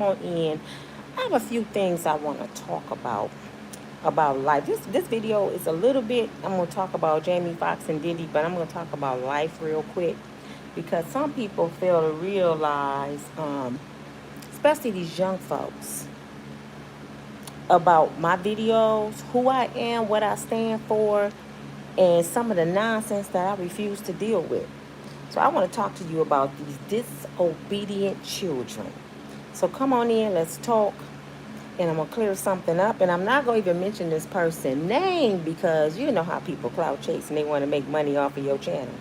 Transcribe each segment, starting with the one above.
on in. I have a few things I want to talk about life. This video is a little bit. I'm gonna talk about Jamie Foxx and Diddy, but I'm gonna talk about life real quick because some people fail to realize, especially these young folks, about my videos, who I am, what I stand for, and some of the nonsense that I refuse to deal with. So I want to talk to you about these disobedient children. So come on in, let's talk. And I'm going to clear something up. And I'm not going to even mention this person's name because you know how people clout chase and they want to make money off of your channel.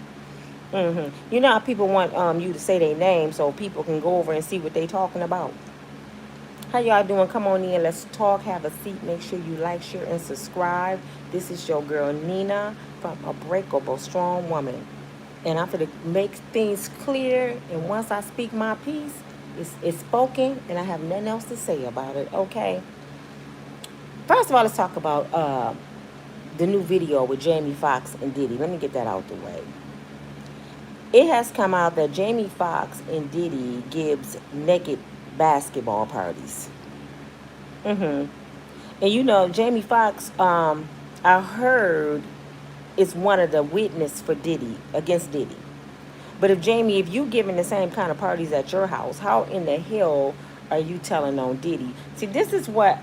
You know how people want you to say their name so people can go over and see what they talking about. How y'all doing? Come on in. Let's talk. Have a seat. Make sure you like, share, and subscribe. This is your girl, Nina, from Unbreakable Strong Woman. And I'm going to make things clear. And once I speak my piece, it's spoken, and I have nothing else to say about it, okay? First of all, let's talk about the new video with Jamie Foxx and Diddy. Let me get that out the way. It has come out that Jamie Foxx and Diddy gives naked basketball parties. And you know, Jamie Foxx, I heard, is one of the witnesses for Diddy, against Diddy. But if you giving the same kind of parties at your house, how in the hell are you telling on Diddy? See, this is what,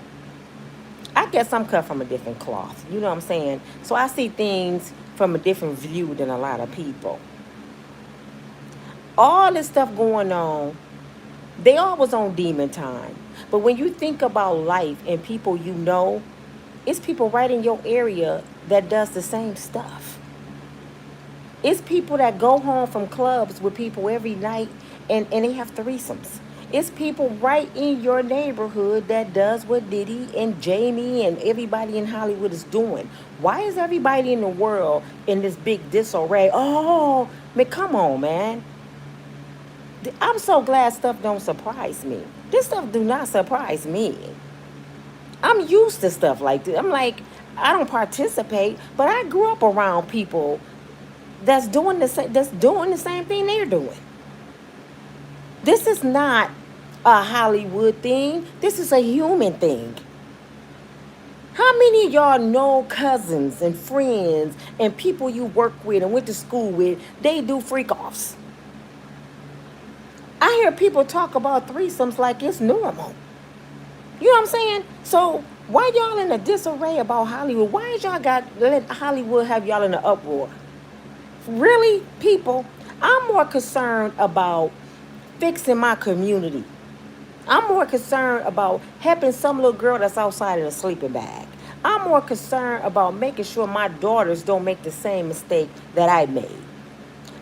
I guess I'm cut from a different cloth. You know what I'm saying? So I see things from a different view than a lot of people. All this stuff going on, they all was on demon time. But when you think about life and people you know, it's people right in your area that does the same stuff. It's people that go home from clubs with people every night and they have threesomes. It's people right in your neighborhood that does what Diddy and Jamie and everybody in Hollywood is doing. Why is everybody in the world in this big disarray? Oh, man, come on, man. I'm so glad stuff don't surprise me. This stuff do not surprise me. I'm used to stuff like this. I'm like, I don't participate, but I grew up around people that's doing the same thing they're doing. This is not a Hollywood thing. This is a human thing. How many of y'all know cousins and friends and people you work with and went to school with, they do freak-offs? I hear people talk about threesomes like it's normal. You know what I'm saying? So why y'all in a disarray about Hollywood? Why is y'all let Hollywood have y'all in an uproar? Really, people, I'm more concerned about fixing my community. I'm more concerned about helping some little girl that's outside in a sleeping bag. I'm more concerned about making sure my daughters don't make the same mistake that I made.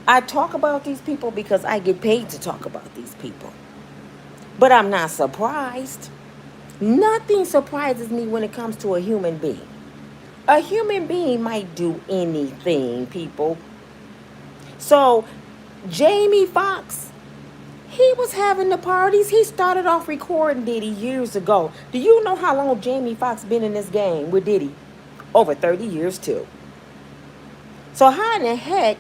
I talk about these people because I get paid to talk about these people. But I'm not surprised. Nothing surprises me when it comes to a human being. A human being might do anything, people. So, Jamie Foxx, he was having the parties. He started off recording Diddy years ago. Do you know how long Jamie Foxx been in this game with Diddy? Over 30 years, too. So how in the heck,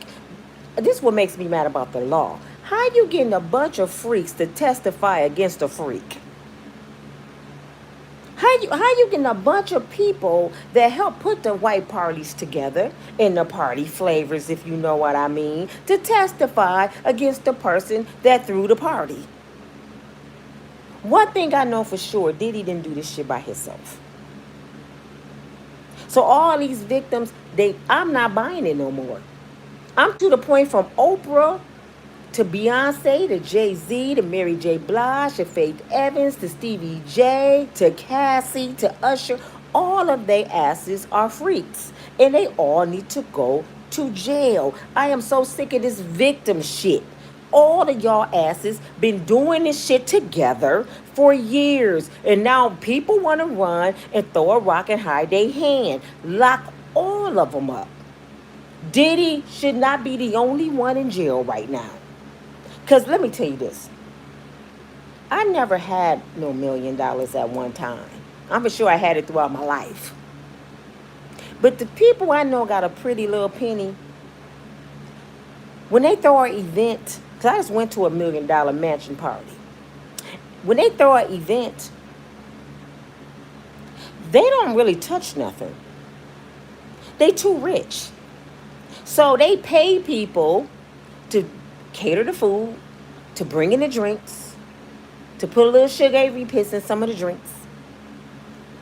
this is what makes me mad about the law. How you getting a bunch of freaks to testify against a freak? How you getting a bunch of people that help put the white parties together and the party flavors, if you know what I mean, to testify against the person that threw the party? One thing I know for sure, Diddy didn't do this shit by himself. So all these victims, I'm not buying it no more. I'm to the point from Oprah to Beyonce, to Jay-Z, to Mary J. Blige, to Faith Evans, to Stevie J, to Cassie, to Usher. All of their asses are freaks. And they all need to go to jail. I am so sick of this victim shit. All of y'all asses been doing this shit together for years. And now people want to run and throw a rock and hide their hand. Lock all of them up. Diddy should not be the only one in jail right now. Because let me tell you this. I never had no $1 million at one time. I'm for sure I had it throughout my life. But the people I know got a pretty little penny. When they throw an event, because I just went to a $1 million mansion party. when they throw an event, they don't really touch nothing. They too rich. So they pay people to cater the food, to bring in the drinks, to put a little sugary piss in some of the drinks.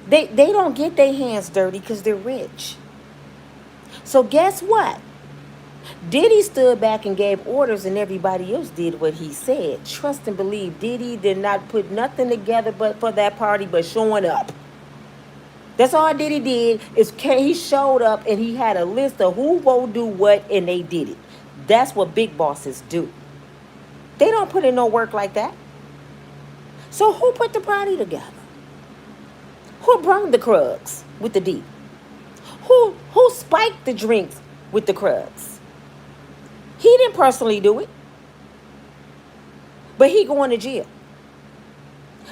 They don't get their hands dirty because they're rich. So guess what? Diddy stood back and gave orders and everybody else did what he said. Trust and believe. Diddy did not put nothing together but for that party but showing up. That's all Diddy did is he showed up and he had a list of who will do what and they did it. That's what big bosses do. They don't put in no work like that. So who put the party together? Who brung the Krugs with the D? Who spiked the drinks with the Krugs? He didn't personally do it. But he going to jail.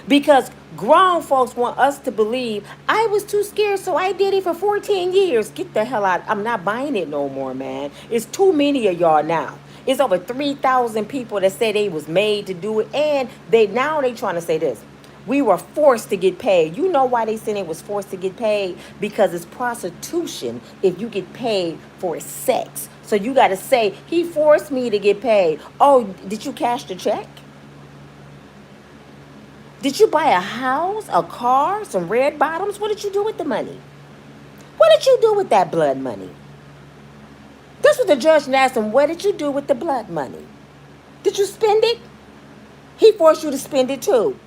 Because grown folks want us to believe I was too scared, so I did it for 14 years. Get the hell out. I'm not buying it no more, man. It's too many of y'all now. It's over 3,000 people that say they was made to do it. And they trying to say this. We were forced to get paid. You know why they said it was forced to get paid? Because it's prostitution if you get paid for sex. So you got to say, he forced me to get paid. Oh, did you cash the check? Did you buy a house, a car, some red bottoms? What did you do with the money? What did you do with that blood money? That's what the judge asked him. What did you do with the blood money? Did you spend it? He forced you to spend it too.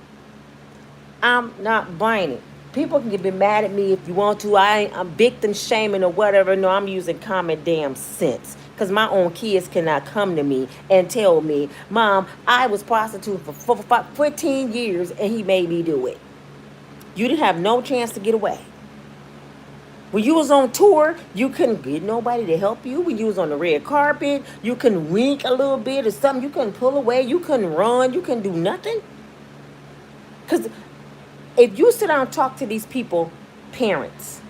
I'm not buying it. People can be mad at me if you want to. I'm victim shaming or whatever. No, I'm using common damn sense. Because my own kids cannot come to me and tell me, Mom, I was prostitute for 15 years and he made me do it. You didn't have no chance to get away. When you was on tour, you couldn't get nobody to help you. When you was on the red carpet, you couldn't wink a little bit or something. You couldn't pull away. You couldn't run. You couldn't do nothing. Because if you sit down and talk to these people, parents,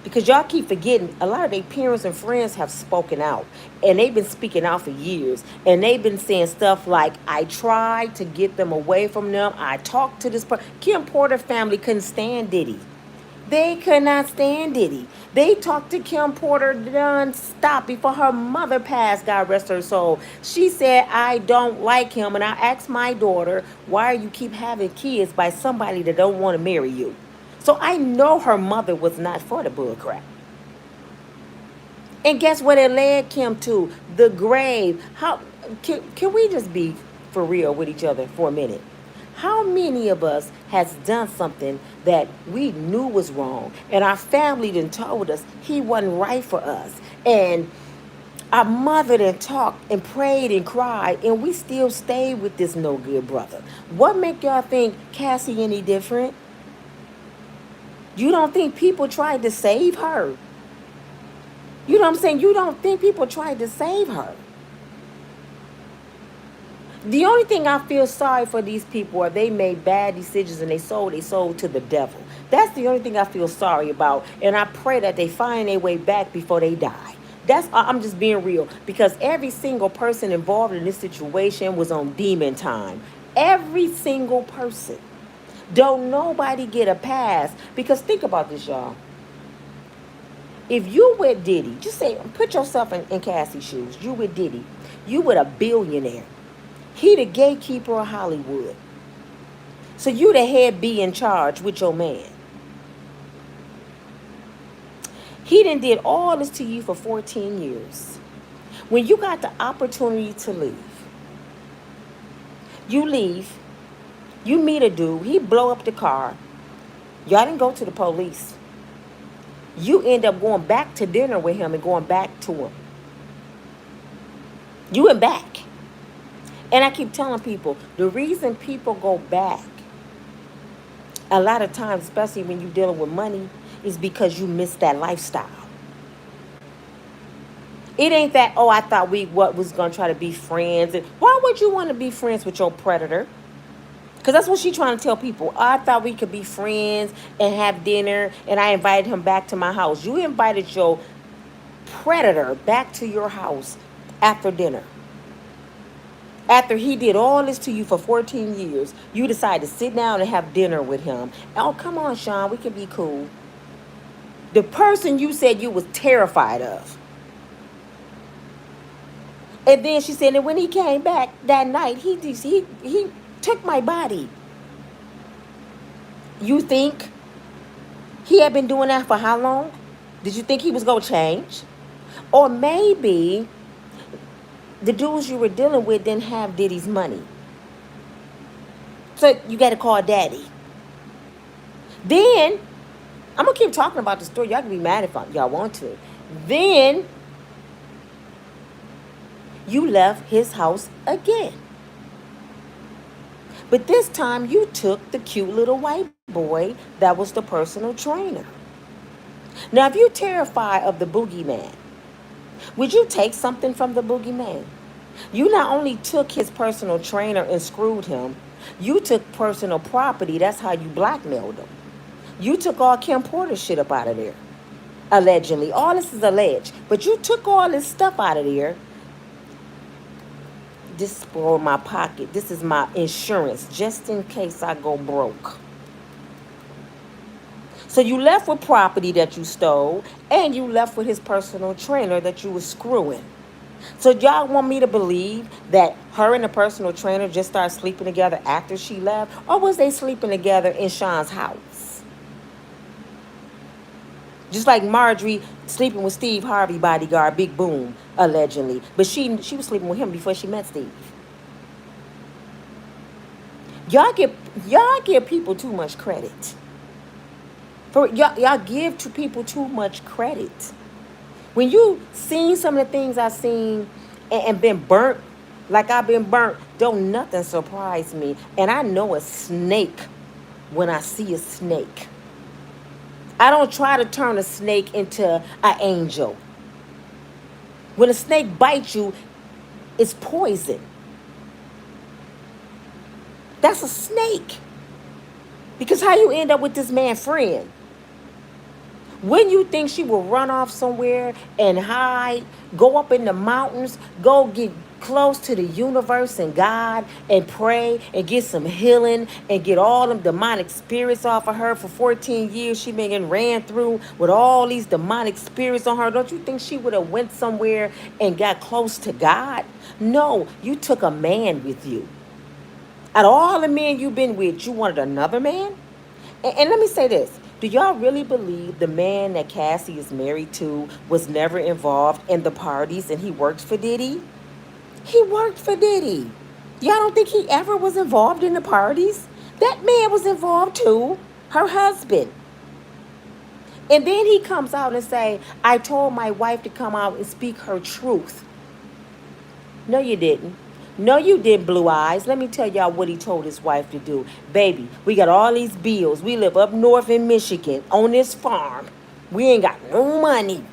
because y'all keep forgetting, a lot of their parents and friends have spoken out. And they've been speaking out for years. And they've been saying stuff like, I tried to get them away from them. I talked to this person. Kim Porter family couldn't stand Diddy. They could not stand Diddy. They talked to Kim Porter non-stop before her mother passed, God rest her soul. She said, I don't like him. And I asked my daughter, why you keep having kids by somebody that don't want to marry you? So I know her mother was not for the bull crap. And guess what it led Kim to? The grave. How can we just be for real with each other for a minute? How many of us has done something that we knew was wrong and our family done told us he wasn't right for us, and our mother done talked and prayed and cried, and we still stayed with this no good brother? What make y'all think Cassie any different? You don't think people tried to save her? You know what I'm saying? You don't think people tried to save her? The only thing I feel sorry for these people are they made bad decisions and they sold to the devil. That's the only thing I feel sorry about. And I pray that they find their way back before they die. I'm just being real, because every single person involved in this situation was on demon time. Every single person. Don't nobody get a pass. Because think about this, y'all. If you with Diddy, just say, put yourself in Cassie's shoes. You with Diddy. You with a billionaire. He the gatekeeper of Hollywood. So you the head be in charge with your man. He done did all this to you for 14 years. When you got the opportunity to leave, you leave, you meet a dude, he blow up the car. Y'all didn't go to the police. You end up going back to dinner with him and going back to him. You went back. And I keep telling people, the reason people go back, a lot of times, especially when you're dealing with money, is because you miss that lifestyle. It ain't that, oh, I thought we was going to try to be friends. And why would you want to be friends with your predator? Because that's what she's trying to tell people. Oh, I thought we could be friends and have dinner, and I invited him back to my house. You invited your predator back to your house after dinner. After he did all this to you for 14 years, you decide to sit down and have dinner with him. Oh, come on, Sean, we can be cool. The person you said you was terrified of. And then she said that when he came back that night, he took my body. You think he had been doing that for how long? Did you think he was going to change? Or maybe the dudes you were dealing with didn't have Diddy's money. So you got to call daddy. Then, I'm going to keep talking about the story. Y'all can be mad if y'all want to. Then, you left his house again. But this time, you took the cute little white boy that was the personal trainer. Now, if you're terrified of the boogeyman, would you take something from the boogeyman? You not only took his personal trainer and screwed him, you took personal property. That's how you blackmailed him. You took all Kim Porter's shit up out of there. Allegedly. All this is alleged. But you took all this stuff out of there. This is for my pocket. This is my insurance, just in case I go broke. So you left with property that you stole, and you left with his personal trainer that you was screwing. So y'all want me to believe that her and the personal trainer just started sleeping together after she left? Or was they sleeping together in Sean's house? Just like Marjorie sleeping with Steve Harvey bodyguard, Big Boom, allegedly. But she was sleeping with him before she met Steve. Y'all give people too much credit. Y'all give to people too much credit. When you seen some of the things I seen and been burnt like I've been burnt, don't nothing surprise me. And I know a snake when I see a snake. I don't try to turn a snake into an angel. When a snake bites you, it's poison. That's a snake. Because how you end up with this man's friend? When you think she will run off somewhere and hide, go up in the mountains, go get close to the universe and God and pray and get some healing and get all them demonic spirits off of her for 14 years she been getting ran through with all these demonic spirits on her, don't you think she would have went somewhere and got close to God? No, you took a man with you. Out of all the men you've been with, you wanted another man? And let me say this. Do y'all really believe the man that Cassie is married to was never involved in the parties and he worked for Diddy? He worked for Diddy. Y'all don't think he ever was involved in the parties? That man was involved too. Her husband. And then he comes out and say, I told my wife to come out and speak her truth. No, you didn't. No, you didn't, Blue Eyes. Let me tell y'all what he told his wife to do. Baby, we got all these bills. We live up north in Michigan on this farm. We ain't got no money.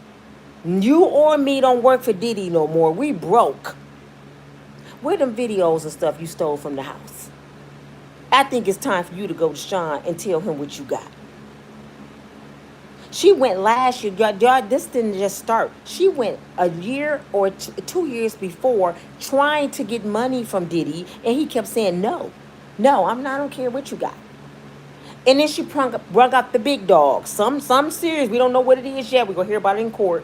You or me don't work for Diddy no more. We broke. Where them videos and stuff you stole from the house? I think it's time for you to go to Sean and tell him what you got. She went last year. Y'all, this didn't just start. She went a year or 2 years before trying to get money from Diddy, and he kept saying, no, I don't care what you got. And then she brought up the big dog. Some serious. We don't know what it is yet. We're going to hear about it in court.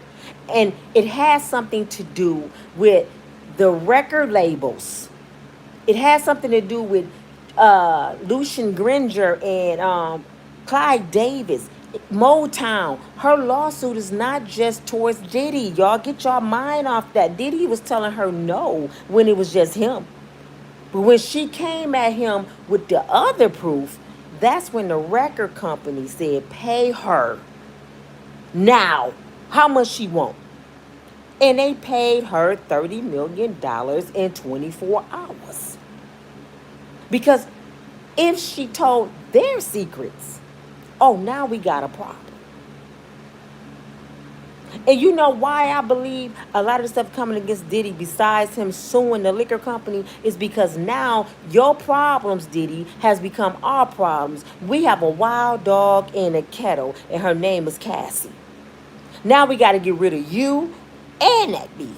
And it has something to do with the record labels. It has something to do with Lucian Granger and Clyde Davis. Motown. Her lawsuit is not just towards Diddy. Y'all get your mind off that. Diddy was telling her no when it was just him. But when she came at him with the other proof, that's when the record company said, pay her now. How much she want? And they paid her $30 million in 24 hours. Because if she told their secrets, oh, now we got a problem. And you know why I believe a lot of the stuff coming against Diddy, besides him suing the liquor company, is because now your problems, Diddy, has become our problems. We have a wild dog in a kettle, and her name is Cassie. Now we got to get rid of you and that bee.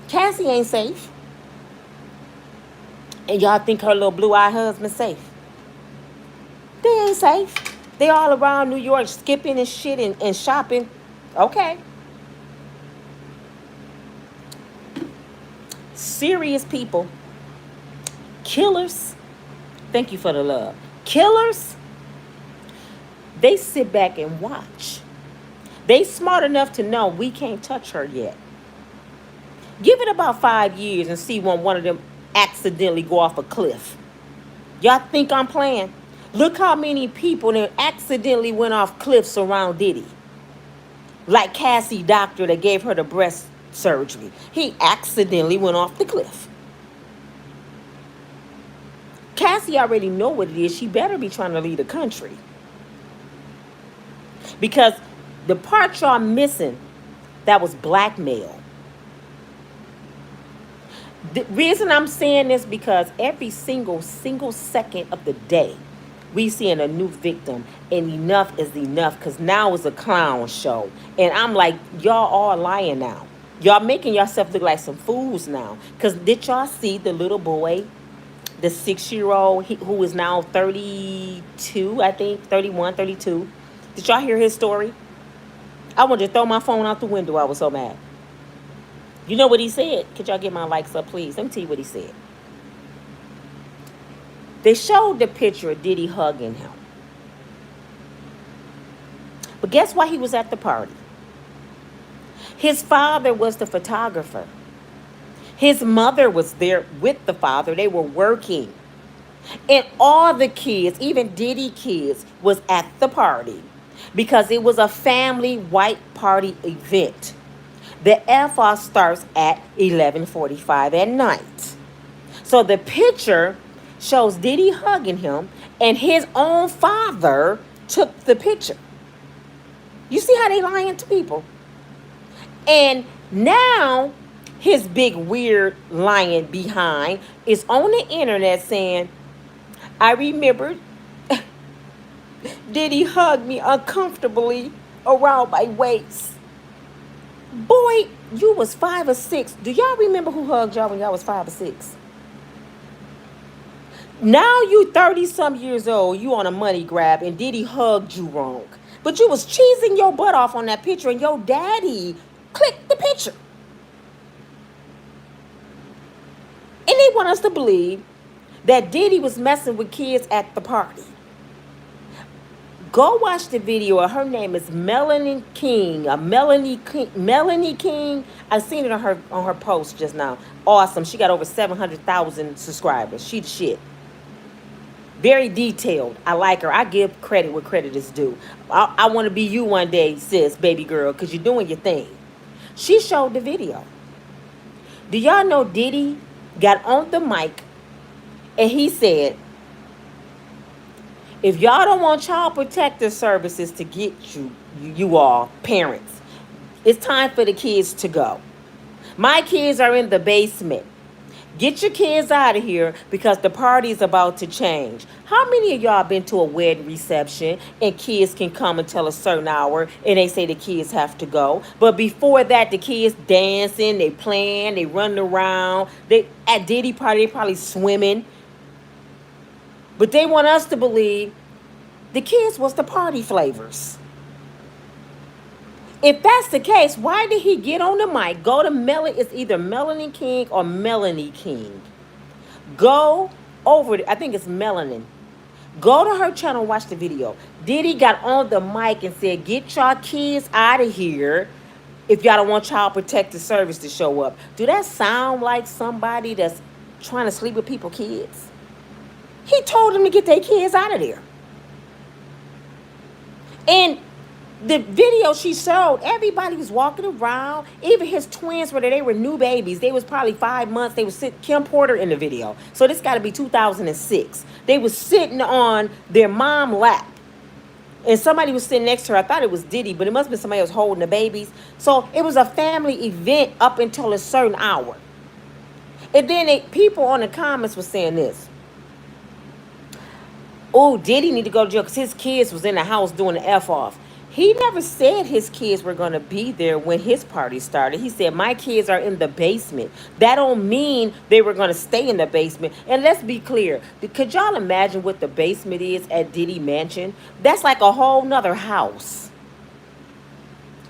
Cassie ain't safe. And y'all think her little blue-eyed husband safe. They ain't safe. They all around New York skipping and shit and shopping. Okay. Serious people. Killers. Thank you for the love. Killers, they sit back and watch. They smart enough to know we can't touch her yet. Give it about 5 years and see when one of them accidentally go off a cliff. Y'all think I'm playing? Look how many people that accidentally went off cliffs around Diddy. Like Cassie doctor that gave her the breast surgery. He accidentally went off the cliff. Cassie already know what it is. She better be trying to lead the country. Because the part y'all missing, that was blackmail. The reason I'm saying this because every single second of the day, we seeing a new victim, and enough is enough because now it's a clown show. And I'm like, y'all all lying now. Y'all making yourself look like some fools now. Because did y'all see the little boy, the 6-year-old who is now 32, I think, 31, 32? Did y'all hear his story? I wanted to throw my phone out the window. I was so mad. You know what he said? Could y'all get my likes up, please? Let me tell you what he said. They showed the picture of Diddy hugging him. But guess why he was at the party? His father was the photographer. His mother was there with the father. They were working. And all the kids, even Diddy kids, was at the party because it was a family white party event. The F-off starts at 11:45 at night. So the picture shows Diddy hugging him, and his own father took the picture. You see how they lying to people? And now his big weird lying behind is on the internet saying, I remember Diddy hugged me uncomfortably around my waist. Boy, you was 5 or 6. Do y'all remember who hugged y'all when y'all was 5 or 6? Now you 30-some years old, you on a money grab, and Diddy hugged you wrong. But you was cheesing your butt off on that picture, and your daddy clicked the picture. And they want us to believe that Diddy was messing with kids at the party. Go watch the video. Her name is Melanie King. Melanie King. I seen it on her post just now. Awesome. She got over 700,000 subscribers. She the shit. Very detailed. I like her. I give credit where credit is due. I want to be you one day, sis, baby girl, because you're doing your thing. She showed the video. Do y'all know Diddy got on the mic and he said, if y'all don't want child protective services to get you all, parents, it's time for the kids to go. My kids are in the basement. Get your kids out of here because the party is about to change. How many of y'all been to a wedding reception and kids can come until a certain hour and they say the kids have to go? But before that, the kids dancing, they playing, they running around. They at Diddy party, they probably swimming. But they want us to believe the kids was the party flavors. If that's the case, why did he get on the mic? Go to Melanie. It's either Melanie King or Melanie King. Go over it. I think it's Melanin. Go to her channel, watch the video. Diddy got on the mic and said, get y'all kids out of here if y'all don't want child protective service to show up. Do that sound like somebody that's trying to sleep with people's kids? He told them to get their kids out of there. And the video she showed, everybody was walking around. Even his twins were there. They were new babies. They was probably 5 months. They was sitting, Kim Porter in the video. So this got to be 2006. They was sitting on their mom lap. And somebody was sitting next to her. I thought it was Diddy, but it must have been somebody else holding the babies. So it was a family event up until a certain hour. And then people on the comments were saying this. Oh, Diddy need to go to jail because his kids was in the house doing the F-off. He never said his kids were going to be there when his party started. He said, my kids are in the basement. That don't mean they were going to stay in the basement. And let's be clear. Could y'all imagine what the basement is at Diddy Mansion? That's like a whole nother house.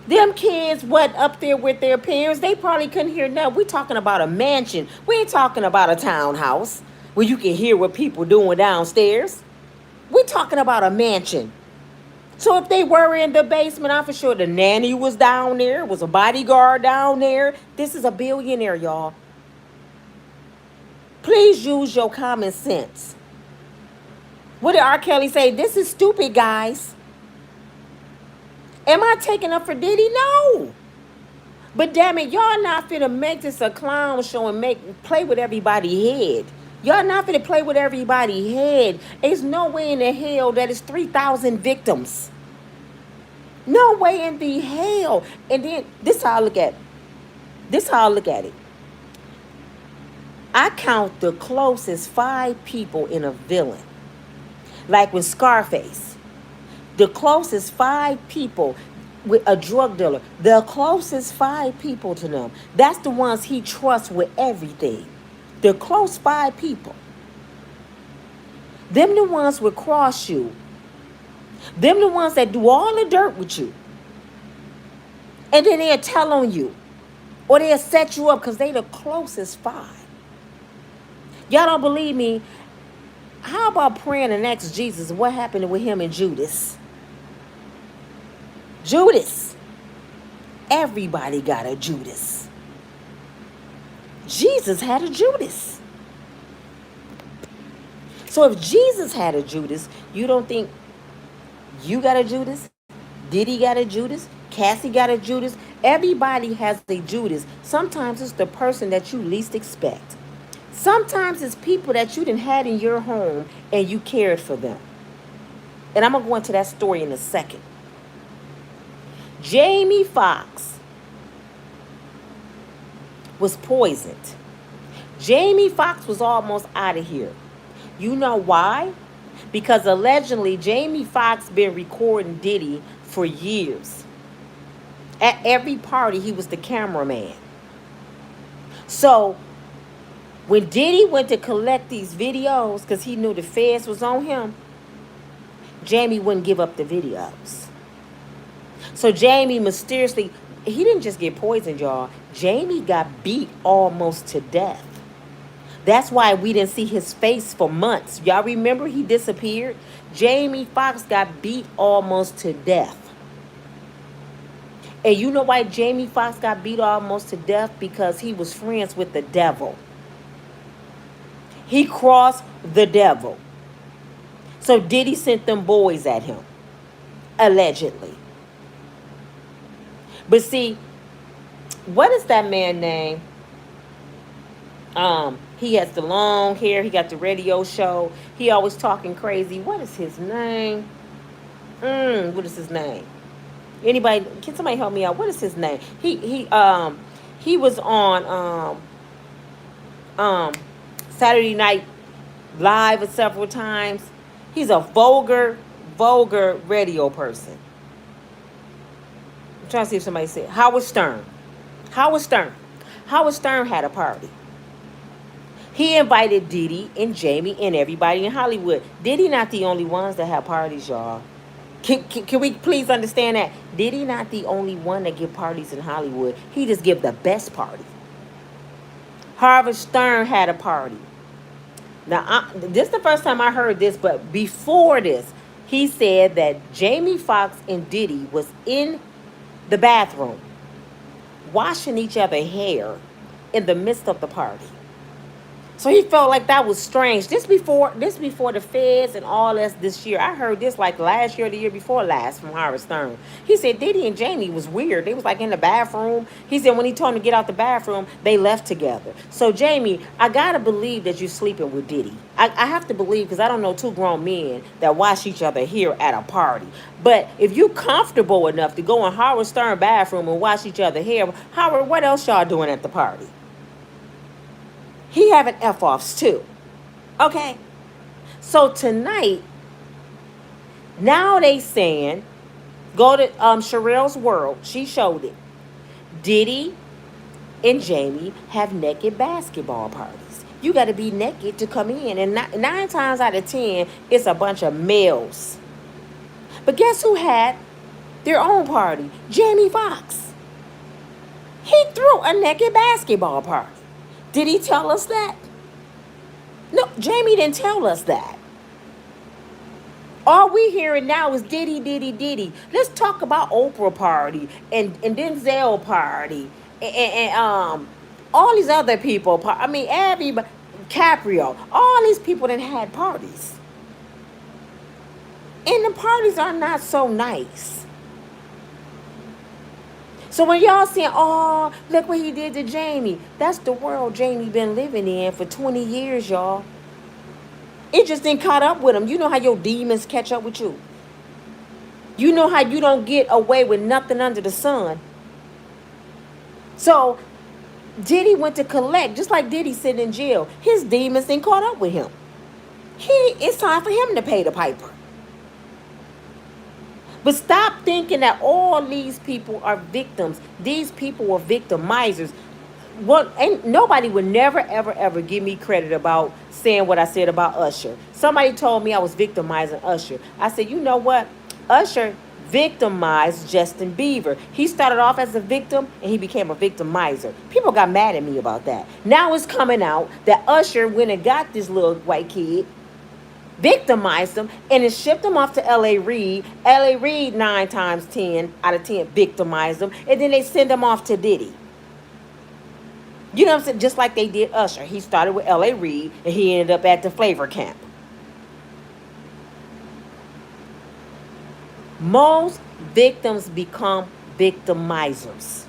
Them kids, what, up there with their parents, they probably couldn't hear nothing. We talking about a mansion. We ain't talking about a townhouse where you can hear what people doing downstairs. We talking about a mansion. So if they were in the basement, I'm for sure the nanny was down there, was a bodyguard down there. This is a billionaire, y'all. Please use your common sense. What did R. Kelly say? This is stupid, guys. Am I taking up for Diddy? No. But damn it, y'all not finna make this a clown show and play with everybody's head. Y'all not finna play with everybody's head. There's no way in the hell that it's 3,000 victims. No way in the hell. And then this how I look at it. This how I look at it. I count the closest 5 people in a villain. Like with Scarface. The closest 5 people with a drug dealer. The closest 5 people to them. That's the ones he trusts with everything. The close 5 people. Them the ones will cross you. Them the ones that do all the dirt with you. And then they'll tell on you. Or they'll set you up because they the closest 5. Y'all don't believe me? How about praying and ask Jesus what happened with him and Judas? Judas. Everybody got a Judas. Jesus had a Judas. So if Jesus had a Judas, you don't think you got a Judas? Diddy got a Judas? Cassie got a Judas? Everybody has a Judas. Sometimes it's the person that you least expect. Sometimes it's people that you didn't had in your home and you cared for them. And I'm going to go into that story in a second. Jamie Foxx was poisoned. Jamie Foxx was almost out of here. You know why? Because allegedly Jamie Foxx been recording Diddy for years. At every party, he was the cameraman. So when Diddy went to collect these videos, because he knew the feds was on him, Jamie wouldn't give up the videos. So Jamie mysteriously, he didn't just get poisoned, y'all. Jamie got beat almost to death. That's why we didn't see his face for months. Y'all remember he disappeared? Jamie Foxx got beat almost to death. And you know why Jamie Foxx got beat almost to death? Because he was friends with the devil. He crossed the devil. So Diddy sent them boys at him. Allegedly. But see, what is that man's name? He has the long hair. He got the radio show. He always talking crazy. What is his name? What is his name? Anybody? Can somebody help me out? What is his name? He was on Saturday Night Live several times. He's a vulgar radio person. I'm trying to see if somebody said Howard Stern. Howard Stern had a party. He invited Diddy and Jamie and everybody in Hollywood. Diddy not the only ones that have parties, y'all. Can we please understand that? Diddy not the only one that give parties in Hollywood. He just give the best party. Howard Stern had a party. Now, this is the first time I heard this, but before this, he said that Jamie Foxx and Diddy was in the bathroom washing each other's hair in the midst of the party. So he felt like that was strange. This before the feds and all this year. I heard this like last year or the year before last from Howard Stern. He said Diddy and Jamie was weird. They was like in the bathroom. He said when he told him to get out the bathroom, they left together. So Jamie, I gotta believe that you're sleeping with Diddy. I have to believe, because I don't know 2 grown men that wash each other hair at a party. But if you comfortable enough to go in Howard Stern bathroom and wash each other hair, Howard, what else y'all doing at the party? He having F-offs too. Okay? So tonight, now they saying Go to Sherelle's World. She showed it. Diddy and Jamie have naked basketball parties. You got to be naked to come in. And 9 times out of 10, it's a bunch of males. But guess who had their own party? Jamie Foxx. He threw a naked basketball party. Did he tell us that? No, Jamie didn't tell us that. All we hearing now is Diddy, Diddy, Diddy. Let's talk about Oprah party and Denzel party and all these other people. I mean, everybody, Caprio, all these people that had parties. And the parties are not so nice. So when y'all saying, oh, look what he did to Jamie, that's the world Jamie been living in for 20 years, y'all. It just didn't caught up with him. You know how your demons catch up with you. You know how you don't get away with nothing under the sun. So Diddy went to collect, just like Diddy sitting in jail. His demons didn't caught up with him. It's time for him to pay the piper. But stop thinking that all these people are victims. These people are victimizers. Well, and nobody would never, ever, ever give me credit about saying what I said about Usher. Somebody told me I was victimizing Usher. I said, you know what? Usher victimized Justin Bieber. He started off as a victim and he became a victimizer. People got mad at me about that. Now it's coming out that Usher went and got this little white kid, victimized him, and then shipped him off to L.A. Reid. L.A. Reid 9 times 10 out of 10 victimized him, and then they send him off to Diddy. You know what I'm saying? Just like they did Usher. He started with L.A. Reid, and he ended up at the Flavor Camp. Most victims become victimizers.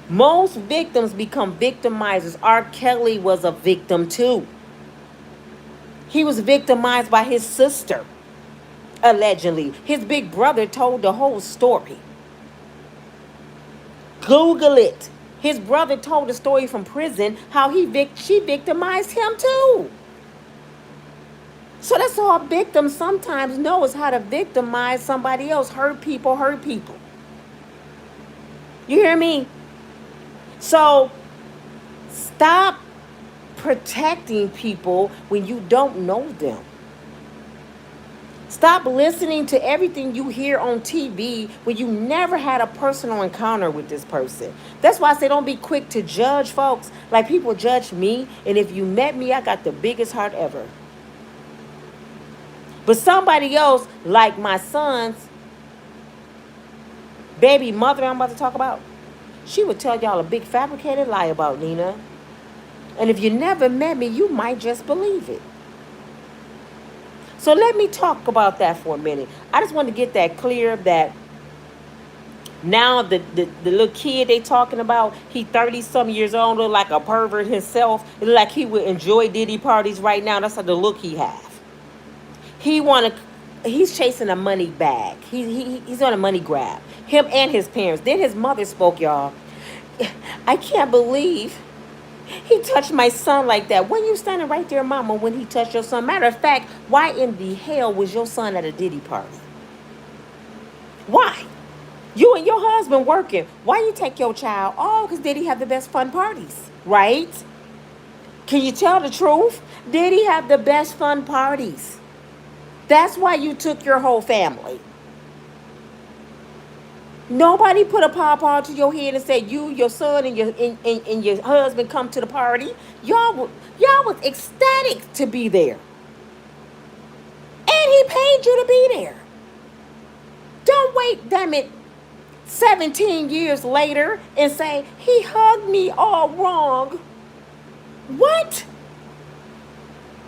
Most victims become victimizers. R. Kelly was a victim too. He was victimized by his sister, allegedly. His big brother told the whole story. Google it. His brother told the story from prison, how she victimized him too. So that's all victims sometimes know, is how to victimize somebody else. Hurt people, hurt people. You hear me? So stop protecting people when you don't know them. Stop listening to everything you hear on TV when you never had a personal encounter with this person. That's why I say don't be quick to judge folks like people judge me. And if you met me, I got the biggest heart ever. But somebody else, like my son's baby mother I'm about to talk about, she would tell y'all a big fabricated lie about Nina. And if you never met me, you might just believe it. So let me talk about that for a minute. I just want to get that clear, that now the little kid they talking about, he 30-some years old, look like a pervert himself. It look like he would enjoy Diddy parties right now. That's how the look he have. He's chasing a money bag. He's on a money grab. Him and his parents. Then his mother spoke, y'all. I can't believe he touched my son like that. When you standing right there, mama, when he touched your son? Matter of fact, why in the hell was your son at a Diddy party? Why? You and your husband working. Why you take your child? Oh, because Diddy have the best fun parties, right? Can you tell the truth? Diddy have the best fun parties. That's why you took your whole family. Nobody put a pawpaw to your head and said you, your son, and your husband come to the party. Y'all was ecstatic to be there. And he paid you to be there. Don't wait, damn it, 17 years later and say, he hugged me all wrong. What?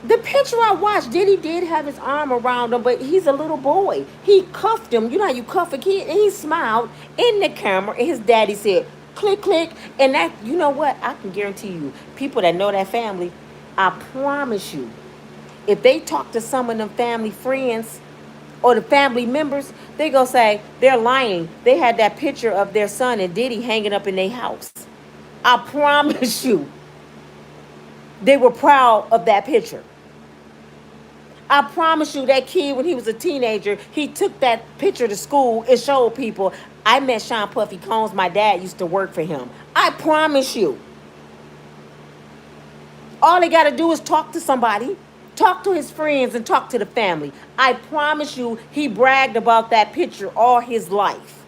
The picture I watched, Diddy did have his arm around him, but he's a little boy. He cuffed him. You know how you cuff a kid? And he smiled in the camera, and his daddy said, click, click. And that, you know what? I can guarantee you, people that know that family, I promise you, if they talk to some of them family friends or the family members, they gonna say they're lying. They had that picture of their son and Diddy hanging up in their house. I promise you, they were proud of that picture. I promise you, that kid, when he was a teenager, he took that picture to school and showed people, I met Sean Puffy Combs. My dad used to work for him. I promise you. All he got to do is talk to somebody, talk to his friends, and talk to the family. I promise you, he bragged about that picture all his life.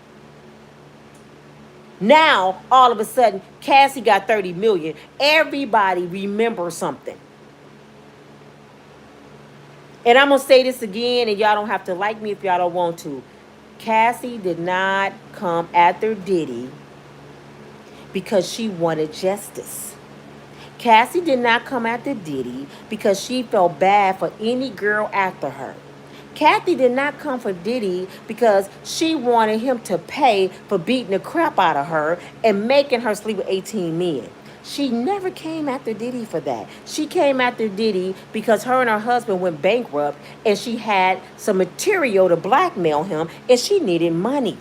Now, all of a sudden, Cassie got 30 million. Everybody remembers something. And I'm going to say this again, and y'all don't have to like me if y'all don't want to. Cassie did not come after Diddy because she wanted justice. Cassie did not come after Diddy because she felt bad for any girl after her. Kathy did not come for Diddy because she wanted him to pay for beating the crap out of her and making her sleep with 18 men. She never came after Diddy for that. She came after Diddy because her and her husband went bankrupt and she had some material to blackmail him and she needed money.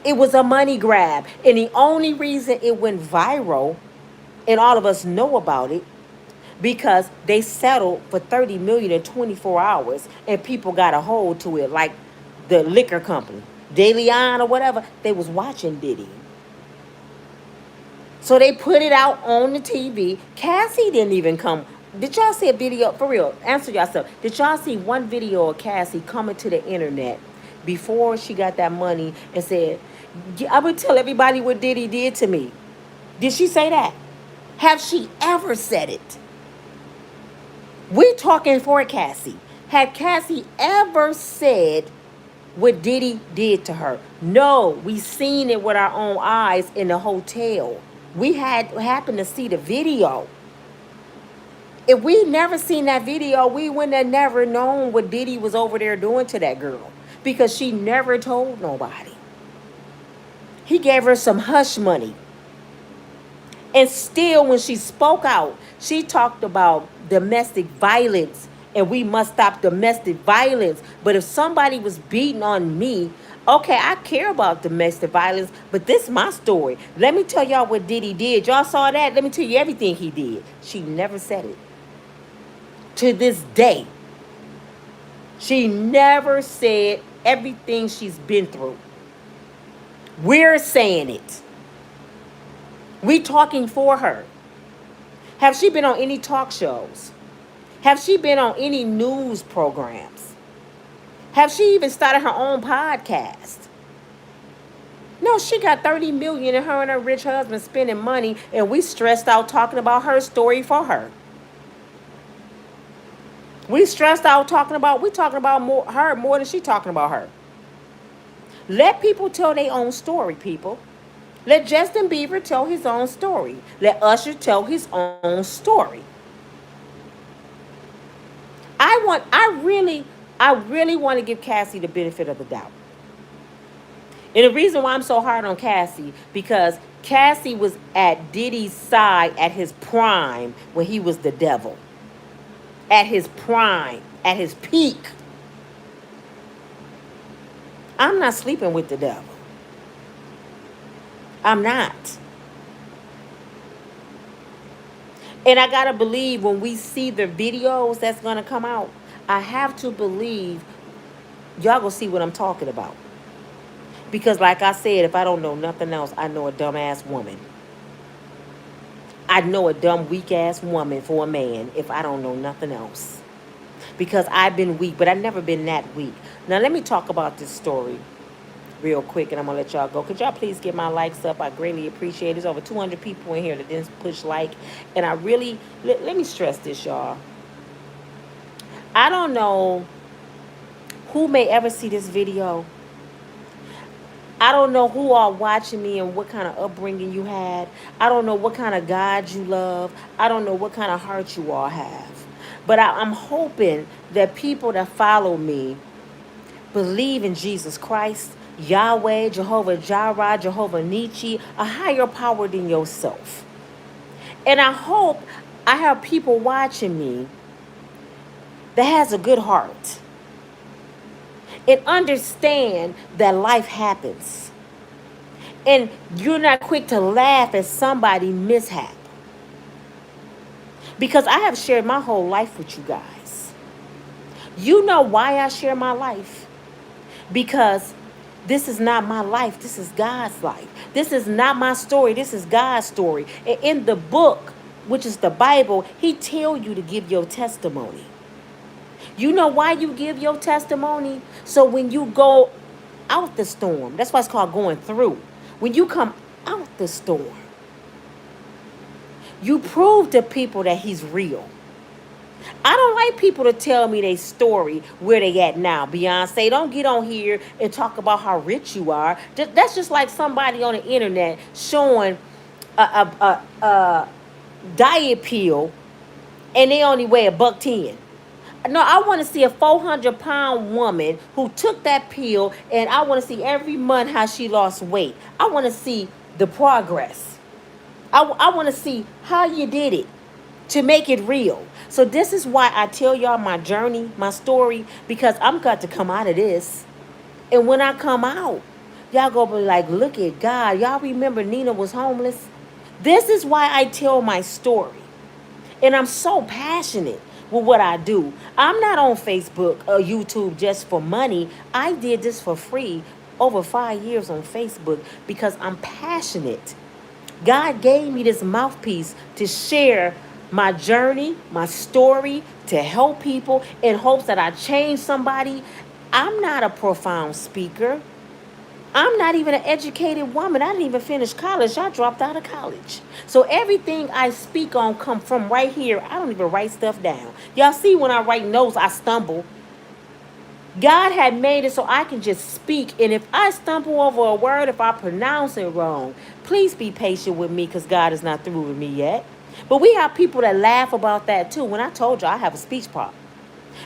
It was a money grab. And the only reason it went viral and all of us know about it because they settled for 30 million in 24 hours and people got a hold to it, like the liquor company, De Leon or whatever. They was watching Diddy. So they put it out on the TV. Cassie didn't even come. Did y'all see a video? For real, answer yourself. Did y'all see one video of Cassie coming to the internet before she got that money and said, I would tell everybody what Diddy did to me? Did she say that? Have she ever said it? We talking for Cassie. Had Cassie ever said what Diddy did to her? No, we seen it with our own eyes in the hotel. We happened to see the video. If we never seen that video, we wouldn't have never known what Diddy was over there doing to that girl because she never told nobody. He gave her some hush money. And still, when she spoke out, she talked about domestic violence and we must stop domestic violence. But if somebody was beating on me, okay, I care about domestic violence, but this is my story. Let me tell y'all what Diddy did. Y'all saw that? Let me tell you everything he did. She never said it. To this day, she never said everything she's been through. We're saying it. We talking for her. Have she been on any talk shows? Have she been on any news programs? Have she even started her own podcast? No, she got 30 million and her and her rich husband spending money and we stressed out talking about her story for her. We stressed out talking about her more than she talking about her. Let people tell their own story, people. Let Justin Bieber tell his own story. Let Usher tell his own story. I really want to give Cassie the benefit of the doubt. And the reason why I'm so hard on Cassie, because Cassie was at Diddy's side at his prime when he was the devil. At his prime, at his peak. I'm not sleeping with the devil. I'm not. And I got to believe when we see the videos that's going to come out, I have to believe y'all going to see what I'm talking about. Because like I said, if I don't know nothing else, I know a dumbass woman. I know a dumb, weak-ass woman for a man if I don't know nothing else. Because I've been weak, but I've never been that weak. Now, let me talk about this story real quick, and I'm going to let y'all go. Could y'all please get my likes up? I greatly appreciate it. There's over 200 people in here that didn't push like. And I really, let me stress this, y'all. I don't know who may ever see this video. I don't know who are watching me and what kind of upbringing you had. I don't know what kind of God you love. I don't know what kind of heart you all have. But I'm hoping that people that follow me believe in Jesus Christ, Yahweh, Jehovah Jireh, Jehovah Nietzsche, a higher power than yourself. And I hope I have people watching me that has a good heart and understand that life happens. And you're not quick to laugh at somebody mishap. Because I have shared my whole life with you guys. You know why I share my life? Because this is not my life. This is God's life. This is not my story. This is God's story. And in the book, which is the Bible, he tell you to give your testimony. You know why you give your testimony? So when you go out the storm, that's why it's called going through. When you come out the storm, you prove to people that he's real. I don't like people to tell me their story, where they at now. Beyonce, don't get on here and talk about how rich you are. That's just like somebody on the internet showing a diet pill and they only weigh $110. No, I want to see a 400-pound woman who took that pill, and I want to see every month how she lost weight. I want to see the progress. I want to see how you did it to make it real. So this is why I tell y'all my journey, my story, because I'm got to come out of this. And when I come out, y'all go be like, look at God. Y'all remember Nina was homeless? This is why I tell my story. And I'm so passionate with what I do. I'm not on Facebook or YouTube just for money. I did this for free over 5 years on Facebook because I'm passionate. God gave me this mouthpiece to share my journey, my story, to help people in hopes that I change somebody. I'm not a profound speaker. I'm not even an educated woman. I didn't even finish college. I dropped out of college. So everything I speak on come from right here. I don't even write stuff down. Y'all see when I write notes, I stumble. God had made it so I can just speak. And if I stumble over a word, if I pronounce it wrong, please be patient with me because God is not through with me yet. But we have people that laugh about that too. When I told you I have a speech problem.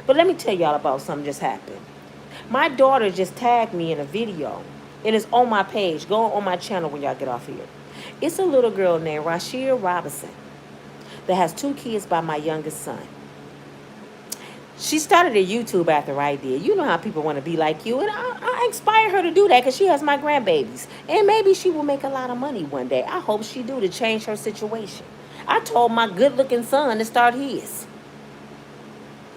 But let me tell y'all about something just happened. My daughter just tagged me in a video. And it's on my page. Go on my channel when y'all get off here. It's a little girl named Sheiaa Raykel that has 2 kids by my youngest son. She started a YouTube after I did. You know how people want to be like you. And I inspire her to do that because she has my grandbabies. And maybe she will make a lot of money one day. I hope she do to change her situation. I told my good-looking son to start his.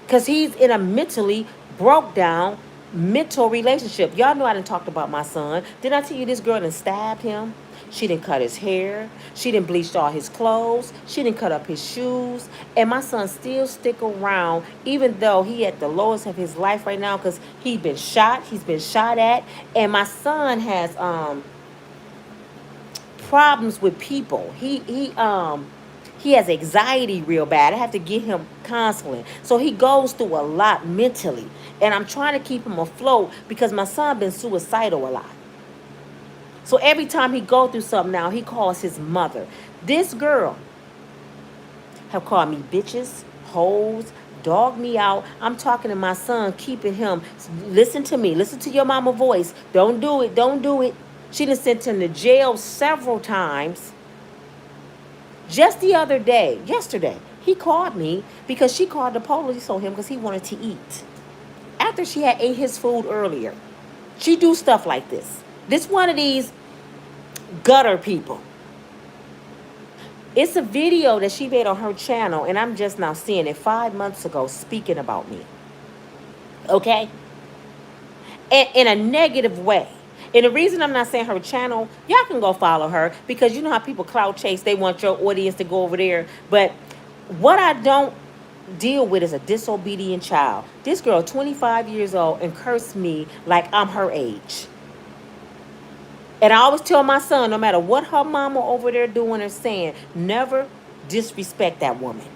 Because he's in a mentally broke down mental relationship. Y'all know I done talked about my son. Didn't I tell you this girl done stabbed him? She done cut his hair. She done bleached all his clothes. She done cut up his shoes. And my son still stick around even though he at the lowest of his life right now because he's been shot. He's been shot at. And my son has problems with people. He has anxiety real bad. I have to get him counseling. So he goes through a lot mentally. And I'm trying to keep him afloat because my son been suicidal a lot. So every time he go through something now, he calls his mother. This girl have called me bitches, hoes, dog me out. I'm talking to my son, keeping him. Listen to me. Listen to your mama voice. Don't do it. Don't do it. She done sent him to jail several times. Just the other day, yesterday, he called me because she called the police on him because he wanted to eat. After she had ate his food earlier. She do stuff like this. This one of these gutter people. It's a video that she made on her channel, and I'm just now seeing it 5 months ago speaking about me. Okay? And in a negative way. And the reason I'm not saying her channel, y'all can go follow her because you know how people clout chase. They want your audience to go over there. But what I don't deal with is a disobedient child. This girl, 25 years old, and cursed me like I'm her age. And I always tell my son, no matter what her mama over there doing or saying, never disrespect that woman.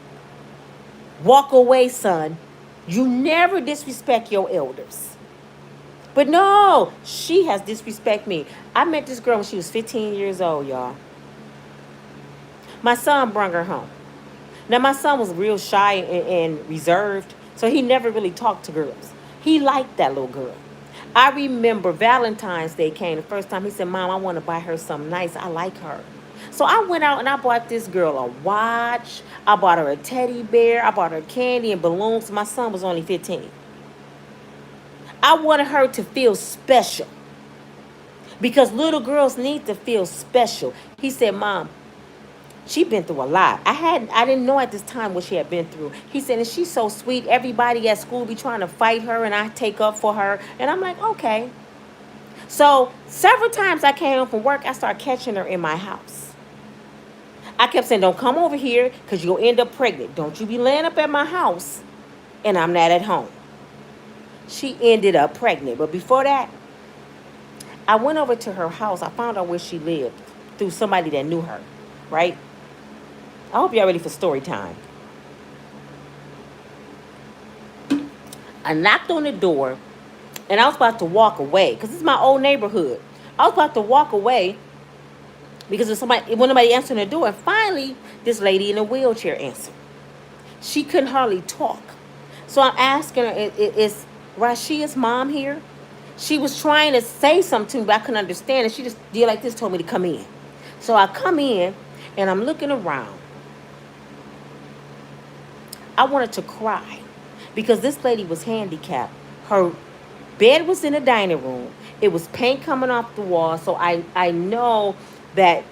Walk away, son. You never disrespect your elders. But no, she has disrespect me. I met this girl when she was 15 years old, y'all. My son brought her home. Now, my son was real shy and reserved, so he never really talked to girls. He liked that little girl. I remember Valentine's Day came the first time. He said, Mom, I want to buy her something nice. I like her. So I went out and I bought this girl a watch. I bought her a teddy bear. I bought her candy and balloons. My son was only 15. I wanted her to feel special because little girls need to feel special. He said, Mom, She been through a lot. I didn't know at this time what she had been through. He said, and she's so sweet. Everybody at school be trying to fight her, and I take up for her. And I'm like, okay. So several times I came home from work, I started catching her in my house. I kept saying, don't come over here because you'll end up pregnant. Don't you be laying up at my house and I'm not at home. She ended up pregnant. But before that, I went over to her house. I found out where she lived through somebody that knew her, right? I hope y'all ready for story time. I knocked on the door and I was about to walk away because it's my old neighborhood. I was about to walk away because when nobody answered the door. And finally, this lady in a wheelchair answered. She couldn't hardly talk. So I'm asking her, is Rashia's mom here? She was trying to say something to me, but I couldn't understand. And she just did like this, told me to come in. So I come in, and I'm looking around. I wanted to cry because this lady was handicapped. Her bed was in the dining room. It was paint coming off the wall. So I know that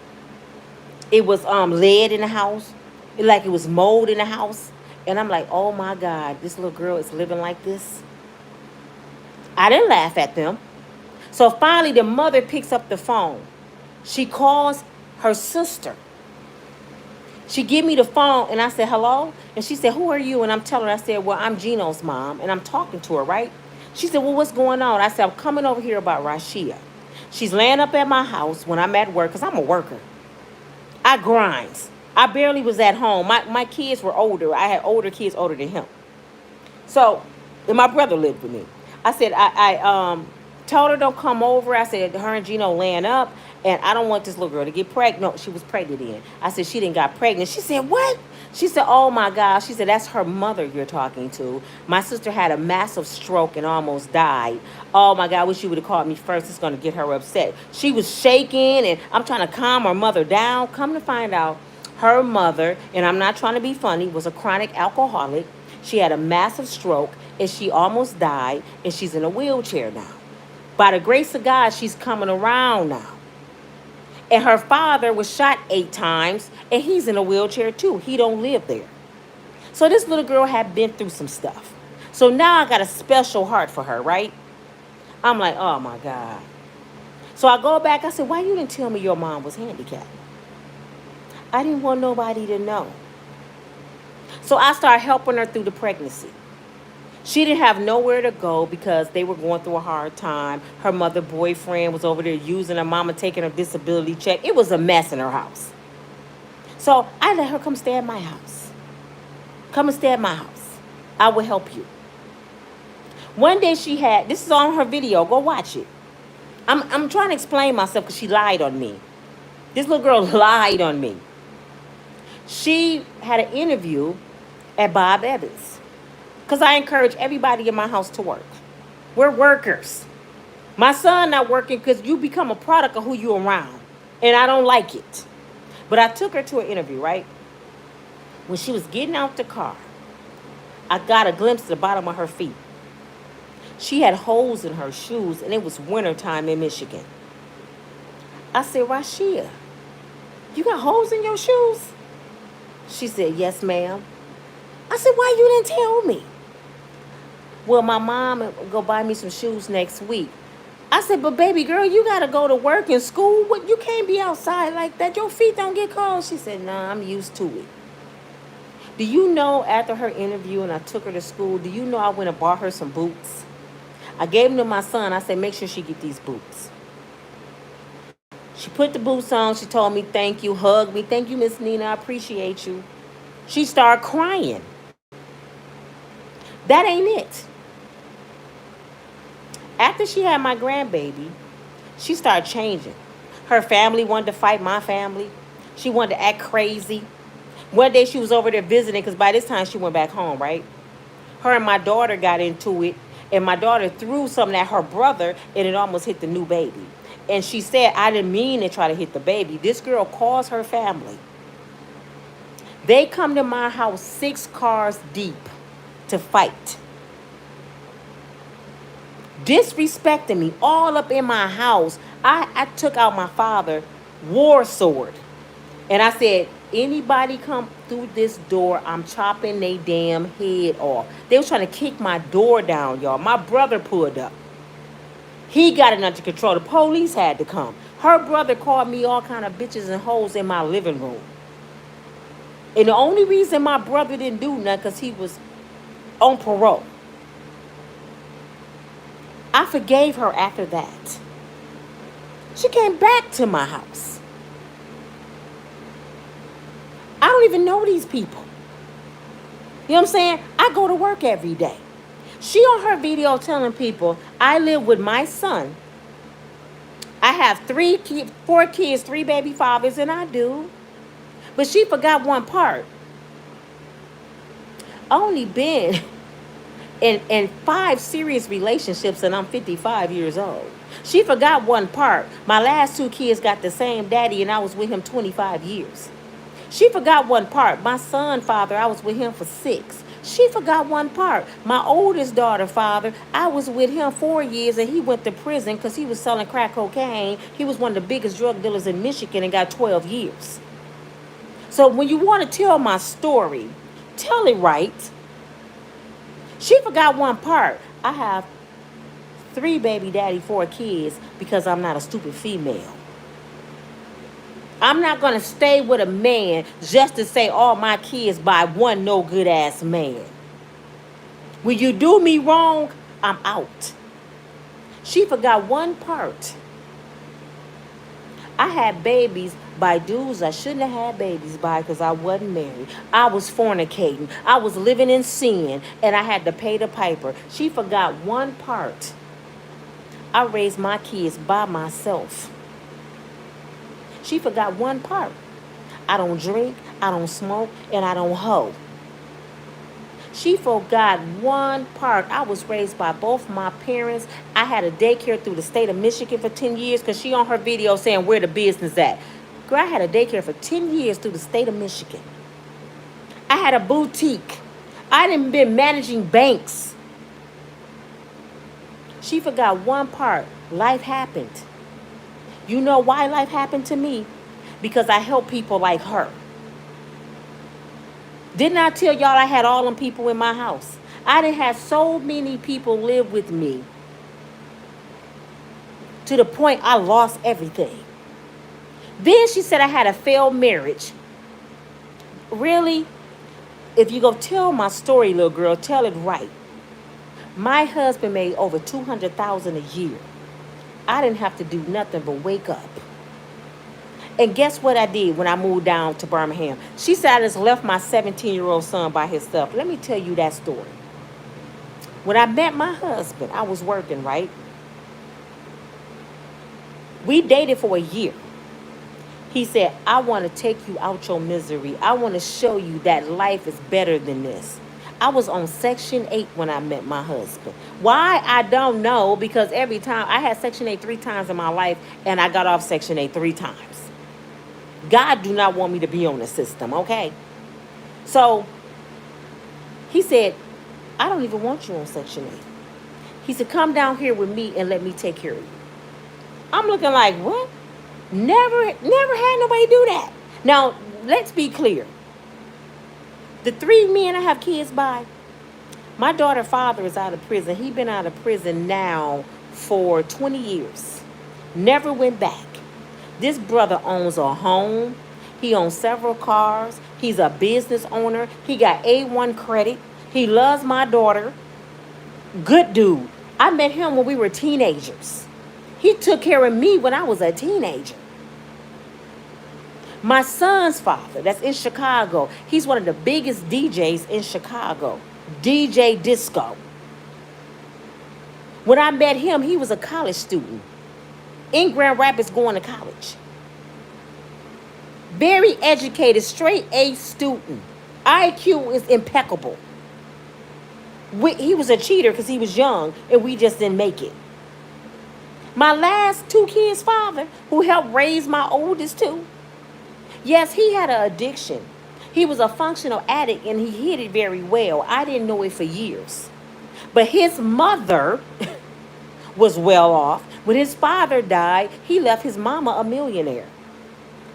it was lead in the house. Like it was mold in the house. And I'm like, oh my God, this little girl is living like this. I didn't laugh at them. So finally the mother picks up the phone. She calls her sister. She give me the phone and I said, hello? And she said, who are you? And I'm telling her, I said, well, I'm Geno's mom. And I'm talking to her, right? She said, well, what's going on? I said, I'm coming over here about Sheiaa. She's laying up at my house when I'm at work because I'm a worker. I grinds. I barely was at home. My kids were older. I had older kids older than him. So, and my brother lived with me. I said, I told her don't come over. I said, her and Geno laying up, and I don't want this little girl to get pregnant. No, she was pregnant then. I said, she didn't got pregnant. She said, what? She said, oh my gosh. She said, that's her mother you're talking to. My sister had a massive stroke and almost died. Oh my God, I wish you would have called me first. It's going to get her upset. She was shaking, and I'm trying to calm her mother down. Come to find out, her mother, and I'm not trying to be funny, was a chronic alcoholic. She had a massive stroke, and she almost died, and she's in a wheelchair now. By the grace of God, she's coming around now. And her father was shot 8 times, and he's in a wheelchair too. He don't live there. So this little girl had been through some stuff. So now I got a special heart for her, right? I'm like, oh my God. So I go back, I said, why you didn't tell me your mom was handicapped? I didn't want nobody to know. So I started helping her through the pregnancy. She didn't have nowhere to go because they were going through a hard time. Her mother boyfriend was over there using her mama, taking her disability check. It was a mess in her house. So I let her come stay at my house. Come and stay at my house. I will help you. One day she had, this is on her video, go watch it. I'm trying to explain myself because she lied on me. This little girl lied on me. She had an interview at Bob Evans. Because I encourage everybody in my house to work. We're workers. My son not working because you become a product of who you around. And I don't like it. But I took her to an interview, right? When she was getting out the car, I got a glimpse of the bottom of her feet. She had holes in her shoes, and it was wintertime in Michigan. I said, Sheiaa, you got holes in your shoes? She said, yes, ma'am. I said, why you didn't tell me? Well, my mom will go buy me some shoes next week. I said, but baby girl, you got to go to work and school. What? You can't be outside like that. Your feet don't get cold. She said, nah, I'm used to it. Do you know after her interview and I took her to school, do you know I went and bought her some boots? I gave them to my son. I said, make sure she get these boots. She put the boots on. She told me, thank you, hugged me. Thank you, Miss Nina. I appreciate you. She started crying. That ain't it. After she had my grandbaby, she started changing. Her family wanted to fight my family. She wanted to act crazy. One day she was over there visiting because by this time she went back home, right? Her and my daughter got into it, and my daughter threw something at her brother, and it almost hit the new baby. And she said, I didn't mean to try to hit the baby. This girl calls her family. They come to my house 6 cars deep to fight. Disrespecting me all up in my house. I took out my father's war sword. And I said, Anybody come through this door, I'm chopping they damn head off. They was trying to kick my door down, y'all. My brother pulled up. He got it under control. The police had to come. Her brother called me all kind of bitches and hoes in my living room. And the only reason my brother didn't do nothing because he was on parole. I forgave her after that. She came back to my house. I don't even know these people. You know what I'm saying? I go to work every day. She on her video telling people, I live with my son. I have 4 kids, 3 baby fathers, and I do. But she forgot one part. I only been in 5 serious relationships and I'm 55 years old. She forgot one part. My last 2 kids got the same daddy and I was with him 25 years. She forgot one part. My son father, I was with him for 6. She forgot one part. My oldest daughter father, I was with him 4 years and he went to prison because he was selling crack cocaine. He was one of the biggest drug dealers in Michigan and got 12 years. So when you want to tell my story, tell it right. She forgot one part. I have 3 baby daddy, 4 kids because I'm not a stupid female. I'm not going to stay with a man just to say all my kids by one no good ass man. When you do me wrong, I'm out. She forgot one part. I had babies by dudes I shouldn't have had babies by because I wasn't married. I was fornicating. I was living in sin and I had to pay the piper. She forgot one part. I raised my kids by myself. She forgot one part. I don't drink, I don't smoke, and I don't hoe. She forgot one part. I was raised by both my parents. I had a daycare through the state of Michigan for 10 years because she on her video saying where the business at. Girl, I had a daycare for 10 years through the state of Michigan. I had a boutique. I done been managing banks. She forgot one part. Life happened. You know why life happened to me? Because I help people like her. Didn't I tell y'all I had all them people in my house? I done had so many people live with me to the point I lost everything. Then she said I had a failed marriage. Really? If you go tell my story, little girl, tell it right. My husband made over $200,000 a year. I didn't have to do nothing but wake up. And guess what I did when I moved down to Birmingham? She said I just left my 17-year-old son by himself. Let me tell you that story. When I met my husband, I was working, right? We dated for a year. He said, I want to take you out your misery. I want to show you that life is better than this. I was on Section 8 when I met my husband. Why? I don't know, because every time I had Section 8 3 times in my life and I got off Section 8 3 times. God do not want me to be on the system, okay? So he said, I don't even want you on Section 8. He said, come down here with me and let me take care of you. I'm looking like, what? Never had nobody do that. Now, let's be clear. The 3 men I have kids by, my daughter's father is out of prison. He's been out of prison now for 20 years. Never went back. This brother owns a home. He owns several cars. He's a business owner. He got A1 credit. He loves my daughter. Good dude. I met him when we were teenagers. He took care of me when I was a teenager. My son's father, that's in Chicago, he's one of the biggest DJs in Chicago. DJ Disco. When I met him, he was a college student in Grand Rapids going to college. Very educated, straight A student. IQ is impeccable. He was a cheater because he was young and we just didn't make it. My last 2 kids' father, who helped raise my oldest 2, yes, he had an addiction. He was a functional addict and he hid it very well. I didn't know it for years. But his mother was well off. When his father died, he left his mama a millionaire.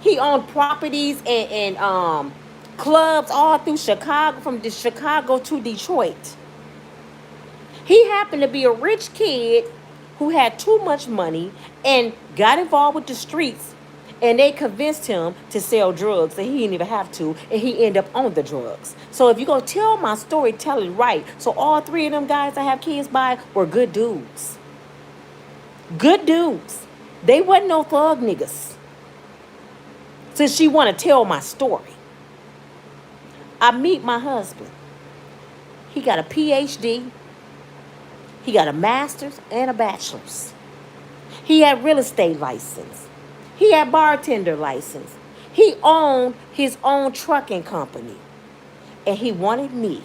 He owned properties and clubs all through Chicago, from Chicago to Detroit. He happened to be a rich kid who had too much money and got involved with the streets, and they convinced him to sell drugs and he didn't even have to, and he ended up on the drugs. So if you're going to tell my story, tell it right. So all three of them guys I have kids by were good dudes. Good dudes. They wasn't no thug niggas. Since she want to tell my story, I meet my husband. He got a PhD. He got a master's and a bachelor's. He had real estate license. He had bartender license. He owned his own trucking company. And he wanted me.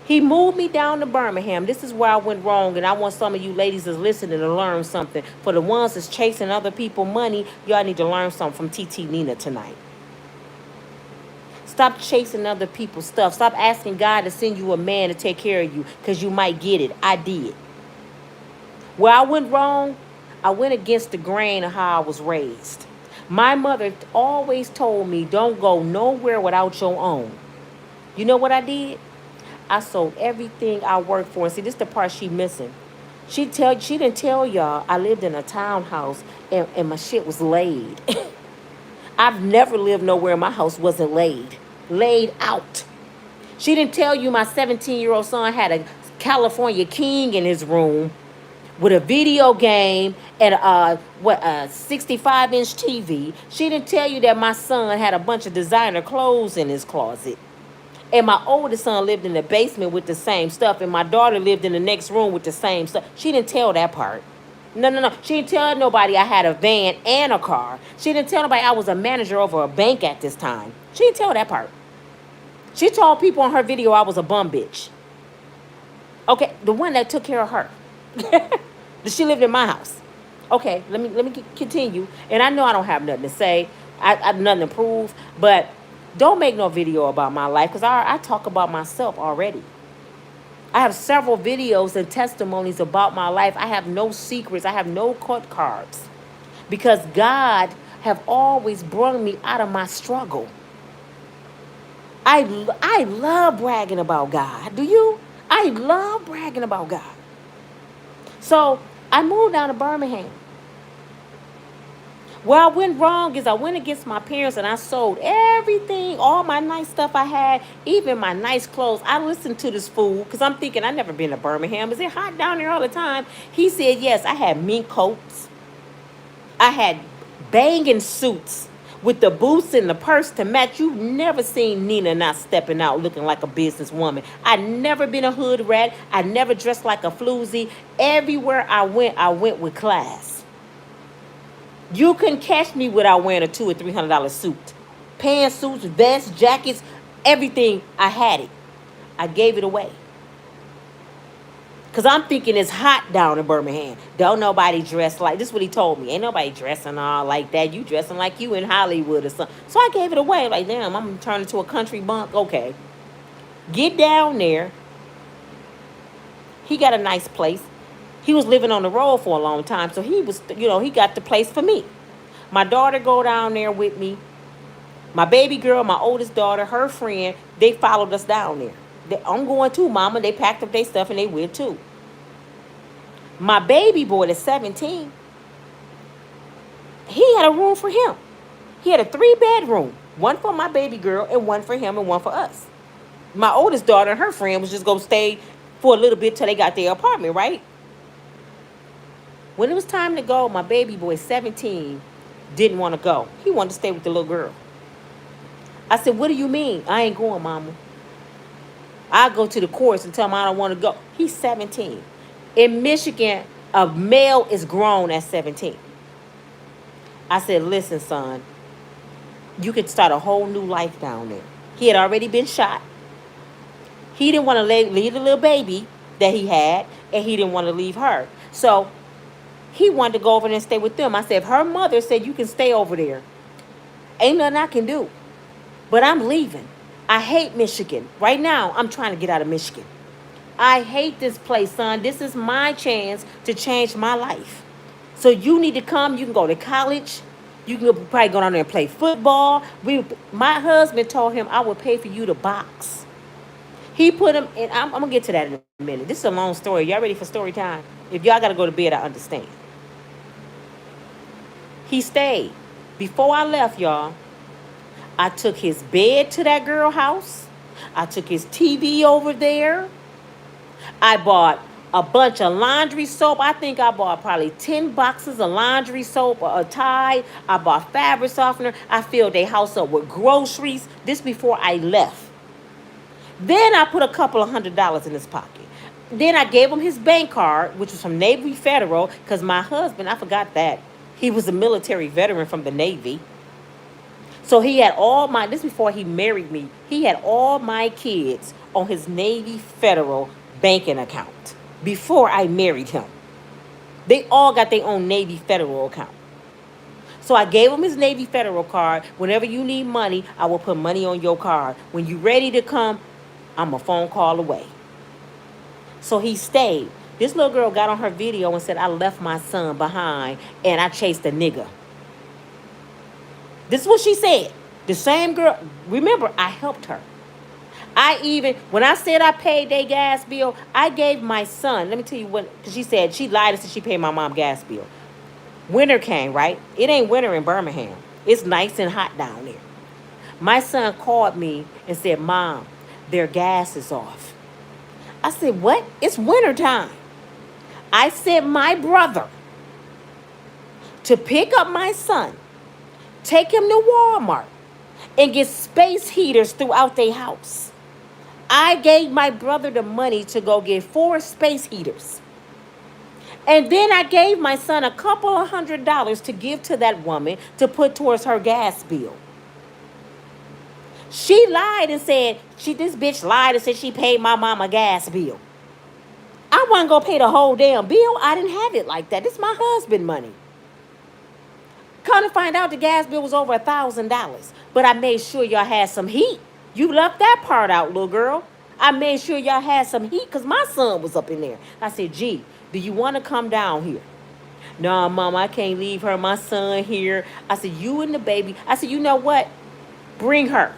He moved me down to Birmingham. This is where I went wrong, and I want some of you ladies that's listening to learn something. For the ones that's chasing other people money, y'all need to learn something from TT Nina tonight. Stop chasing other people's stuff. Stop asking God to send you a man to take care of you, because you might get it. I did. Where I went wrong, I went against the grain of how I was raised. My mother always told me, don't go nowhere without your own. You know what I did? I sold everything I worked for. And see, this is the part she missing. She didn't tell y'all I lived in a townhouse and my shit was laid. I've never lived nowhere my house wasn't laid. Laid out. She didn't tell you my 17-year-old son had a California King in his room with a video game and a 65-inch TV. She didn't tell you that my son had a bunch of designer clothes in his closet. And my oldest son lived in the basement with the same stuff. And my daughter lived in the next room with the same stuff. She didn't tell that part. No. She didn't tell nobody I had a van and a car. She didn't tell nobody I was a manager over a bank at this time. She didn't tell that part. She told people on her video I was a bum bitch. Okay, the one that took care of her. She lived in my house. Okay, let me continue. And I know I don't have nothing to say. I have nothing to prove. But don't make no video about my life, because I talk about myself already. I have several videos and testimonies about my life. I have no secrets. I have no cut cards, because God have always brought me out of my struggle. I love bragging about God. Do you? I love bragging about God. So I moved down to Birmingham. Where I went wrong is I went against my parents and I sold everything, all my nice stuff I had, even my nice clothes. I listened to this fool because I'm thinking I never been to Birmingham. Is it hot down there all the time? He said yes. I had mink coats. I had banging suits with the boots and the purse to match. You've never seen Nina not stepping out looking like a businesswoman. I never been a hood rat. I never dressed like a floozy. Everywhere I went with class. You couldn't catch me without wearing a $200 or $300 suit. Pantsuits, vests, jackets, everything, I had it. I gave it away. Because I'm thinking it's hot down in Birmingham. Don't nobody dress like, this is what he told me. Ain't nobody dressing all like that. You dressing like you in Hollywood or something. So I gave it away. Like, damn, I'm going to turn into a country bunk. Okay. Get down there. He got a nice place. He was living on the road for a long time, so he was, he got the place for me. My daughter go down there with me. My baby girl, my oldest daughter, her friend, they followed us down there. I'm going too, Mama. They packed up their stuff and they went too. My baby boy that's 17, he had a room for him. He had a 3-bedroom, one for my baby girl and one for him and one for us. My oldest daughter and her friend was just going to stay for a little bit till they got their apartment, right? When it was time to go, my baby boy, 17, didn't want to go. He wanted to stay with the little girl. I said, what do you mean? I ain't going, Mama. I'll go to the courts and tell him I don't want to go. He's 17. In Michigan, a male is grown at 17. I said, listen, son, you could start a whole new life down there. He had already been shot. He didn't want to leave the little baby that he had, and he didn't want to leave her. So he wanted to go over there and stay with them. I said, if her mother said you can stay over there, ain't nothing I can do. But I'm leaving. I hate Michigan. Right now, I'm trying to get out of Michigan. I hate this place, son. This is my chance to change my life. So you need to come. You can go to college. You can probably go down there and play football. My husband told him I would pay for you to box. He put him in. I'm gonna get to that in a minute. This is a long story. Y'all ready for story time? If y'all gotta go to bed, I understand. He stayed. Before I left, y'all, I took his bed to that girl house. I took his TV over there. I bought a bunch of laundry soap. I think I bought probably 10 boxes of laundry soap or a Tide. I bought fabric softener. I filled their house up with groceries. This before I left. Then I put a couple of $100 in his pocket. Then I gave him his bank card, which was from Navy Federal, because my husband, I forgot that. He was a military veteran from the Navy. So he had all my, this before he married me, he had all my kids on his Navy Federal banking account before I married him. They all got their own Navy Federal account. So I gave him his Navy Federal card. Whenever you need money, I will put money on your card. When you ready to come, I'm a phone call away. So he stayed. This little girl got on her video and said, I left my son behind and I chased a nigga. This is what she said. The same girl. Remember, I helped her. When I said I paid their gas bill, I gave my son, let me tell you what, because she said, she lied and said she paid my mom gas bill. Winter came, right? It ain't winter in Birmingham. It's nice and hot down there. My son called me and said, Mom, their gas is off. I said, what? It's winter time. I sent my brother to pick up my son, take him to Walmart, and get space heaters throughout their house. I gave my brother the money to go get 4 space heaters. And then I gave my son a couple of $100 to give to that woman to put towards her gas bill. She lied and said, this bitch lied and said she paid my mom a gas bill. I wasn't going to pay the whole damn bill. I didn't have it like that. This is my husband's money. Come to find out the gas bill was over $1,000. But I made sure y'all had some heat. You left that part out, little girl. I made sure y'all had some heat because my son was up in there. I said, G, do you want to come down here? No, Mom, I can't leave her. My son here. I said, you and the baby. I said, you know what? Bring her.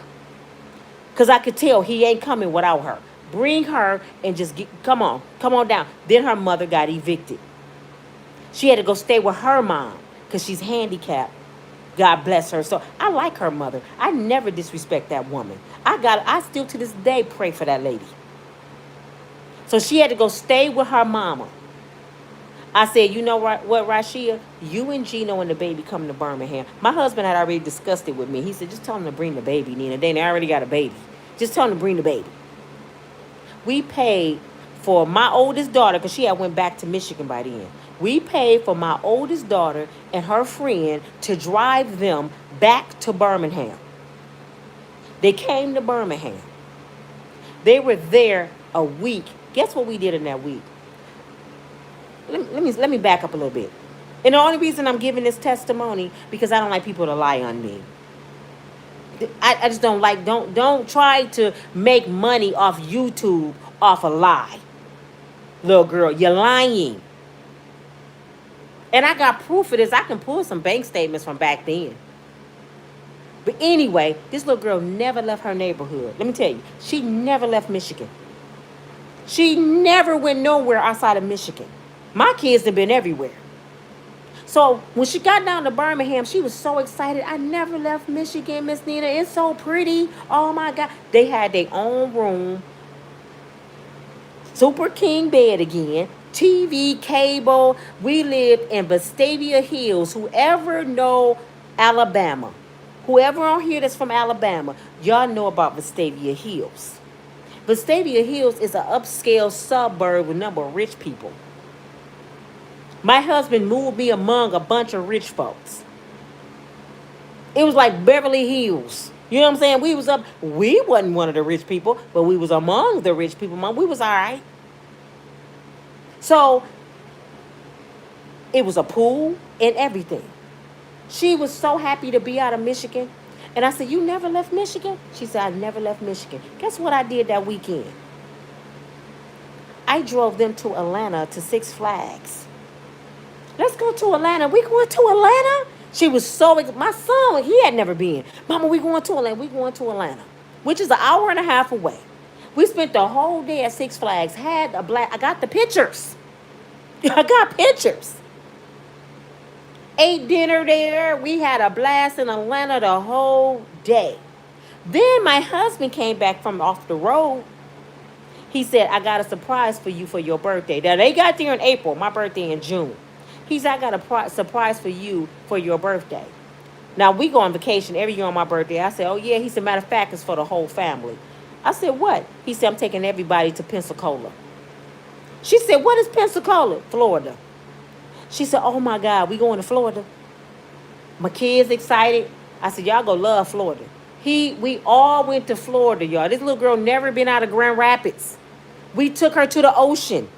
Because I could tell he ain't coming without her. Bring her and just come on down. Then her mother got evicted. She had to go stay with her mom because she's handicapped. God bless her. So I like her mother. I never disrespect that woman. I still to this day pray for that lady. So she had to go stay with her mama. I said, you know what, Rashia? You and Geno and the baby coming to Birmingham. My husband had already discussed it with me. He said, just tell him to bring the baby, Nina. They already got a baby. Just tell him to bring the baby. We paid for my oldest daughter, because she had went back to Michigan by then. We paid for my oldest daughter and her friend to drive them back to Birmingham. They came to Birmingham. They were there a week. Guess what we did in that week? Let me back up a little bit. And the only reason I'm giving this testimony because I don't like people to lie on me. I just don't like, don't try to make money off YouTube off a lie. Little girl, you're lying. And I got proof of this. I can pull some bank statements from back then. But anyway, this little girl never left her neighborhood. Let me tell you, she never left Michigan. She never went nowhere outside of Michigan. My kids have been everywhere. So when she got down to Birmingham, she was so excited. I never left Michigan, Miss Nina. It's so pretty. Oh, my God. They had their own room. Super king bed again. TV, cable. We lived in Vestavia Hills. Whoever know Alabama, whoever on here that's from Alabama, y'all know about Vestavia Hills. Vestavia Hills is an upscale suburb with a number of rich people. My husband moved me among a bunch of rich folks. It was like Beverly Hills. You know what I'm saying? We wasn't one of the rich people, but we was among the rich people. We was all right. So it was a pool and everything. She was so happy to be out of Michigan. And I said, you never left Michigan? She said, I never left Michigan. Guess what I did that weekend? I drove them to Atlanta to Six Flags. Let's go to Atlanta. We went to Atlanta? She was so my son, he had never been. Mama, we going to Atlanta. We going to Atlanta, which is an hour and a half away. We spent the whole day at Six Flags. Had a black. I got the pictures. I got pictures. Ate dinner there. We had a blast in Atlanta the whole day. Then my husband came back from off the road. He said, I got a surprise for you for your birthday. Now, they got there in April. My birthday in June. He said, I got a surprise for you for your birthday. Now, we go on vacation every year on my birthday. I said, oh, yeah. He said, matter of fact, it's for the whole family. I said, what? He said, I'm taking everybody to Pensacola. She said, what is Pensacola? Florida. She said, oh, my God, we going to Florida. My kids excited. I said, y'all go love Florida. We all went to Florida, y'all. This little girl never been out of Grand Rapids. We took her to the ocean.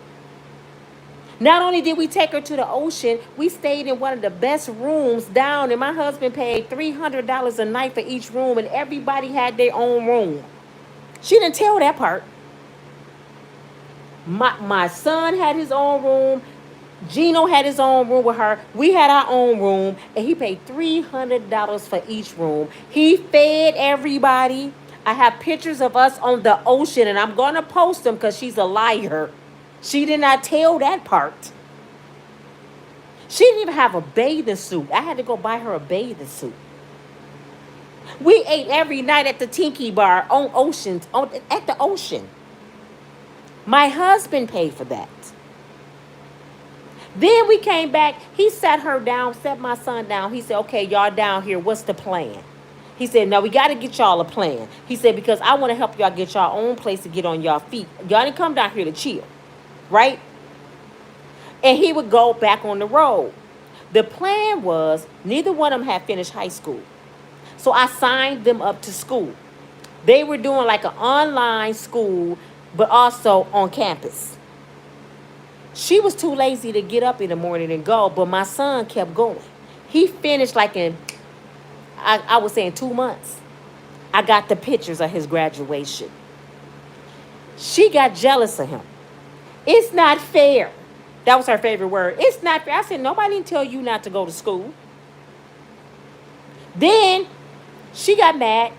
Not only did we take her to the ocean, we stayed in one of the best rooms down, and my husband paid $300 a night for each room, and everybody had their own room. She didn't tell that part. My son had his own room. Geno had his own room with her. We had our own room, and he paid $300 for each room. He fed everybody. I have pictures of us on the ocean, and I'm going to post them because she's a liar. She did not tell that part. She didn't even have a bathing suit. I had to go buy her a bathing suit. We ate every night at the Tiki Bar on oceans, at the ocean. My husband paid for that. Then we came back. He sat her down, sat my son down. He said, okay, y'all down here. What's the plan? He said, no, we got to get y'all a plan. He said, because I want to help y'all get y'all own place to get on y'all feet. Y'all didn't come down here to chill, right? And he would go back on the road. The plan was neither one of them had finished high school. So I signed them up to school. They were doing like an online school, but also on campus. She was too lazy to get up in the morning and go, but my son kept going. He finished like in, I would say in 2 months. I got the pictures of his graduation. She got jealous of him. It's not fair. That was her favorite word. It's not fair. I said, nobody didn't tell you not to go to school. Then she got mad,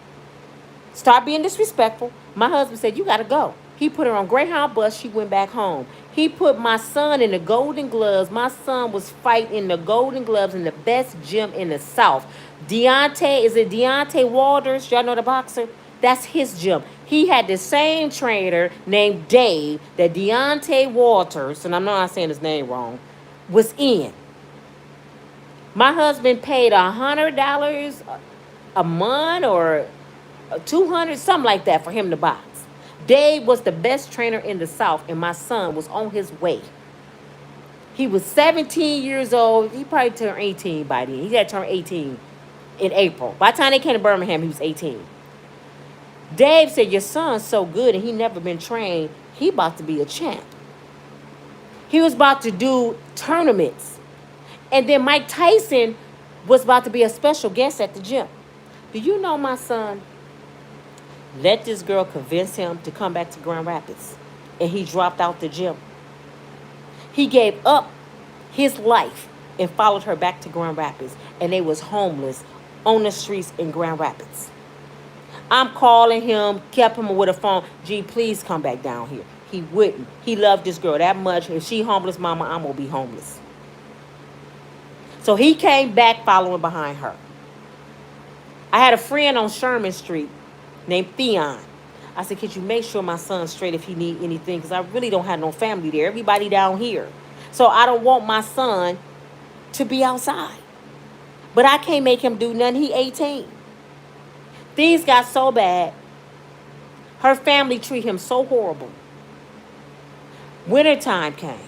started being disrespectful. My husband said, you got to go. He put her on Greyhound bus. She went back home. He put my son in the Golden Gloves. My son was fighting in the Golden Gloves in the best gym in the South. Deontay Walters? Y'all know the boxer? That's his gym. He had the same trainer named Dave that Deontay Walters, and I'm not saying his name wrong, was in. My husband paid $100 a month or $200, something like that, for him to box. Dave was the best trainer in the South, and my son was on his way. He was 17 years old. He probably turned 18 by then. He had turned 18 in April. By the time they came to Birmingham, he was 18. Dave said, your son's so good, and he never been trained. He about to be a champ. He was about to do tournaments. And then Mike Tyson was about to be a special guest at the gym. Do you know my son let this girl convince him to come back to Grand Rapids, and he dropped out the gym? He gave up his life and followed her back to Grand Rapids, and they was homeless on the streets in Grand Rapids. I'm calling him, kept him with a phone. Gee, please come back down here. He wouldn't. He loved this girl that much. If she homeless, mama, I'm going to be homeless. So he came back following behind her. I had a friend on Sherman Street named Theon. I said, could you make sure my son's straight if he need anything? Because I really don't have no family there. Everybody down here. So I don't want my son to be outside. But I can't make him do nothing. He 18. Things got so bad. Her family treat him so horrible. Wintertime came.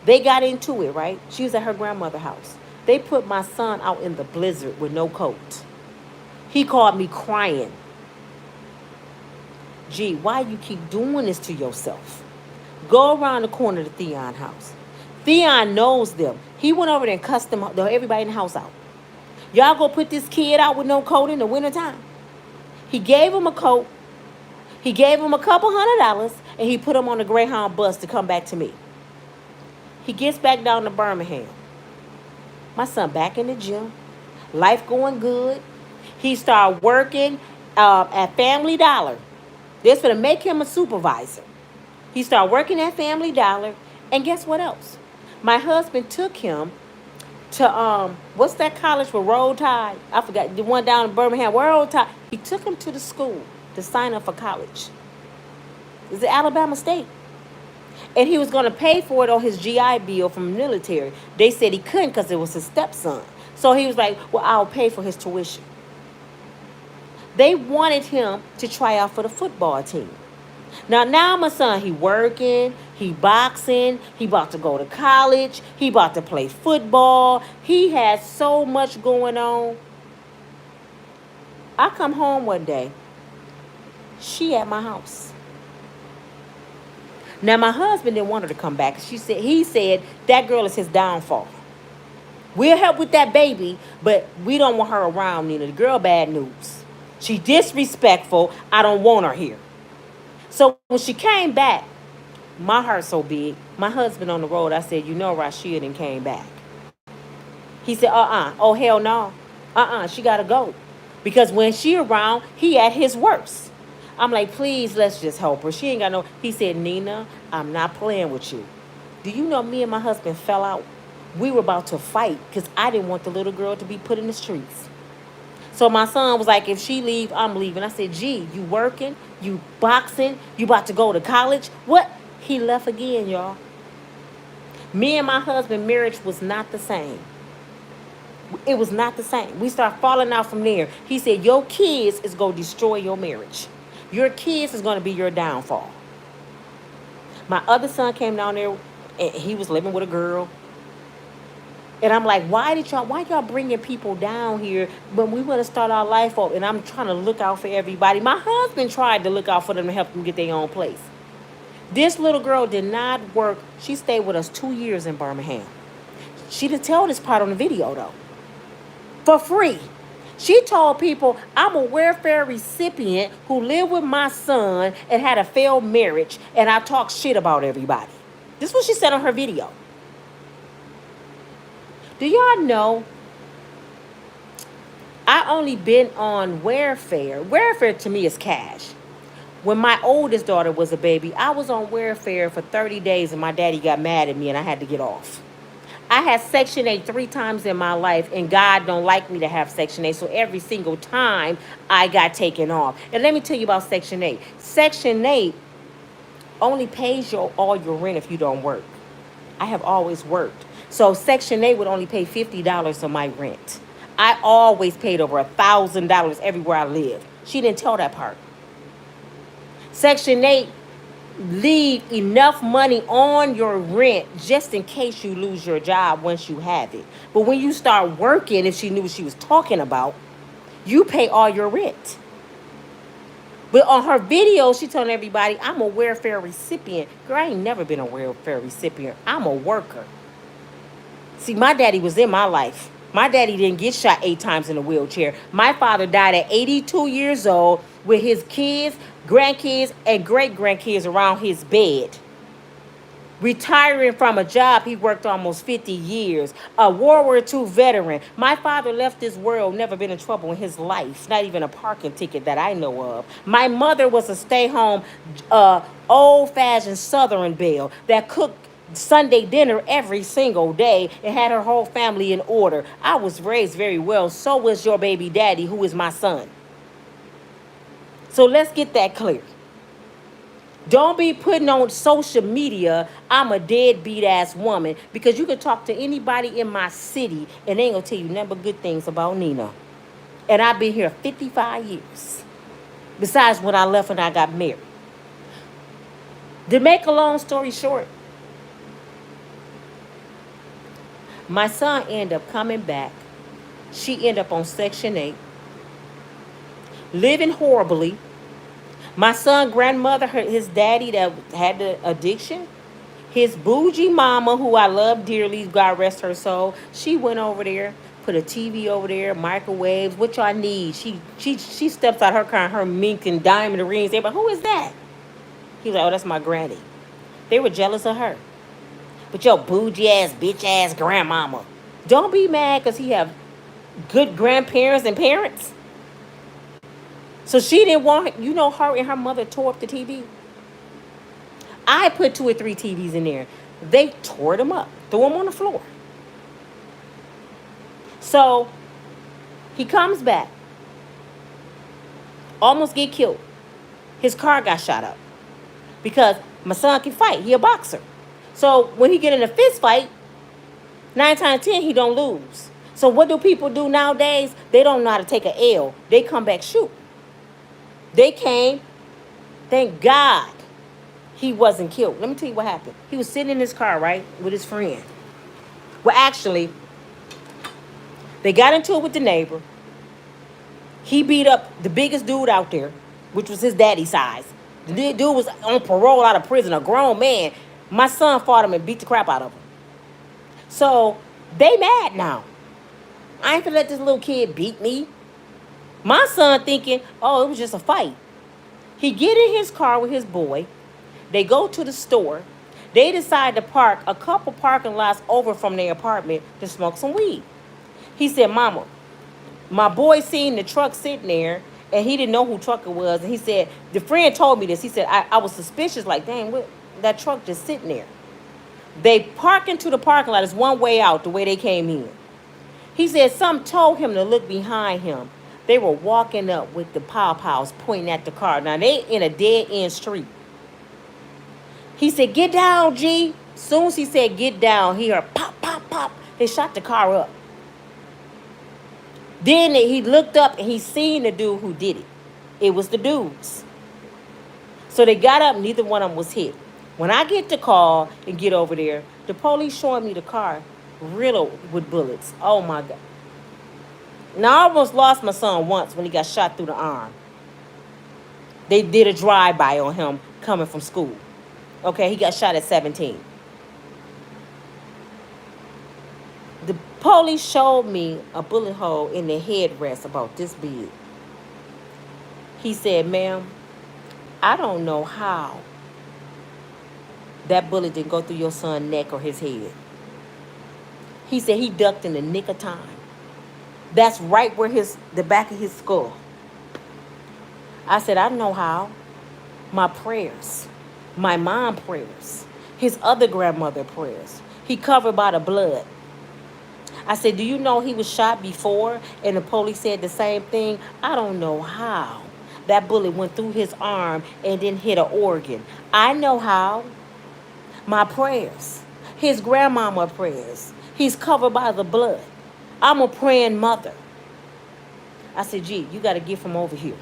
They got into it, right? She was at her grandmother's house. They put my son out in the blizzard with no coat. He called me crying. Gee, why you keep doing this to yourself? Go around the corner to Theon's house. Theon knows them. He went over there and cussed them, everybody in the house out. Y'all go put this kid out with no coat in the wintertime. He gave him a coat. He gave him a couple $100, and he put him on the Greyhound bus to come back to me. He gets back down to Birmingham. My son back in the gym. Life going good. He started working at Family Dollar. This going to make him a supervisor. He started working at Family Dollar. And guess what else? My husband took him to what's that college with Roll Tide? I forgot, the one down in Birmingham. Roll Tide. He took him to the school to sign up for college. It's at Alabama State. And he was going to pay for it on his GI Bill from the military. They said he couldn't because it was his stepson. So he was like, well, I'll pay for his tuition. They wanted him to try out for the football team. Now my son, he working, he boxing, he about to go to college, he about to play football. He has so much going on. I come home one day, she at my house. Now my husband didn't want her to come back. He said that girl is his downfall. We'll help with that baby, but we don't want her around, Nina. The girl bad news. She disrespectful. I don't want her here. So when she came back, my heart so big. My husband on the road, I said, you know Rashia done came back. He said, oh hell no. She gotta go. Because when she around, he at his worst. I'm like, please, let's just help her. She ain't got no. He said, Nina, I'm not playing with you. Do you know me and my husband fell out? We were about to fight because I didn't want the little girl to be put in the streets. So my son was like, if she leave, I'm leaving. I said, gee, you working, you boxing, you about to go to college. What? He left again, y'all. Me and my husband, marriage was not the same. It was not the same. We started falling out from there. He said, your kids is going to destroy your marriage. Your kids is going to be your downfall. My other son came down there, and he was living with a girl. And I'm like, why y'all bringing people down here when we want to start our life off? And I'm trying to look out for everybody. My husband tried to look out for them to help them get their own place. This little girl did not work. She stayed with us 2 years in Birmingham. She didn't tell this part on the video, though. For free. She told people, I'm a welfare recipient who lived with my son and had a failed marriage, and I talk shit about everybody. This is what she said on her video. Do y'all know I only been on welfare? Welfare to me is cash. When my oldest daughter was a baby, I was on welfare for 30 days and my daddy got mad at me and I had to get off. I had Section 8 3 times in my life, and God don't like me to have Section 8. So every single time I got taken off. And let me tell you about Section 8. Section 8 only pays all your rent if you don't work. I have always worked. So Section 8 would only pay $50 of my rent. I always paid over $1,000 everywhere I lived. She didn't tell that part. Section 8 leave enough money on your rent just in case you lose your job once you have it. But when you start working, if she knew what she was talking about, you pay all your rent. But on her video, she told everybody, I'm a welfare recipient. Girl, I ain't never been a welfare recipient. I'm a worker. See, my daddy was in my life. My daddy didn't get shot 8 times in a wheelchair. My father died at 82 years old with his kids, grandkids, and great-grandkids around his bed. Retiring from a job he worked almost 50 years. A World War II veteran. My father left this world, never been in trouble in his life. Not even a parking ticket that I know of. My mother was a stay-home, old-fashioned Southern belle that cooked Sunday dinner every single day and had her whole family in order. I was raised very well. So was your baby daddy, who is my son. So let's get that clear. Don't be putting on social media, I'm a deadbeat ass woman, because you can talk to anybody in my city and they ain't gonna tell you nothing but good things about Nina. And I've been here 55 years. Besides when I left and I got married. To make a long story short, my son ended up coming back. She ended up on Section 8. Living horribly. My son, grandmother, his daddy that had the addiction. His bougie mama, who I love dearly, God rest her soul. She went over there, put a TV over there, microwaves. What y'all need? She steps out her car in her mink and diamond rings. Everybody, who is that? He was like, oh, that's my granny. They were jealous of her. But your bougie ass, bitch ass grandmama. Don't be mad because he have good grandparents and parents. So she didn't want, her and her mother tore up the TV. I put 2 or 3 TVs in there. They tore them up, threw them on the floor. So he comes back, almost get killed. His car got shot up because my son can fight. He a boxer. So when he get in a fist fight, 9 times 10 he don't lose. So what do people do nowadays? They don't know how to take an L. They come back shoot. They came. Thank God he wasn't killed. Let me tell you what happened. He was sitting in his car, right, with his friend. Well, actually, they got into it with the neighbor. He beat up the biggest dude out there, which was his daddy size. The dude was on parole out of prison, a grown man. My son fought him and beat the crap out of him. So they mad now. I ain't gonna let this little kid beat me. My son thinking, oh, it was just a fight. He get in his car with his boy. They go to the store. They decide to park a couple parking lots over from their apartment to smoke some weed. He said, Mama, my boy seen the truck sitting there, and he didn't know who truck it was. And he said, the friend told me this. He said, I was suspicious, like, dang, what, that truck just sitting there. They park into the parking lot. It's one way out, the way they came in. He said something told him to look behind him. They were walking up with the pow-pows pointing at the car. Now, they in a dead-end street. He said, get down, G. Soon as he said, get down, he heard pop, pop, pop. They shot the car up. Then he looked up and he seen the dude who did it. It was the dudes. So they got up, neither one of them was hit. When I get the call and get over there, the police showing me the car riddled with bullets. Oh, my God. Now, I almost lost my son once when he got shot through the arm. They did a drive-by on him coming from school. Okay, he got shot at 17. The police showed me a bullet hole in the headrest about this big. He said, ma'am, I don't know how that bullet didn't go through your son's neck or his head. He said he ducked in the nick of time. That's right where the back of his skull. I said, I know how. My prayers. My mom prayers. His other grandmother prayers. He covered by the blood. I said, do you know he was shot before? And the police said the same thing. I don't know how that bullet went through his arm and then hit an organ. I know how. My prayers. His grandmama prayers. He's covered by the blood. I'm a praying mother. I said, gee, you got to get from over here.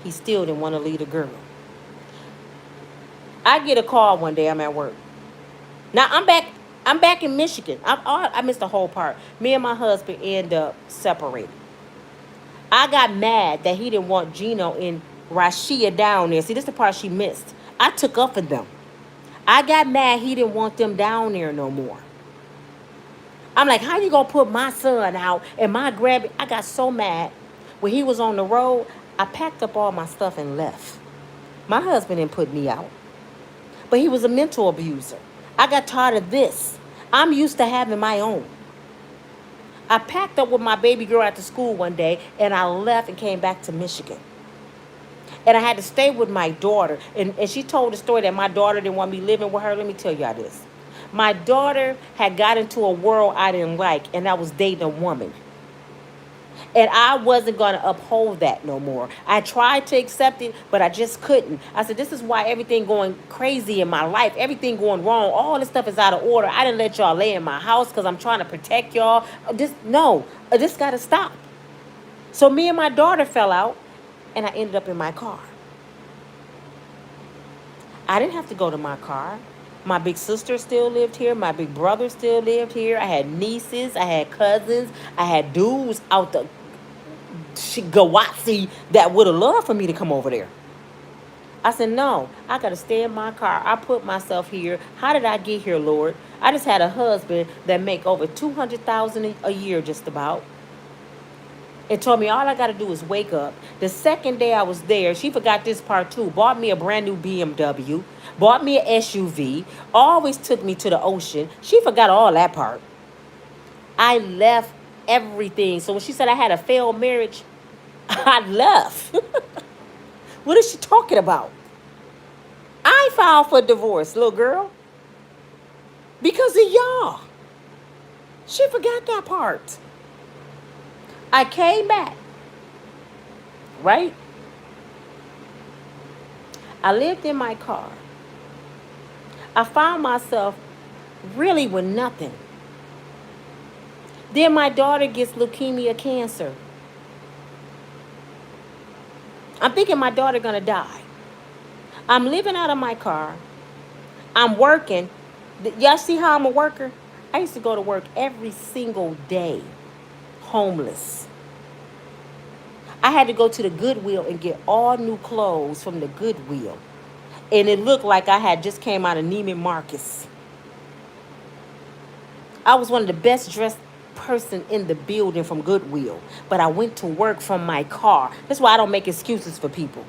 He still didn't want to leave the girl. I get a call one day. I'm at work. Now, I'm back in Michigan. I missed the whole part. Me and my husband end up separated. I got mad that he didn't want Geno and Sheiaa down there. See, this is the part she missed. I took up for them. I got mad he didn't want them down there no more. I'm like, how you gonna put my son out and my grandbaby? I got so mad. When he was on the road, I packed up all my stuff and left. My husband didn't put me out. But he was a mental abuser. I got tired of this. I'm used to having my own. I packed up with my baby girl after school one day, and I left and came back to Michigan. And I had to stay with my daughter. And she told the story that my daughter didn't want me living with her. Let me tell y'all this. My daughter had got into a world I didn't like, and I was dating a woman. And I wasn't going to uphold that no more. I tried to accept it, but I just couldn't. I said, this is why everything going crazy in my life, everything going wrong, all this stuff is out of order. I didn't let y'all lay in my house because I'm trying to protect y'all. This got to stop. So me and my daughter fell out, and I ended up in my car. I didn't have to go to my car. My big sister still lived here. My big brother still lived here. I had nieces. I had cousins. I had dudes out the Gawatsi that would have loved for me to come over there. I said, no, I got to stay in my car. I put myself here. How did I get here, Lord? I just had a husband that make over $200,000 a year just about. It told me all I got to do is wake up. The second day I was there, she forgot this part too. Bought me a brand new BMW. Bought me an SUV. Always took me to the ocean. She forgot all that part. I left everything. So when she said I had a failed marriage, I left. What is she talking about? I filed for divorce, little girl, because of y'all. She forgot that part. I came back, right? I lived in my car. I found myself really with nothing. Then my daughter gets leukemia cancer. I'm thinking my daughter gonna die. I'm living out of my car. I'm working. Y'all see how I'm a worker? I used to go to work every single day, homeless. I had to go to the Goodwill and get all new clothes from the Goodwill. And it looked like I had just came out of Neiman Marcus. I was one of the best dressed person in the building from Goodwill. But I went to work from my car. That's why I don't make excuses for people.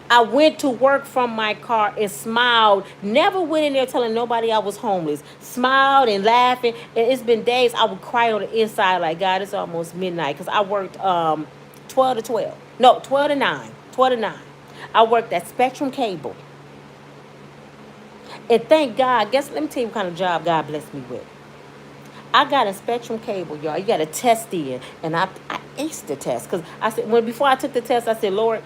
I went to work from my car and smiled. Never went in there telling nobody I was homeless. Smiled and laughing. And it's been days I would cry on the inside like, God, it's almost midnight. Because I worked 12 to 12. No, 12 to 9. 12 to 9. I worked at Spectrum Cable. And thank God, let me tell you what kind of job God blessed me with. I got a Spectrum Cable, y'all. You got a test in. And I aced the test. Because I said, before I took the test, I said, Lord,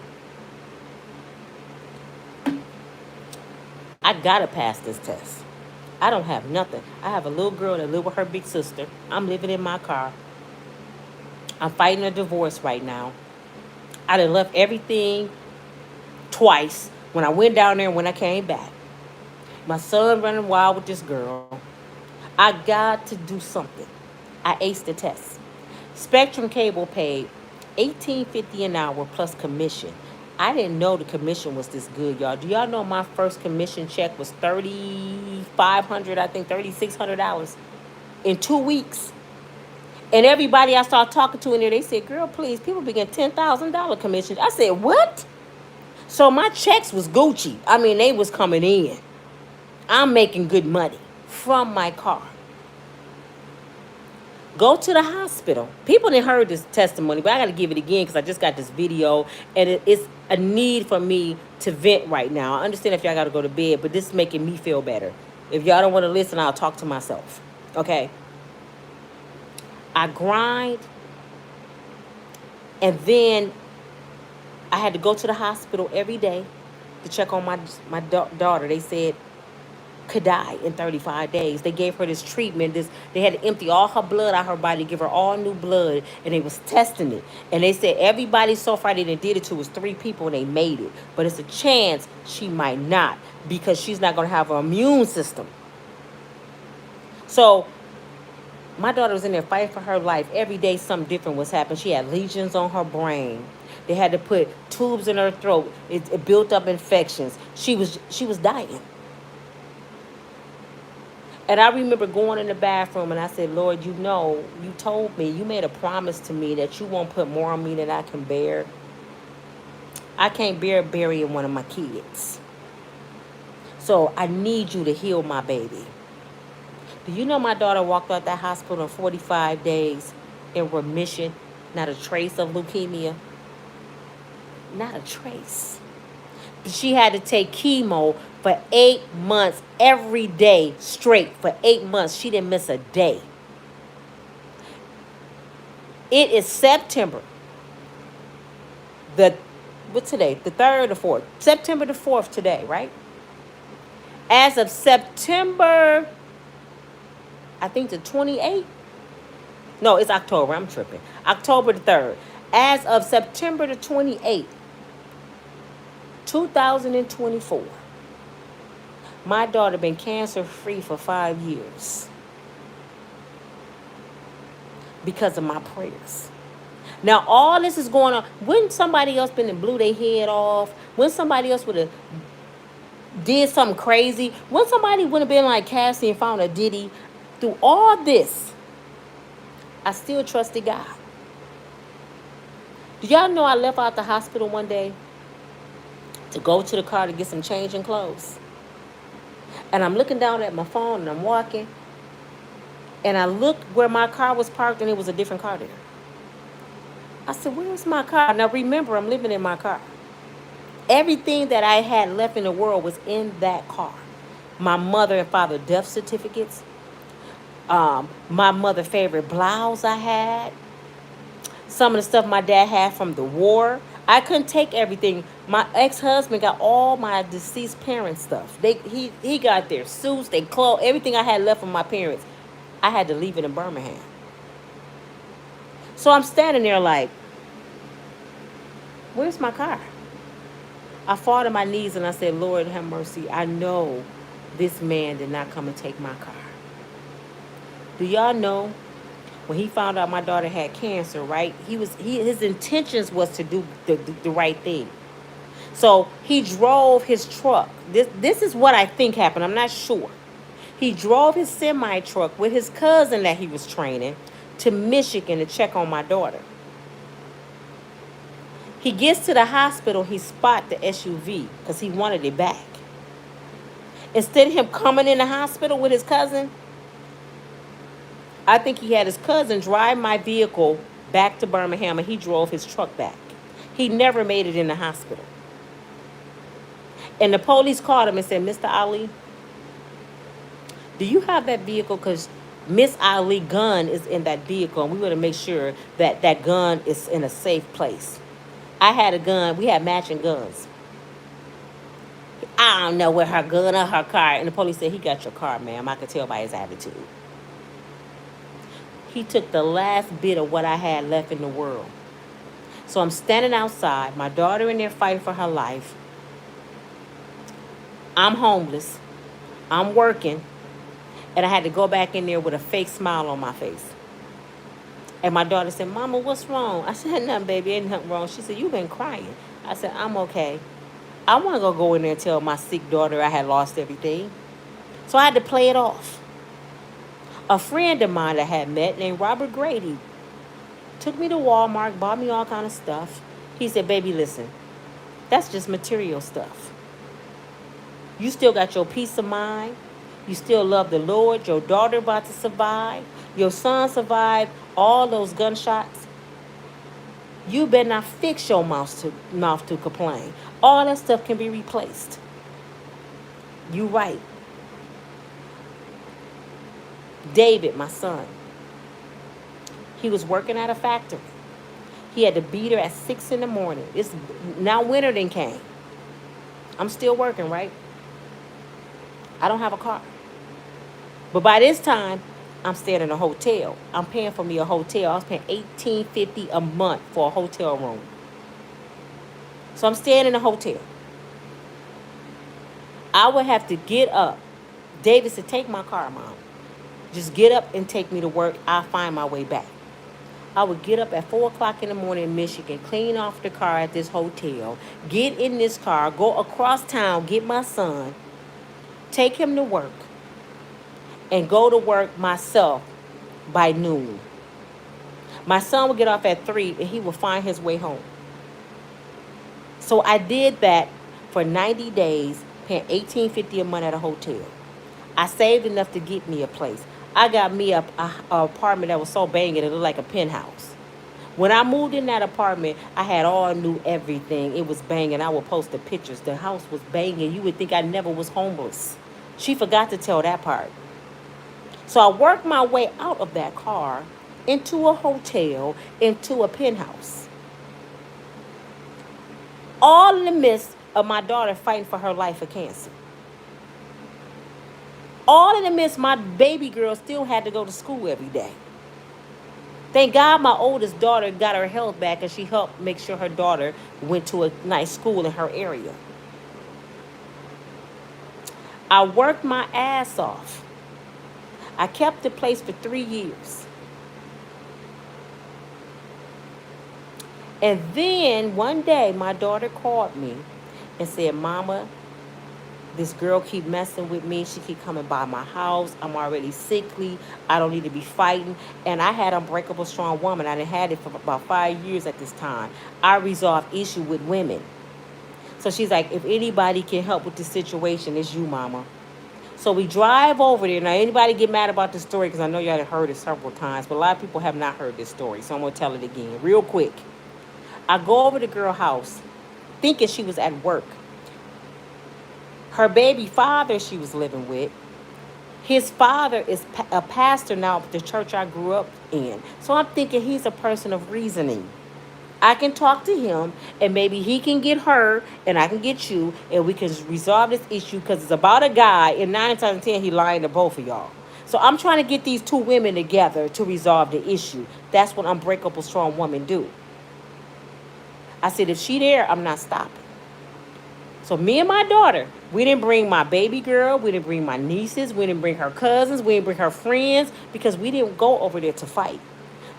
I gotta pass this test. I don't have nothing. I have a little girl that lives with her big sister. I'm living in my car. I'm fighting a divorce right now. I done left everything twice. When I went down there and when I came back. My son running wild with this girl. I got to do something. I aced the test. Spectrum Cable paid $18.50 an hour plus commission. I didn't know the commission was this good, y'all. Do y'all know my first commission check was $3,500, I think $3,600 in 2 weeks? And everybody I started talking to in there, they said, girl, please, people be getting $10,000 commissions. I said, what? So my checks was Gucci. I mean, they was coming in. I'm making good money from my car. Go to the hospital. People didn't heard this testimony, but I got to give it again because I just got this video. And it's a need for me to vent right now. I understand if y'all got to go to bed, but this is making me feel better. If y'all don't want to listen, I'll talk to myself. Okay? I grind. And then I had to go to the hospital every day to check on my daughter. They said could die in 35 days. They gave her this treatment. They had to empty all her blood out her body, give her all new blood, and they was testing it. And they said everybody so far they did it to was 3 people and they made it. But it's a chance she might not because she's not going to have an immune system. So my daughter was in there fighting for her life. Every day something different was happening. She had lesions on her brain. They had to put tubes in her throat. It built up infections. She was dying. And I remember going in the bathroom and I said, Lord, you know, you told me, you made a promise to me that you won't put more on me than I can bear. I can't bear burying one of my kids. So I need you to heal my baby. Do you know my daughter walked out that hospital in 45 days in remission? Not a trace of leukemia. Not a trace. She had to take chemo for 8 months every day straight. For 8 months. She didn't miss a day. It is September. What's today? The 3rd or 4th? September the 4th today, right? As of September, I think the 28th. No, it's October. I'm tripping. October the 3rd. As of September the 28th, 2024, my daughter been cancer-free for 5 years because of my prayers. Now, all this is going on. When somebody else been and blew their head off, when somebody else would have did something crazy, when somebody would have been like Cassie and found a Diddy, through all this, I still trusted God. Do y'all know I left out the hospital one day to go to the car to get some change in clothes? And I'm looking down at my phone and I'm walking. And I looked where my car was parked, and it was a different car there. I said, where's my car? Now remember, I'm living in my car. Everything that I had left in the world was in that car. My mother and father death certificates, my mother favorite blouse I had, some of the stuff my dad had from the war. I couldn't take everything. My ex-husband got all my deceased parents' stuff. He got their suits, their clothes, everything I had left from my parents. I had to leave it in Birmingham. So I'm standing there like, where's my car? I fall to my knees and I said, Lord have mercy. I know this man did not come and take my car. Do y'all know when he found out my daughter had cancer, right? His intentions was to do the right thing. So he drove his truck. This is what I think happened. I'm not sure. He drove his semi truck with his cousin that he was training to Michigan to check on my daughter. He gets to the hospital, he spot the SUV because he wanted it back. Instead of him coming in the hospital with his cousin, I think he had his cousin drive my vehicle back to Birmingham, and he drove his truck back. He never made it in the hospital. And the police called him and said, Mr. Ali, do you have that vehicle? Because Miss Ali gun is in that vehicle, and we want to make sure that that gun is in a safe place. I had a gun. We had matching guns. I don't know where her gun or her car. And the police said, he got your car, ma'am. I could tell by his attitude. He took the last bit of what I had left in the world. So I'm standing outside. My daughter in there fighting for her life. I'm homeless. I'm working. And I had to go back in there with a fake smile on my face. And my daughter said, Mama, what's wrong? I said, nothing, baby. Ain't nothing wrong. She said, you've been crying. I said, I'm okay. I want to go in there and tell my sick daughter I had lost everything. So I had to play it off. A friend of mine I had met named Robert Grady took me to Walmart, bought me all kind of stuff. He said, baby, listen, that's just material stuff. You still got your peace of mind. You still love the Lord. Your daughter about to survive. Your son survived all those gunshots. You better not fix your mouth to complain. All that stuff can be replaced. You right. David, my son, he was working at a factory. He had to be there at 6 in the morning. It's now winter then came. I'm still working, right? I don't have a car. But by this time, I'm staying in a hotel. I'm paying for me a hotel. I was paying $18.50 a month for a hotel room. So I'm staying in a hotel. I would have to get up. David said, take my car, Mom. Just get up and take me to work. I'll find my way back. I would get up at 4 o'clock in the morning in Michigan, clean off the car at this hotel, get in this car, go across town, get my son, take him to work, and go to work myself by noon. My son would get off at 3, and he would find his way home. So I did that for 90 days, paying $18.50 a month at a hotel. I saved enough to get me a place. I got me a apartment that was so banging, it looked like a penthouse. When I moved in that apartment, I had all new everything. It was banging. I would post the pictures. The house was banging. You would think I never was homeless. She forgot to tell that part. So I worked my way out of that car into a hotel, into a penthouse. All in the midst of my daughter fighting for her life of cancer. All in the midst, my baby girl still had to go to school every day. Thank God my oldest daughter got her health back, and she helped make sure her daughter went to a nice school in her area. I worked my ass off. I kept the place for 3 years. And then one day my daughter called me and said, Mama, this girl keep messing with me. She keep coming by my house. I'm already sickly. I don't need to be fighting. And I had Unbreakable Strong Woman. I done had it for about 5 years at this time. I resolve issue with women. So she's like, if anybody can help with this situation, it's you, Mama. So we drive over there. Now, anybody get mad about this story? Because I know y'all have heard it several times, but a lot of people have not heard this story. So I'm going to tell it again real quick. I go over to the girl house thinking she was at work. Her baby father she was living with, his father is a pastor now at the church I grew up in. So I'm thinking he's a person of reasoning. I can talk to him, and maybe he can get her, and I can get you, and we can resolve this issue because it's about a guy, and 9 times out of 10, he lying to both of y'all. So I'm trying to get these two women together to resolve the issue. That's what unbreakable strong women do. I said, if she there, I'm not stopping. So me and my daughter, we didn't bring my baby girl, we didn't bring my nieces, we didn't bring her cousins, we didn't bring her friends, because we didn't go over there to fight.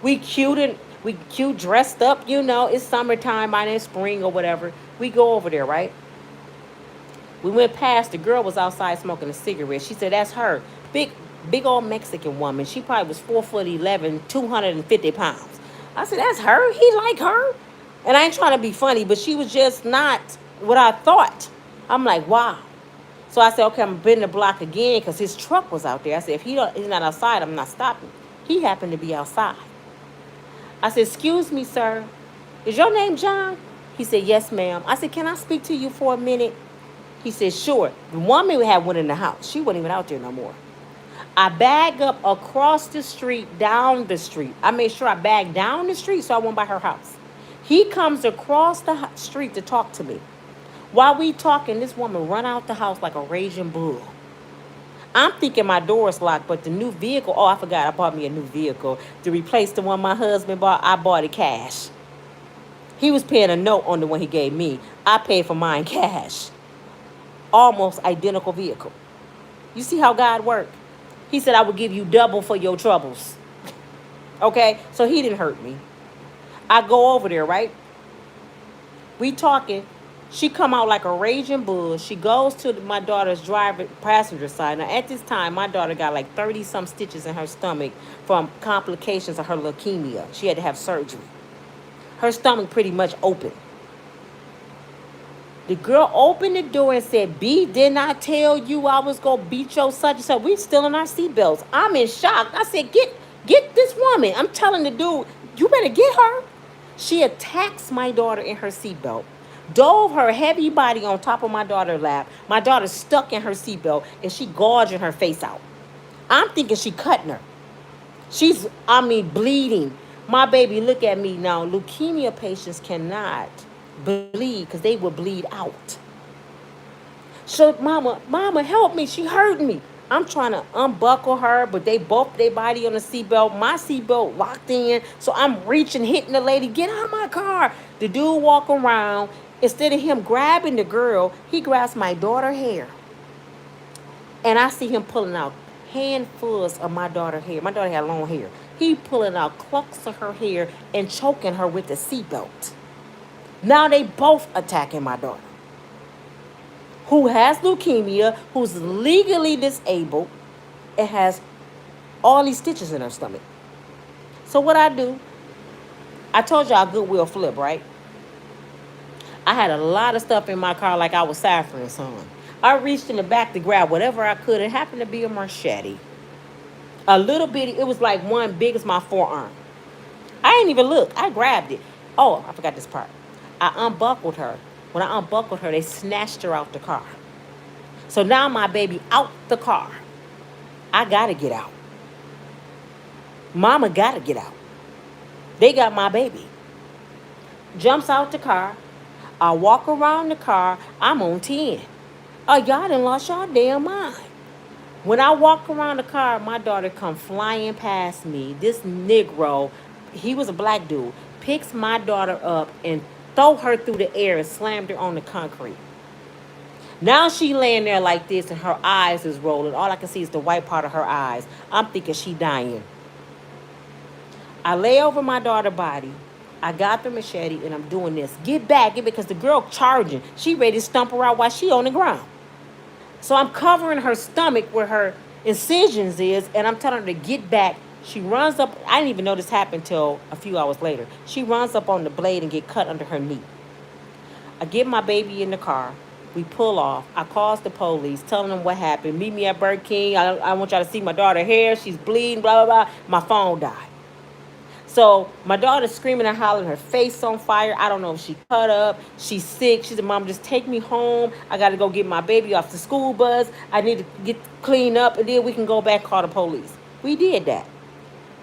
We cute dressed up, it's summertime, by then spring or whatever. We go over there, right? We went past, the girl was outside smoking a cigarette. She said, that's her. Big old Mexican woman. She probably was 4'11", 250 pounds. I said, that's her? He like her? And I ain't trying to be funny, but she was just not what I thought. I'm like, wow. So I said, okay, I'm bending the block again because his truck was out there. I said, if he's not outside, I'm not stopping. He happened to be outside. I said, excuse me, sir. Is your name John? He said, yes, ma'am. I said, can I speak to you for a minute? He said, sure. The woman had went in the house. She wasn't even out there no more. I bagged up across the street, down the street. I made sure I bagged down the street so I went by her house. He comes across the street to talk to me. While we talking, this woman run out the house like a raging bull. I'm thinking my door is locked, but the new vehicle, I forgot I bought me a new vehicle. To replace the one my husband bought, I bought it cash. He was paying a note on the one he gave me. I paid for mine cash. Almost identical vehicle. You see how God worked? He said, I will give you double for your troubles. Okay? So he didn't hurt me. I go over there, right? We talking. She come out like a raging bull. She goes to my daughter's passenger side. Now, at this time, my daughter got like 30-some stitches in her stomach from complications of her leukemia. She had to have surgery. Her stomach pretty much open. The girl opened the door and said, B, didn't I tell you I was going to beat your such and such? We still in our seatbelts. I'm in shock. I said, get this woman. I'm telling the dude, you better get her. She attacks my daughter in her seatbelt. Dove her heavy body on top of my daughter's lap. My daughter's stuck in her seatbelt, and she gouging her face out. I'm thinking she cutting her. She's, bleeding. My baby, look at me now. Leukemia patients cannot bleed because they will bleed out. So, mama, help me. She hurting me. I'm trying to unbuckle her, but they both their body on the seatbelt. My seatbelt locked in. So I'm reaching, hitting the lady, get out of my car. The dude walk around. Instead of him grabbing the girl, he grabs my daughter's hair. And I see him pulling out handfuls of my daughter's hair. My daughter had long hair. He pulling out clumps of her hair and choking her with the seatbelt. Now they both attacking my daughter, who has leukemia, who's legally disabled, and has all these stitches in her stomach. So what I do, I told y'all Goodwill flip, right? I had a lot of stuff in my car like I was Saffron son. I reached in the back to grab whatever I could. It happened to be a machete. A little bitty, it was like one big as my forearm. I ain't even look. I grabbed it. Oh, I forgot this part. I unbuckled her. When I unbuckled her, they snatched her out the car. So now my baby out the car. I gotta get out. Mama gotta get out. They got my baby. Jumps out the car. I walk around the car. I'm on 10. Oh, y'all done lost y'all damn mind. When I walk around the car, my daughter come flying past me. This Negro, he was a black dude, picks my daughter up and throw her through the air and slammed her on the concrete. Now she laying there like this and her eyes is rolling. All I can see is the white part of her eyes. I'm thinking she dying. I lay over my daughter's body. I got the machete and I'm doing this. Get back, because the girl charging. She ready to stump her out while she on the ground. So I'm covering her stomach where her incisions is, and I'm telling her to get back. She runs up. I didn't even know this happened till a few hours later. She runs up on the blade and get cut under her knee. I get my baby in the car. We pull off. I calls the police, telling them what happened. Meet me at Burger King. I want y'all to see my daughter hair. She's bleeding, blah, blah, blah. My phone died. So my daughter's screaming and hollering, her face on fire. I don't know if she cut up. She's sick. She said, Mom, just take me home. I got to go get my baby off the school bus. I need to get cleaned up, and then we can go back, call the police. We did that.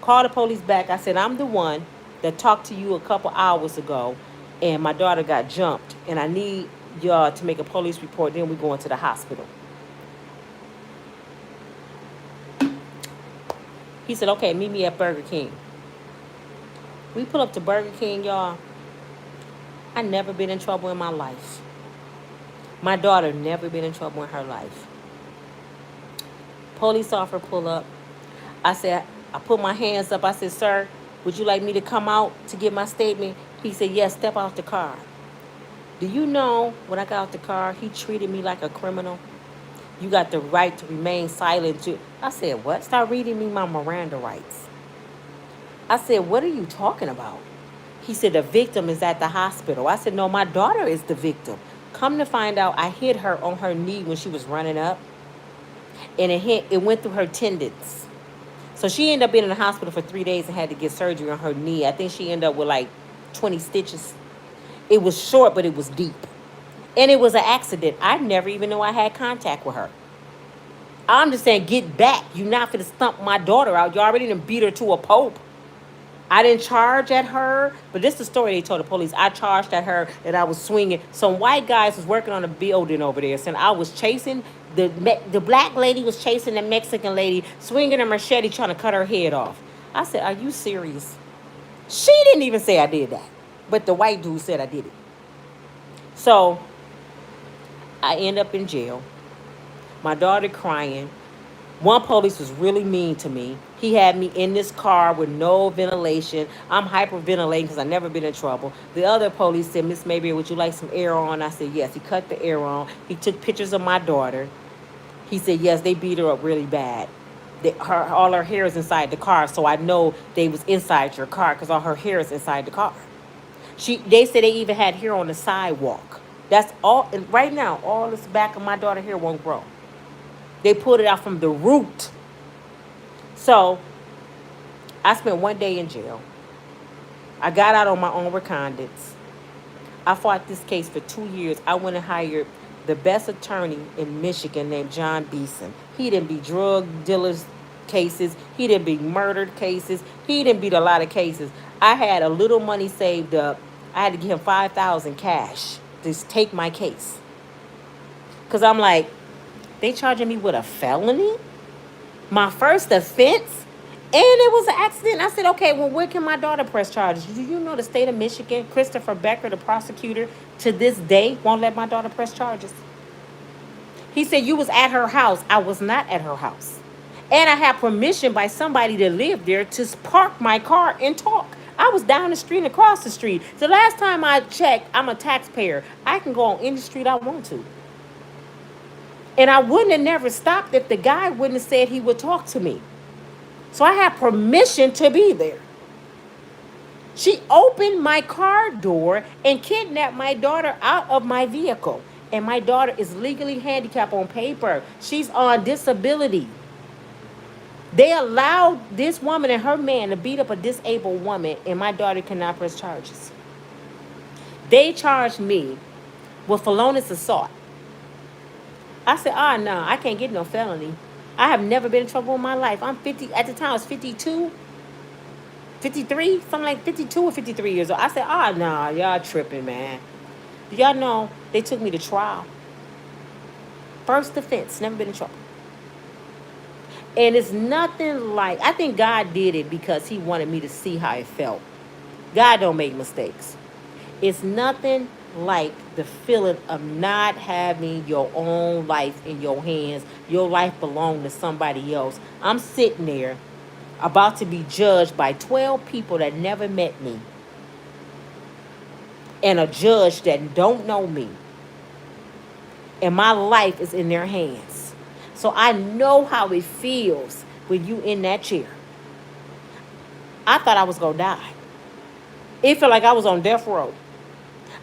Called the police back. I said, I'm the one that talked to you a couple hours ago, and my daughter got jumped, and I need y'all to make a police report. Then we're going to the hospital. He said, okay, meet me at Burger King. We pull up to Burger King, y'all. I never been in trouble in my life. My daughter never been in trouble in her life. Police officer pull up. I put my hands up. I said, sir, would you like me to come out to give my statement? He said, yes, step out the car. Do you know when I got out the car, he treated me like a criminal? You got the right to remain silent too. I said, what? Start reading me my Miranda rights. I said, what are you talking about? He said, the victim is at the hospital. I said, no, my daughter is the victim. Come to find out, I hit her on her knee when she was running up. And it went through her tendons. So she ended up being in the hospital for 3 days and had to get surgery on her knee. I think she ended up with like 20 stitches. It was short, but it was deep. And it was an accident. I never even knew I had contact with her. I'm just saying, get back. You're not going to stump my daughter out. You already done beat her to a pulp. I didn't charge at her, but this is the story they told the police. I charged at her that I was swinging. Some white guys was working on a building over there, saying I was chasing, the black lady was chasing the Mexican lady, swinging a machete trying to cut her head off. I said, are you serious? She didn't even say I did that, but the white dude said I did it. So I end up in jail. My daughter crying. One police was really mean to me. He had me in this car with no ventilation. I'm hyperventilating because I've never been in trouble. The other police said, Miss Mayberry, would you like some air on? I said, yes. He cut the air on. He took pictures of my daughter. He said, yes, they beat her up really bad. All her hair is inside the car, so I know they was inside your car because all her hair is inside the car. They said they even had hair on the sidewalk. That's all. Right now, all this back of my daughter's hair won't grow. They pulled it out from the root. So I spent 1 day in jail. I got out on my own recognizance. I fought this case for 2 years. I went and hired the best attorney in Michigan named John Beeson. He didn't beat drug dealers cases. He didn't beat murdered cases. He didn't beat a lot of cases. I had a little money saved up. I had to give him $5,000 cash to take my case. Because I'm like, they charging me with a felony? My first offense? And it was an accident. I said, okay, well, where can my daughter press charges? Do you know the state of Michigan, Christopher Becker, the prosecutor, to this day won't let my daughter press charges? He said, you was at her house. I was not at her house. And I had permission by somebody that lived there to park my car and talk. I was down the street and across the street. The last time I checked, I'm a taxpayer. I can go on any street I want to. And I wouldn't have never stopped if the guy wouldn't have said he would talk to me. So I had permission to be there. She opened my car door and kidnapped my daughter out of my vehicle. And my daughter is legally handicapped on paper. She's on disability. They allowed this woman and her man to beat up a disabled woman, and my daughter cannot press charges. They charged me with felonious assault. I said, no, I can't get no felony. I have never been in trouble in my life. I'm 50, at the time I was 52, 53, something like 52 or 53 years old. I said, no, y'all tripping, man. Do y'all know they took me to trial? First offense, never been in trouble. And it's nothing like, I think God did it because he wanted me to see how it felt. God don't make mistakes. It's nothing like the feeling of not having your own life in your hands. Your life belonged to somebody else. I'm sitting there about to be judged by 12 people that never met me and a judge that don't know me, and my life is in their hands. So I know how it feels when you in that chair. I thought I was gonna die. It felt like I was on death row.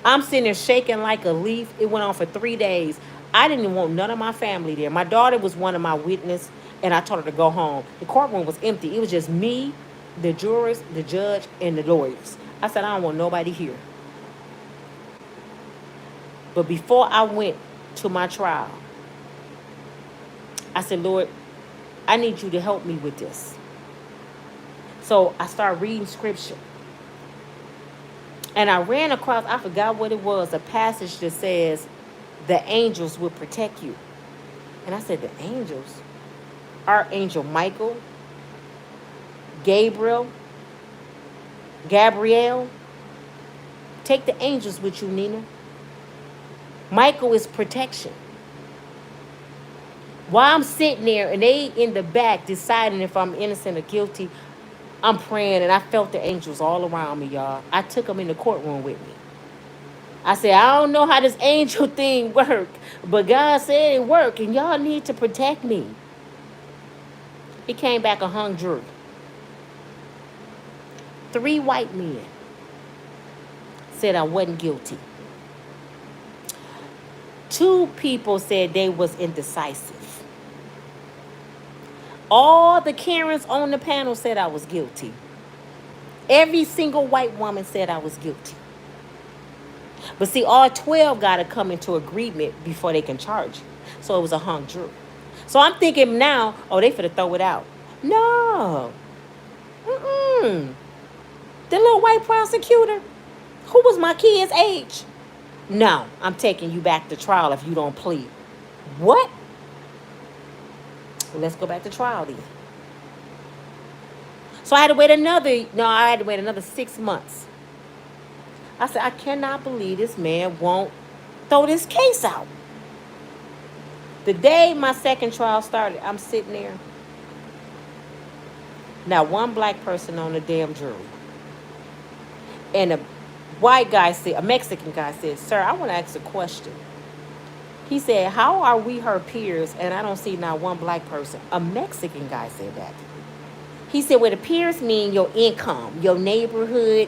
I'm sitting there shaking like a leaf. It went on for 3 days. I didn't even want none of my family there. My daughter was one of my witnesses, and I told her to go home. The courtroom was empty. It was just me, the jurors, the judge, and the lawyers. I said, I don't want nobody here. But before I went to my trial, I said, Lord, I need you to help me with this. So I started reading scripture. And I ran across, I forgot what it was, a passage that says, the angels will protect you. And I said, the angels? Archangel Michael, Gabriel, Gabrielle. Take the angels with you, Nina. Michael is protection. While I'm sitting there and they in the back deciding if I'm innocent or guilty, I'm praying and I felt the angels all around me, y'all. I took them in the courtroom with me. I said, I don't know how this angel thing work, but God said it worked and y'all need to protect me. He came back a hung jury. 3 white men said I wasn't guilty. 2 people said they was indecisive. All the Karens on the panel said I was guilty. Every single white woman said I was guilty. But see, all 12 got to come into agreement before they can charge you. So it was a hung jury. So I'm thinking now, oh, they finna throw it out. No. The little white prosecutor, who was my kid's age. No, I'm taking you back to trial if you don't plead. What? Well, let's go back to trial then. So I had to wait another 6 months. I said, I cannot believe this man won't throw this case out. The day my second trial started, I'm sitting there. Not one black person on the damn jury. And a Mexican guy said, sir, I want to ask a question. He said, how are we her peers and I don't see not one black person? A Mexican guy said that. He said, well, the peers mean your income, your neighborhood.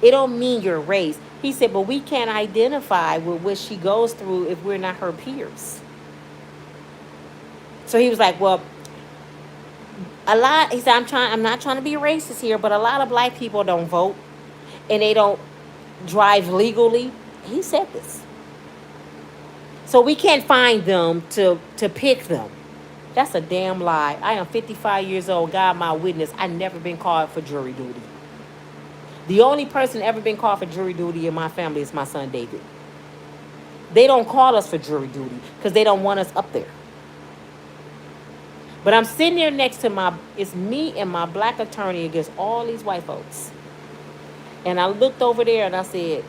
It don't mean your race. He said, but we can't identify with what she goes through if we're not her peers. So he was like, well, he said, I'm not trying to be racist here, but a lot of black people don't vote and they don't drive legally. He said this. So we can't find them to pick them. That's a damn lie. I am 55 years old. God, my witness. I never been called for jury duty. The only person ever been called for jury duty in my family is my son, David. They don't call us for jury duty because they don't want us up there. But I'm sitting there next to it's me and my black attorney against all these white folks. And I looked over there and I said,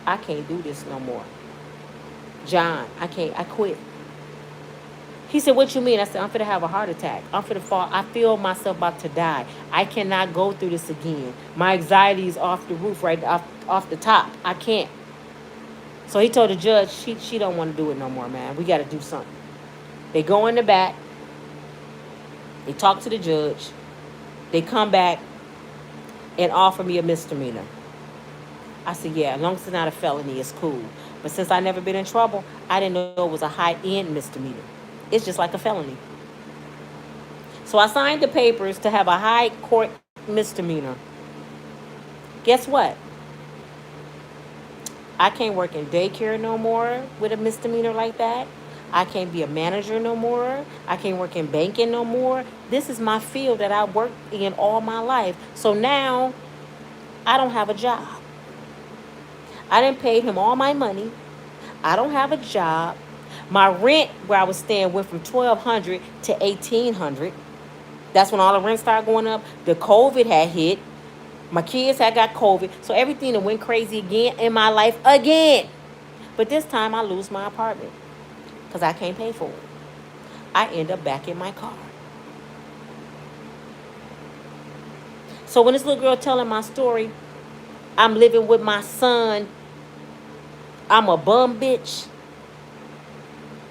I can't do this no more. John, I quit. He said, what you mean? I said, I'm finna have a heart attack. I'm finna fall. I feel myself about to die. I cannot go through this again. My anxiety is off the roof, right off the top. I can't. So he told the judge, she don't want to do it no more, man. We got to do something. They go in the back. They talk to the judge. They come back and offer me a misdemeanor. I said, yeah, as long as it's not a felony, it's cool. But since I never been in trouble, I didn't know it was a high-end misdemeanor. It's just like a felony. So I signed the papers to have a high court misdemeanor. Guess what? I can't work in daycare no more with a misdemeanor like that. I can't be a manager no more. I can't work in banking no more. This is my field that I worked in all my life. So now I don't have a job. I didn't pay him all my money. I don't have a job. My rent where I was staying went from $1,200 to $1,800. That's when all the rent started going up. The COVID had hit. My kids had got COVID. So everything that went crazy again in my life again. But this time I lose my apartment because I can't pay for it. I end up back in my car. So when this little girl telling my story, I'm living with my son, I'm a bum bitch.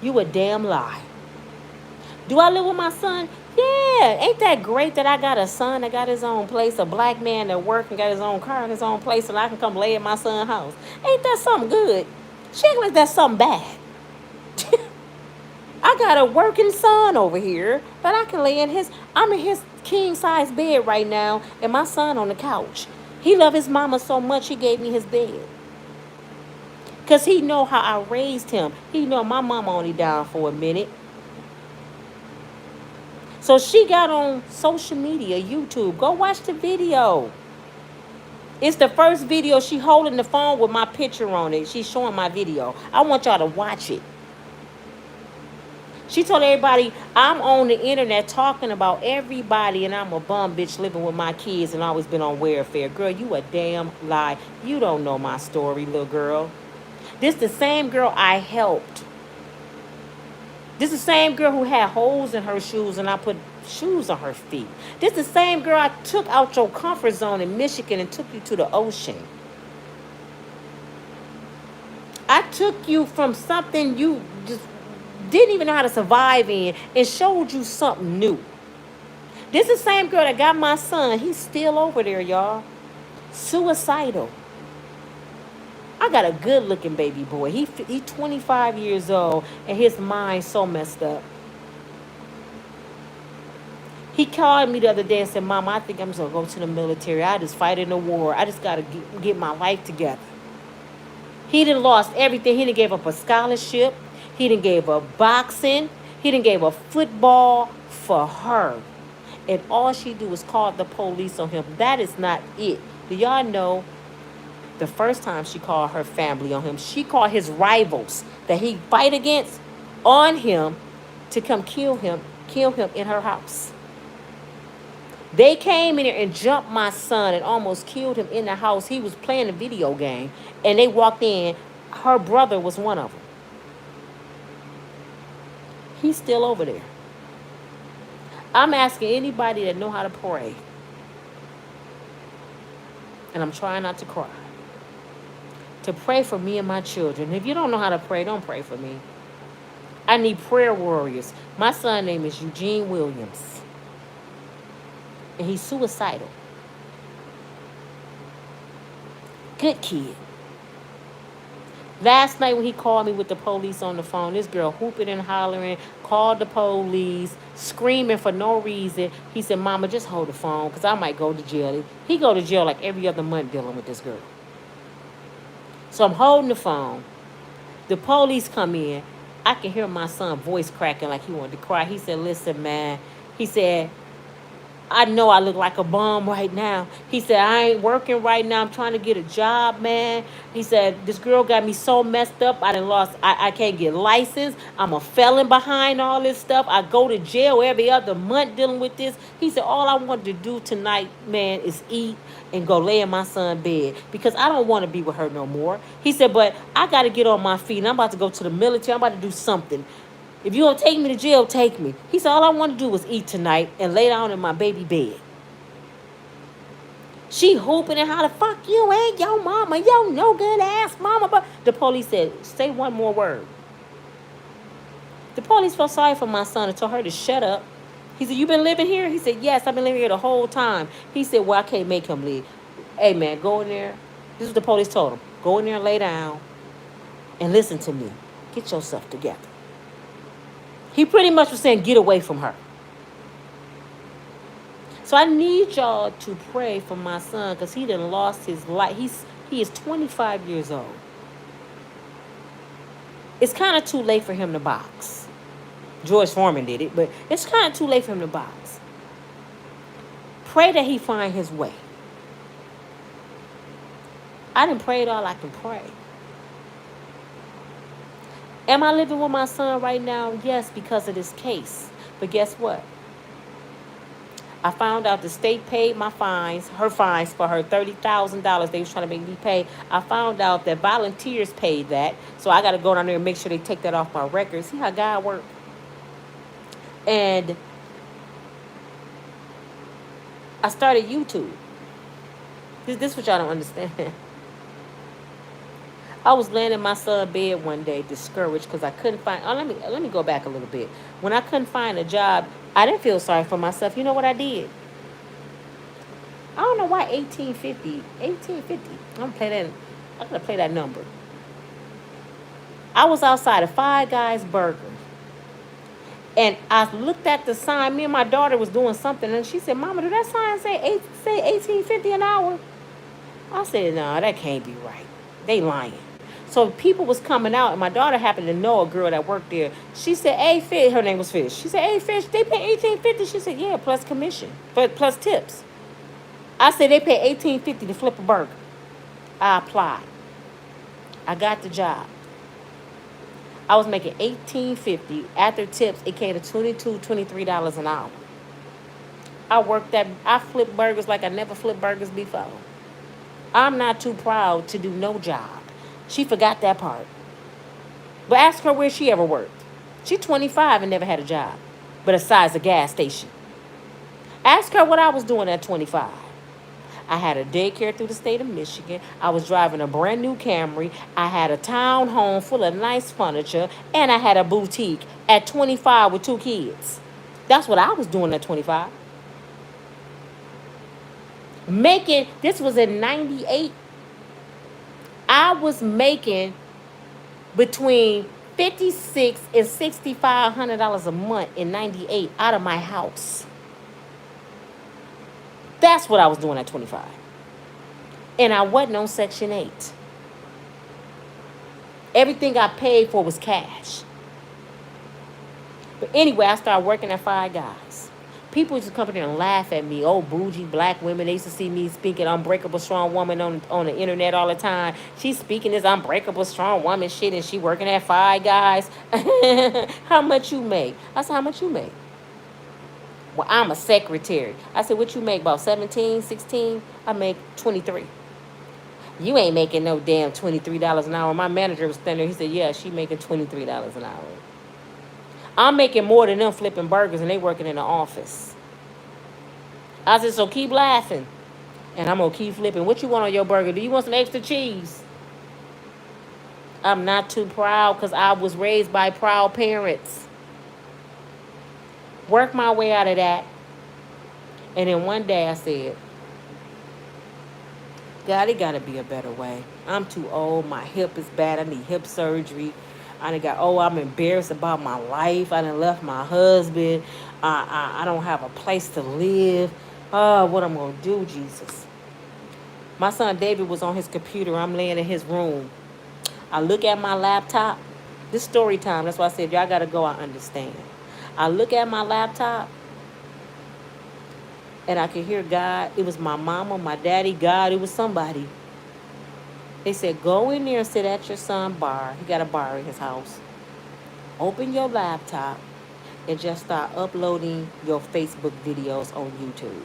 You a damn lie. Do I live with my son? Yeah. ain't that great that I got a son that got his own place, a black man that work and got his own car and his own place, and I can come lay in my son's house? Ain't that something good? She act like that's something bad. I got a working son over here that I can lay in his. I'm in his king size bed right now, and my son on the couch. He love his mama so much he gave me his bed. Cause he know how I raised him. He know my mama only down for a minute. So she got on social media, YouTube. Go watch the video. It's the first video. She holding the phone with my picture on it. She's showing my video. I want y'all to watch it. She told everybody, I'm on the internet talking about everybody and I'm a bum bitch living with my kids and always been on welfare. Girl, you a damn lie. You don't know my story, little girl. This the same girl I helped. This the same girl who had holes in her shoes and I put shoes on her feet. This the same girl I took out your comfort zone in Michigan and took you to the ocean. I took you from something you just didn't even know how to survive in and showed you something new. This is the same girl that got my son. He's still over there, y'all. Suicidal. I got a good looking baby boy. He 25 years old and his mind so messed up. He called me the other day and said, Mama, I think I'm just going to go to the military. I just fight in the war. I just got to get my life together. He done lost everything. He done gave up a scholarship. He done gave up boxing. He done gave up football for her. And all she do is call the police on him. That is not it. Do y'all know the first time she called her family on him, she called his rivals that he fight against on him to come kill him in her house. They came in there and jumped my son and almost killed him in the house. He was playing a video game and they walked in. Her brother was one of them. He's still over there. I'm asking anybody that know how to pray, and I'm trying not to cry, to pray for me and my children. If you don't know how to pray, don't pray for me. I need prayer warriors. My son's name is Eugene Williams, and he's suicidal. Good kid. Last night when he called me with the police on the phone, this girl whooping and hollering, called the police, screaming for no reason. He said, Mama, just hold the phone because I might go to jail. He go to jail like every other month dealing with this girl. So I'm holding the phone. The police come in. I can hear my son voice cracking like he wanted to cry. He said, listen, man. He said, I know I look like a bum right now. He said, I ain't working right now. I'm trying to get a job, man. He said, this girl got me so messed up. I can't get licensed. I'm a felon behind all this stuff. I go to jail every other month dealing with this. He said, all I wanted to do tonight, man, is eat and go lay in my son's bed because I don't want to be with her no more. He said, but I got to get on my feet. And I'm about to go to the military. I'm about to do something. If you don't take me to jail, take me. He said, all I want to do was eat tonight and lay down in my baby bed. She hooping and how the fuck you ain't your mama, yo no good ass mama. But the police said, say one more word. The police felt sorry for my son and told her to shut up. He said, you been living here? He said, yes, I've been living here the whole time. He said, well, I can't make him leave. Hey, man, go in there. This is what the police told him. Go in there and lay down and listen to me. Get yourself together. He pretty much was saying, get away from her. So I need y'all to pray for my son because he done lost his life. He is 25 years old. It's kind of too late for him to box. George Foreman did it, but it's kind of too late for him to box. Pray that he find his way. I done prayed all I can pray. Am I living with my son right now? Yes, because of this case. But guess what? I found out the state paid my fines, her fines for her $30,000 they was trying to make me pay. I found out that volunteers paid that. So I got to go down there and make sure they take that off my record. See how God works? And I started YouTube. This is what y'all don't understand. I was laying in my son's bed one day, discouraged because I couldn't find. Oh, let me go back a little bit. When I couldn't find a job, I didn't feel sorry for myself. You know what I did? I don't know why 1850. 1850. I'm gonna play that number. I was outside of Five Guys Burger, and I looked at the sign. Me and my daughter was doing something, and she said, "Mama, did that sign say 1850 an hour?" I said, "No, that can't be right. They lying." So people was coming out, and my daughter happened to know a girl that worked there. She said, "Hey, Fish," her name was Fish. She said, "Hey, Fish, they pay 1850." She said, "Yeah, plus commission, but plus tips." I said, "They pay 1850 to flip a burger." I applied. I got the job. I was making 1850 after tips. It came to $22, $23 an hour. I flipped burgers like I never flipped burgers before. I'm not too proud to do no job. She forgot that part. But ask her where she ever worked. She's 25 and never had a job, but besides a gas station. Ask her what I was doing at 25. I had a daycare through the state of Michigan. I was driving a brand new Camry. I had a townhome full of nice furniture, and I had a boutique at 25 with 2 kids. That's what I was doing at 25. This was in 98. I was making between $5,600 and $6,500 a month in 98 out of my house. That's what I was doing at 25. And I wasn't on Section 8. Everything I paid for was cash. But anyway, I started working at Five Guys. People used to come in there and laugh at me. Oh, bougie black women. They used to see me speaking unbreakable strong woman on the internet all the time. She's speaking this unbreakable strong woman shit, and she working at Five Guys. How much you make? I said, how much you make? Well, I'm a secretary. I said, what you make? About 17, 16? I make 23. You ain't making no damn $23 an hour. My manager was standing there. He said, yeah, she making $23 an hour. I'm making more than them flipping burgers, and they working in the office. I said, so keep laughing, and I'm going to keep flipping. What you want on your burger? Do you want some extra cheese? I'm not too proud because I was raised by proud parents. Work my way out of that. And then one day I said, God, it got to be a better way. I'm too old. My hip is bad. I need hip surgery. I'm embarrassed about my life. I done left my husband. I don't have a place to live. What I'm going to do, Jesus? My son David was on his computer. I'm laying in his room. I look at my laptop. This story time. That's why I said, y'all got to go. I understand. I look at my laptop, and I could hear God. It was my mama, my daddy, God. It was somebody. They said, go in there and sit at your son's bar. He got a bar in his house. Open your laptop and just start uploading your Facebook videos on YouTube.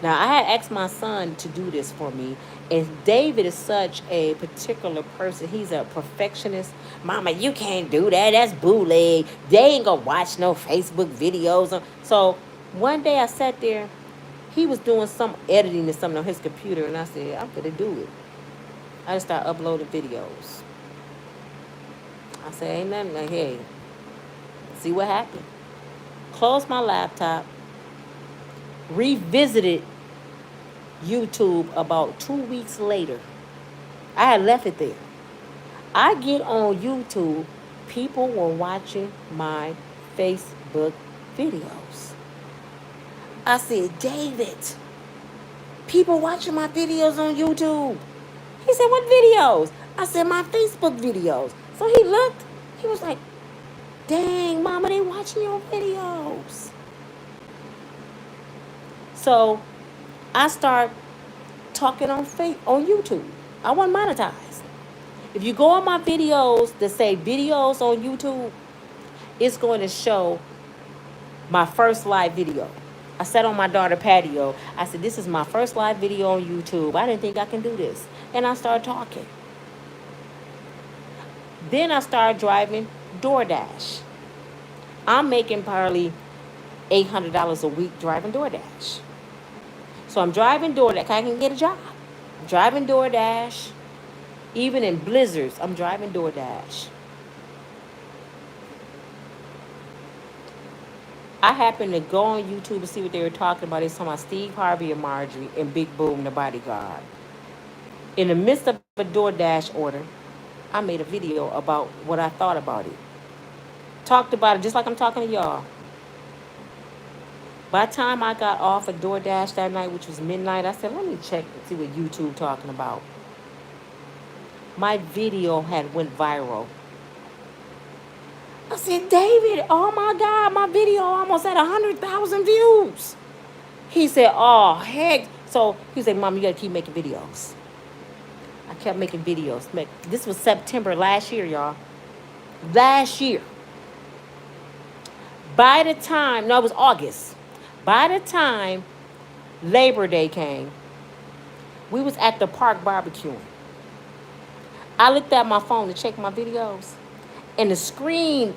Now, I had asked my son to do this for me, and David is such a particular person. He's a perfectionist. Mama, you can't do that. That's bootleg. They ain't gonna watch no Facebook videos. So one day I sat there. He was doing some editing or something on his computer, and I said, I'm gonna do it. I just started uploading videos. I said, ain't nothing like, hey, see what happened. Closed my laptop. Revisited YouTube about 2 weeks later. I had left it there. I get on YouTube. People were watching my Facebook videos. I said, David, people watching my videos on YouTube. He said, what videos? I said, my Facebook videos. So he looked. He was like, dang, Mama, they watching your videos. So I start talking on YouTube. I wasn't monetized. If you go on my videos that say videos on YouTube, it's going to show my first live video. I sat on my daughter's patio. I said, this is my first live video on YouTube. I didn't think I can do this. And I started talking. Then I started driving DoorDash. I'm making probably $800 a week driving DoorDash. So I'm driving DoorDash. I can get a job. I'm driving DoorDash. Even in blizzards, I'm driving DoorDash. I happened to go on YouTube to see what they were talking about. They were talking about Steve Harvey and Marjorie and Big Boom, the bodyguard. In the midst of a DoorDash order, I made a video about what I thought about it. Talked about it just like I'm talking to y'all. By the time I got off of DoorDash that night, which was midnight, I said, let me check and see what YouTube talking about. My video had went viral. I said, David, oh my God, my video almost had 100,000 views. He said, oh, heck. So he said, Mom, you got to keep making videos. I kept making videos. This was September last year, y'all. Last year. By the time, no, it was August. By the time Labor Day came, we was at the park barbecuing. I looked at my phone to check my videos. And the screen,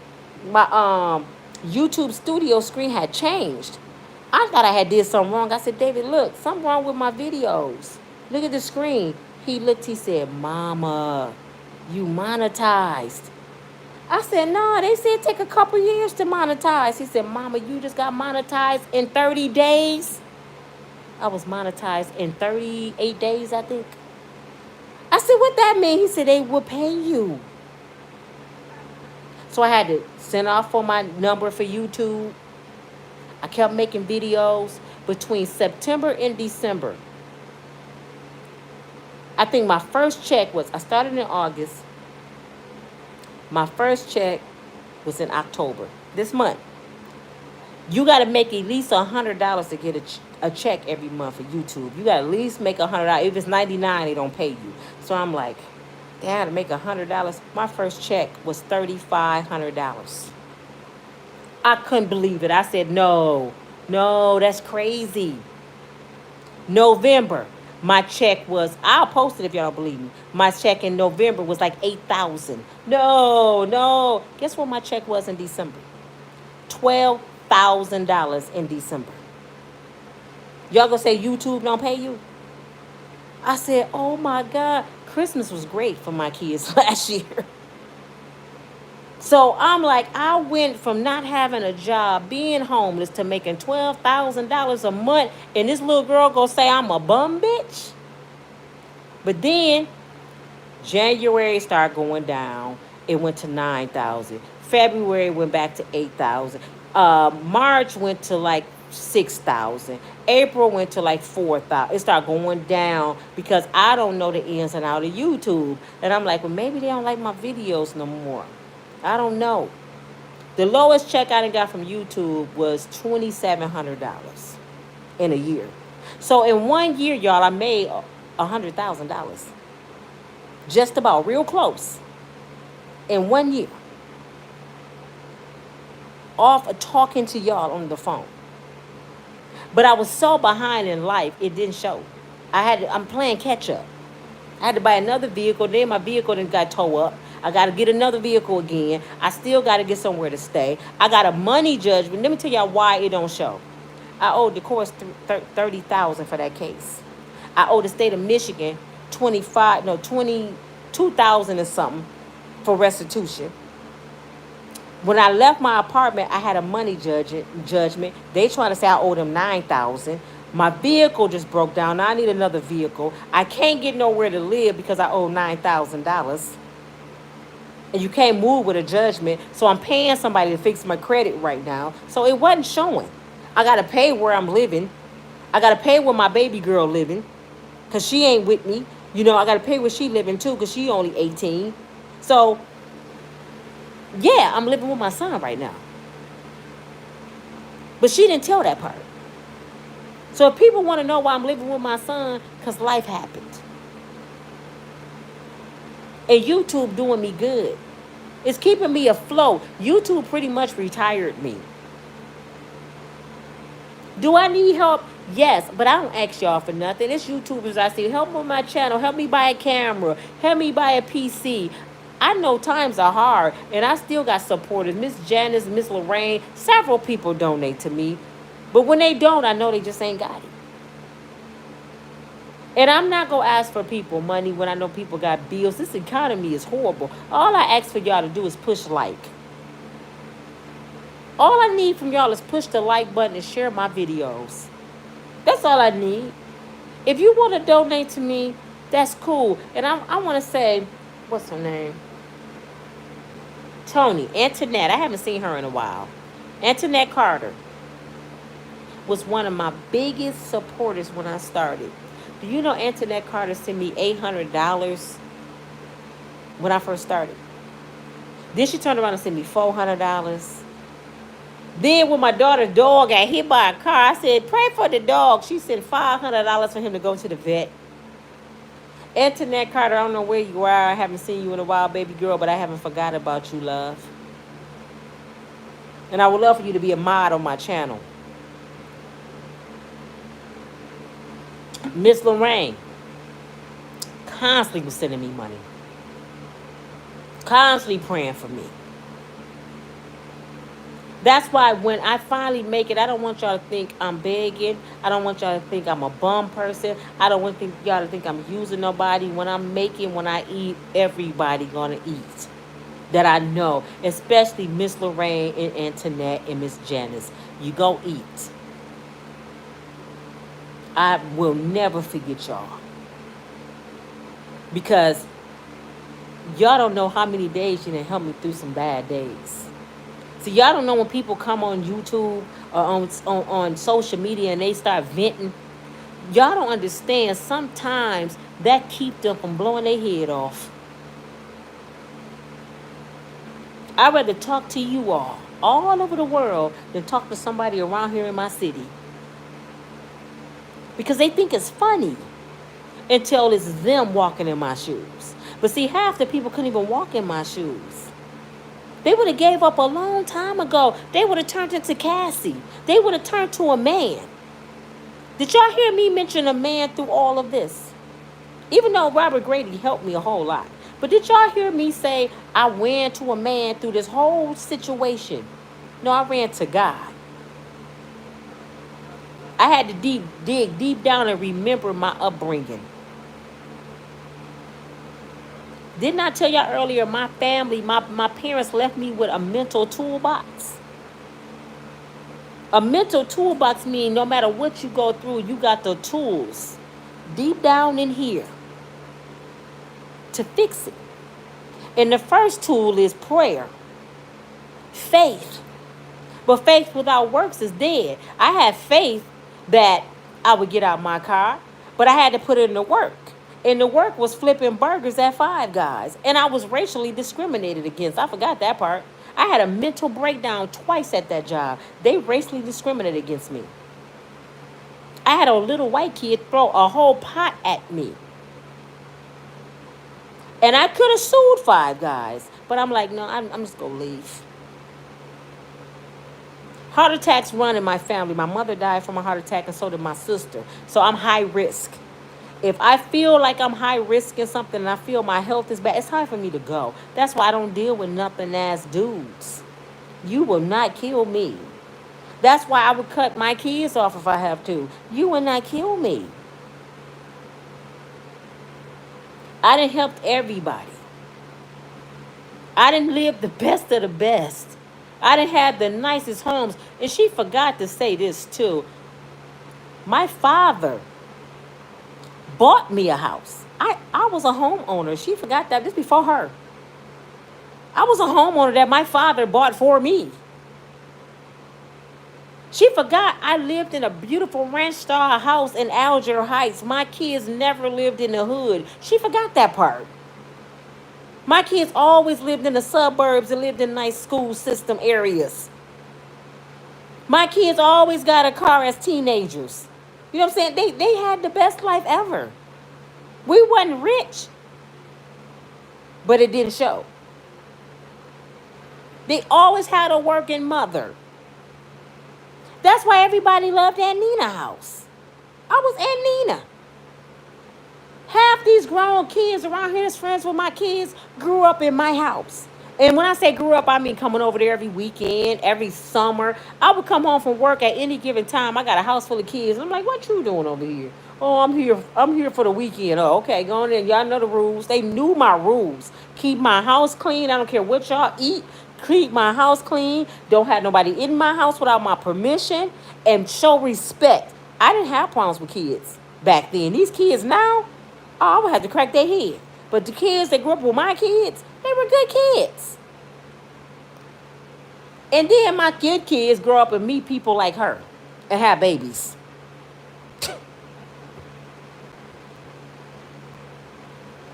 my YouTube studio screen had changed. I thought I had did something wrong. I said, David, look, something wrong with my videos. Look at the screen. He looked, he said, Mama, you monetized. I said, no, they said take a couple years to monetize. He said, Mama, you just got monetized in 30 days. I was monetized in 38 days, I think. I said, what that mean? He said, they will pay you. So I had to send off for my number for YouTube. I kept making videos between September and December. I think my first check was, I started in August. My first check was in October, this month. You got to make at least $100 to get a check every month for YouTube. You got to at least make $100. If it's $99, they don't pay you. So I'm like, damn, to make $100. My first check was $3,500. I couldn't believe it. I said, no, that's crazy. November, my check was, I'll post it if y'all don't believe me. My check in November was like $8,000. No. Guess what my check was in December? $12,000 in December. Y'all gonna say YouTube don't pay you? I said, oh my God. Christmas was great for my kids last year. So I'm like, I went from not having a job, being homeless, to making $12,000 a month, and this little girl gonna say I'm a bum bitch? But then January started going down. It went to 9,000. February went back to 8,000. March went to like 6,000. April went to like 4,000. It started going down because I don't know the ins and outs of YouTube. And I'm like, well, maybe they don't like my videos no more. I don't know. The lowest check I got from YouTube was $2,700 in a year. So in 1 year, y'all, I made $100,000. Just about, real close. In 1 year. Off of talking to y'all on the phone. But I was so behind in life, it didn't show. I'm playing catch up. I had to buy another vehicle. Then my vehicle done got towed up. I got to get another vehicle again. I still got to get somewhere to stay. I got a money judgment. Let me tell y'all why it don't show. I owed the course $30,000 for that case. I owe the state of Michigan $22,000 or something for restitution. When I left my apartment, I had a money judgment. They trying to say I owe them $9,000. My vehicle just broke down. Now I need another vehicle. I can't get nowhere to live because I owe $9,000. And you can't move with a judgment. So I'm paying somebody to fix my credit right now. So it wasn't showing. I got to pay where I'm living. I got to pay where my baby girl living because she ain't with me. You know, I got to pay where she living too because she only 18. So, yeah, I'm living with my son right now. But she didn't tell that part. So if people want to know why I'm living with my son, because life happened. And YouTube doing me good. It's keeping me afloat. YouTube pretty much retired me. Do I need help? Yes, but I don't ask y'all for nothing. It's YouTubers I see. Help on my channel. Help me buy a camera. Help me buy a PC. I know times are hard, and I still got supporters. Miss Janice, Miss Lorraine, several people donate to me. But when they don't, I know they just ain't got it. And I'm not going to ask for people money when I know people got bills. This economy is horrible. All I ask for y'all to do is push like. All I need from y'all is push the like button and share my videos. That's all I need. If you want to donate to me, that's cool. And I want to say, what's her name? Tony, Antoinette. I haven't seen her in a while. Antoinette Carter was one of my biggest supporters when I started. Do you know Antoinette Carter sent me $800 when I first started? Then she turned around and sent me $400. Then when my daughter's dog got hit by a car, I said, pray for the dog. She sent $500 for him to go to the vet. Antoinette Carter, I don't know where you are. I haven't seen you in a while, baby girl, but I haven't forgot about you, love. And I would love for you to be a mod on my channel. Miss Lorraine constantly was sending me money. Constantly praying for me. That's why when I finally make it, I don't want y'all to think I'm begging. I don't want y'all to think I'm a bum person. I don't want y'all to think I'm using nobody. When I'm making, when I eat, everybody gonna eat. That I know. Especially Miss Lorraine and Antoinette and Miss Janice. You go eat. I will never forget y'all. Because y'all don't know how many days you done helped me through some bad days. See, y'all don't know when people come on YouTube or on social media and they start venting. Y'all don't understand. Sometimes that keeps them from blowing their head off. I'd rather talk to you all over the world, than talk to somebody around here in my city. Because they think it's funny until it's them walking in my shoes. But see, half the people couldn't even walk in my shoes. They would have gave up a long time ago. They would have turned into Cassie. They would have turned to a man. Did y'all hear me mention a man through all of this? Even though Robert Grady helped me a whole lot. But did y'all hear me say I ran to a man through this whole situation? No, I ran to God. I had to dig deep down and remember my upbringing. Didn't I tell y'all earlier, my family, my parents left me with a mental toolbox? A mental toolbox means no matter what you go through, you got the tools deep down in here to fix it. And the first tool is prayer. Faith. But faith without works is dead. I had faith that I would get out my car, but I had to put it in the work. And the work was flipping burgers at Five Guys. And I was racially discriminated against. I forgot that part. I had a mental breakdown twice at that job. They racially discriminated against me. I had a little white kid throw a whole pot at me. And I could have sued Five Guys. But I'm like, no, I'm just going to leave. Heart attacks run in my family. My mother died from a heart attack and so did my sister. So I'm high risk. If I feel like I'm high risk in something and I feel my health is bad, it's hard for me to go. That's why I don't deal with nothing ass dudes. You will not kill me. That's why I would cut my kids off if I have to. You will not kill me. I done helped everybody. I done lived the best of the best. I done had the nicest homes. And she forgot to say this too. My father bought me a house. I was a homeowner. She forgot that. This before her. I was a homeowner that my father bought for me. She forgot I lived in a beautiful ranch-style house in Algier Heights. My kids never lived in the hood. She forgot that part. My kids always lived in the suburbs and lived in nice school system areas. My kids always got a car as teenagers. You know what I'm saying? They had the best life ever. We wasn't rich, but it didn't show. They always had a working mother. That's why everybody loved Aunt Nina's house. I was Aunt Nina. Half these grown kids around here that's friends with my kids grew up in my house. And when I say grew up, I mean coming over there every weekend, every summer. I would come home from work at any given time. I got a house full of kids. I'm like, what you doing over here? Oh, I'm here. I'm here for the weekend. Oh, okay, go on in. Y'all know the rules. They knew my rules. Keep my house clean. I don't care what y'all eat. Keep my house clean. Don't have nobody in my house without my permission. And show respect. I didn't have problems with kids back then. These kids now, oh, I would have to crack their head. But the kids that grew up with my kids, they were good kids. And then my good kids grow up and meet people like her and have babies.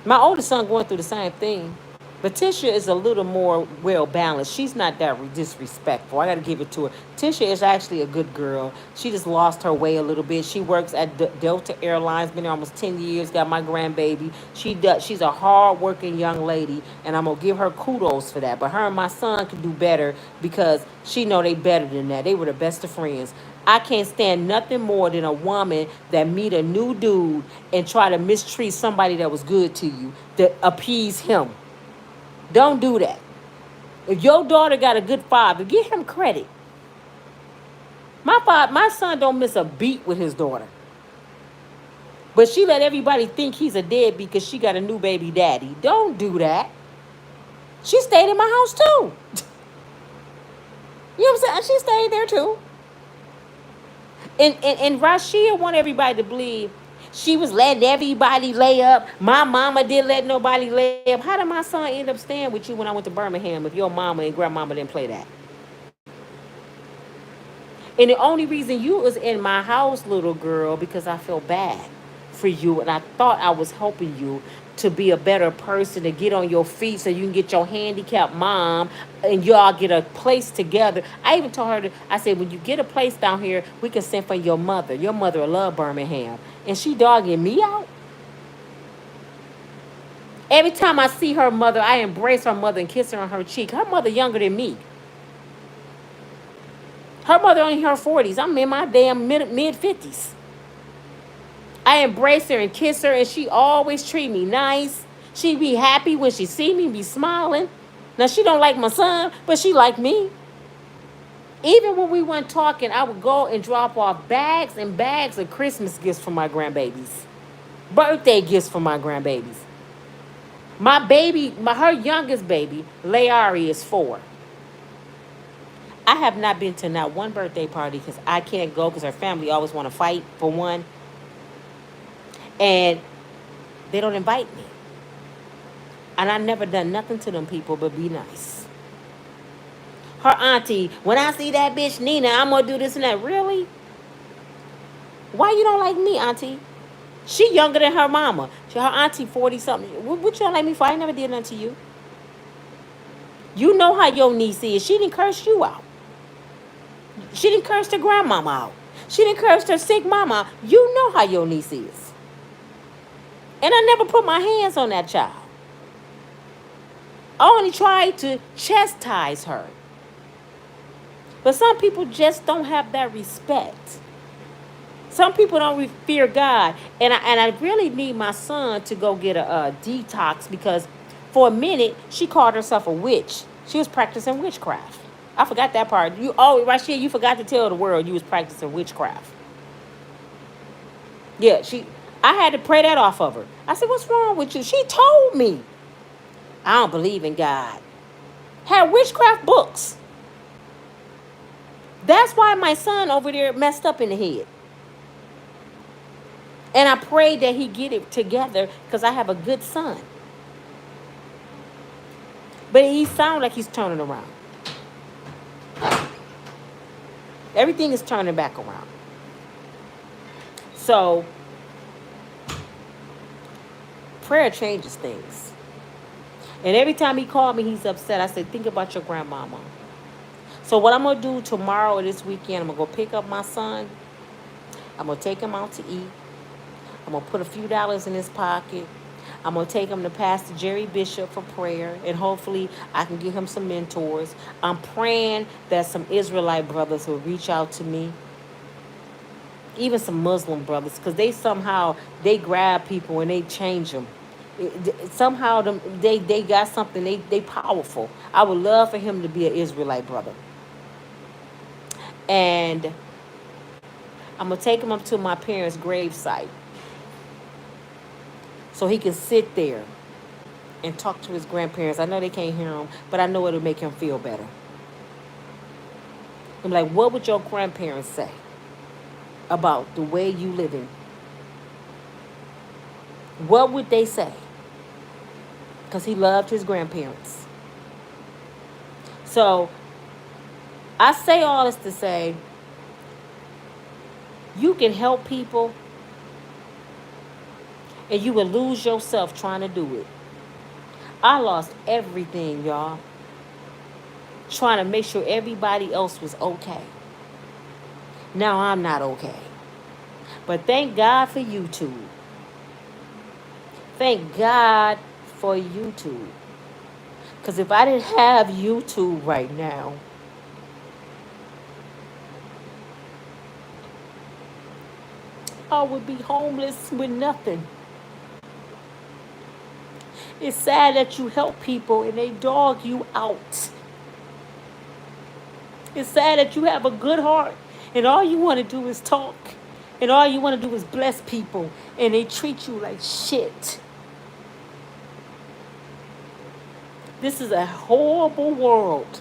My oldest son going through the same thing. But Tisha is a little more well balanced. She's not that disrespectful. I got to give it to her. Tisha is actually a good girl. She just lost her way a little bit. She works at Delta Airlines, been there almost 10 years, got my grandbaby. She's a hard-working young lady, and I'm going to give her kudos for that. But her and my son can do better because she know they better than that. They were the best of friends. I can't stand nothing more than a woman that meet a new dude and try to mistreat somebody that was good to you, to appease him. Don't do that. If your daughter got a good father, give him credit. My son don't miss a beat with his daughter. But she let everybody think he's a deadbeat because she got a new baby daddy. Don't do that. She stayed in my house too. You know what I'm saying? She stayed there too. And Rashia want everybody to believe she was letting everybody lay up. My mama didn't let nobody lay up. How did my son end up staying with you when I went to Birmingham if your mama and grandmama didn't play that? And the only reason you was in my house, little girl, because I felt bad for you and I thought I was helping you to be a better person, to get on your feet so you can get your handicapped mom and y'all get a place together. I even told her, I said, when you get a place down here, we can send for your mother. Your mother will love Birmingham. And she dogging me out. Every time I see her mother, I embrace her mother and kiss her on her cheek. Her mother younger than me. Her mother only in her 40s. I'm in my damn mid-50s. I embrace her and kiss her, and she always treat me nice. She be happy when she see me, be smiling. Now, she don't like my son, but she like me. Even when we went talking, I would go and drop off bags and bags of Christmas gifts for my grandbabies. Birthday gifts for my grandbabies. My baby, her youngest baby, Layari, is 4. I have not been to not one birthday party because I can't go because her family always want to fight for one. And they don't invite me. And I never done nothing to them people but be nice. Her auntie, when I see that bitch Nina, I'm going to do this and that. Really? Why you don't like me, auntie? She younger than her mama. Her auntie 40-something. What you don't like me for? I never did nothing to you. You know how your niece is. She didn't curse you out. She didn't curse her grandmama out. She didn't curse her sick mama out. You know how your niece is. And I never put my hands on that child. I only tried to chastise her. But some people just don't have that respect. Some people don't fear God. And I really need my son to go get a detox because for a minute, she called herself a witch. She was practicing witchcraft. I forgot that part. Rashia, you forgot to tell the world you was practicing witchcraft. Yeah, I had to pray that off of her. I said, what's wrong with you? She told me. I don't believe in God. Had witchcraft books. That's why my son over there messed up in the head. And I prayed that he get it together because I have a good son. But he sounds like he's turning around. Everything is turning back around. So, prayer changes things. And every time he called me, he's upset. I said, think about your grandmama. So what I'm going to do tomorrow or this weekend, I'm going to go pick up my son. I'm going to take him out to eat. I'm going to put a few dollars in his pocket. I'm going to take him to Pastor Jerry Bishop for prayer. And hopefully I can give him some mentors. I'm praying that some Israelite brothers will reach out to me. Even some Muslim brothers. Because they grab people and they change them. Somehow they got something. They powerful. I would love for him to be an Israelite brother. And I'm going to take him up to my parents' grave site so he can sit there and talk to his grandparents. I know they can't hear him, but I know it'll make him feel better. I'm like, what would your grandparents say about the way you living? What would they say? Because he loved his grandparents. So I say all this to say, you can help people and you will lose yourself trying to do it. I lost everything, y'all, trying to make sure everybody else was okay. Now I'm not okay. But thank God for YouTube. Thank God for YouTube. Because if I didn't have YouTube right now, I would be homeless with nothing. It's sad that you help people and they dog you out. It's sad that you have a good heart and all you want to do is talk. And all you want to do is bless people and they treat you like shit. This is a horrible world.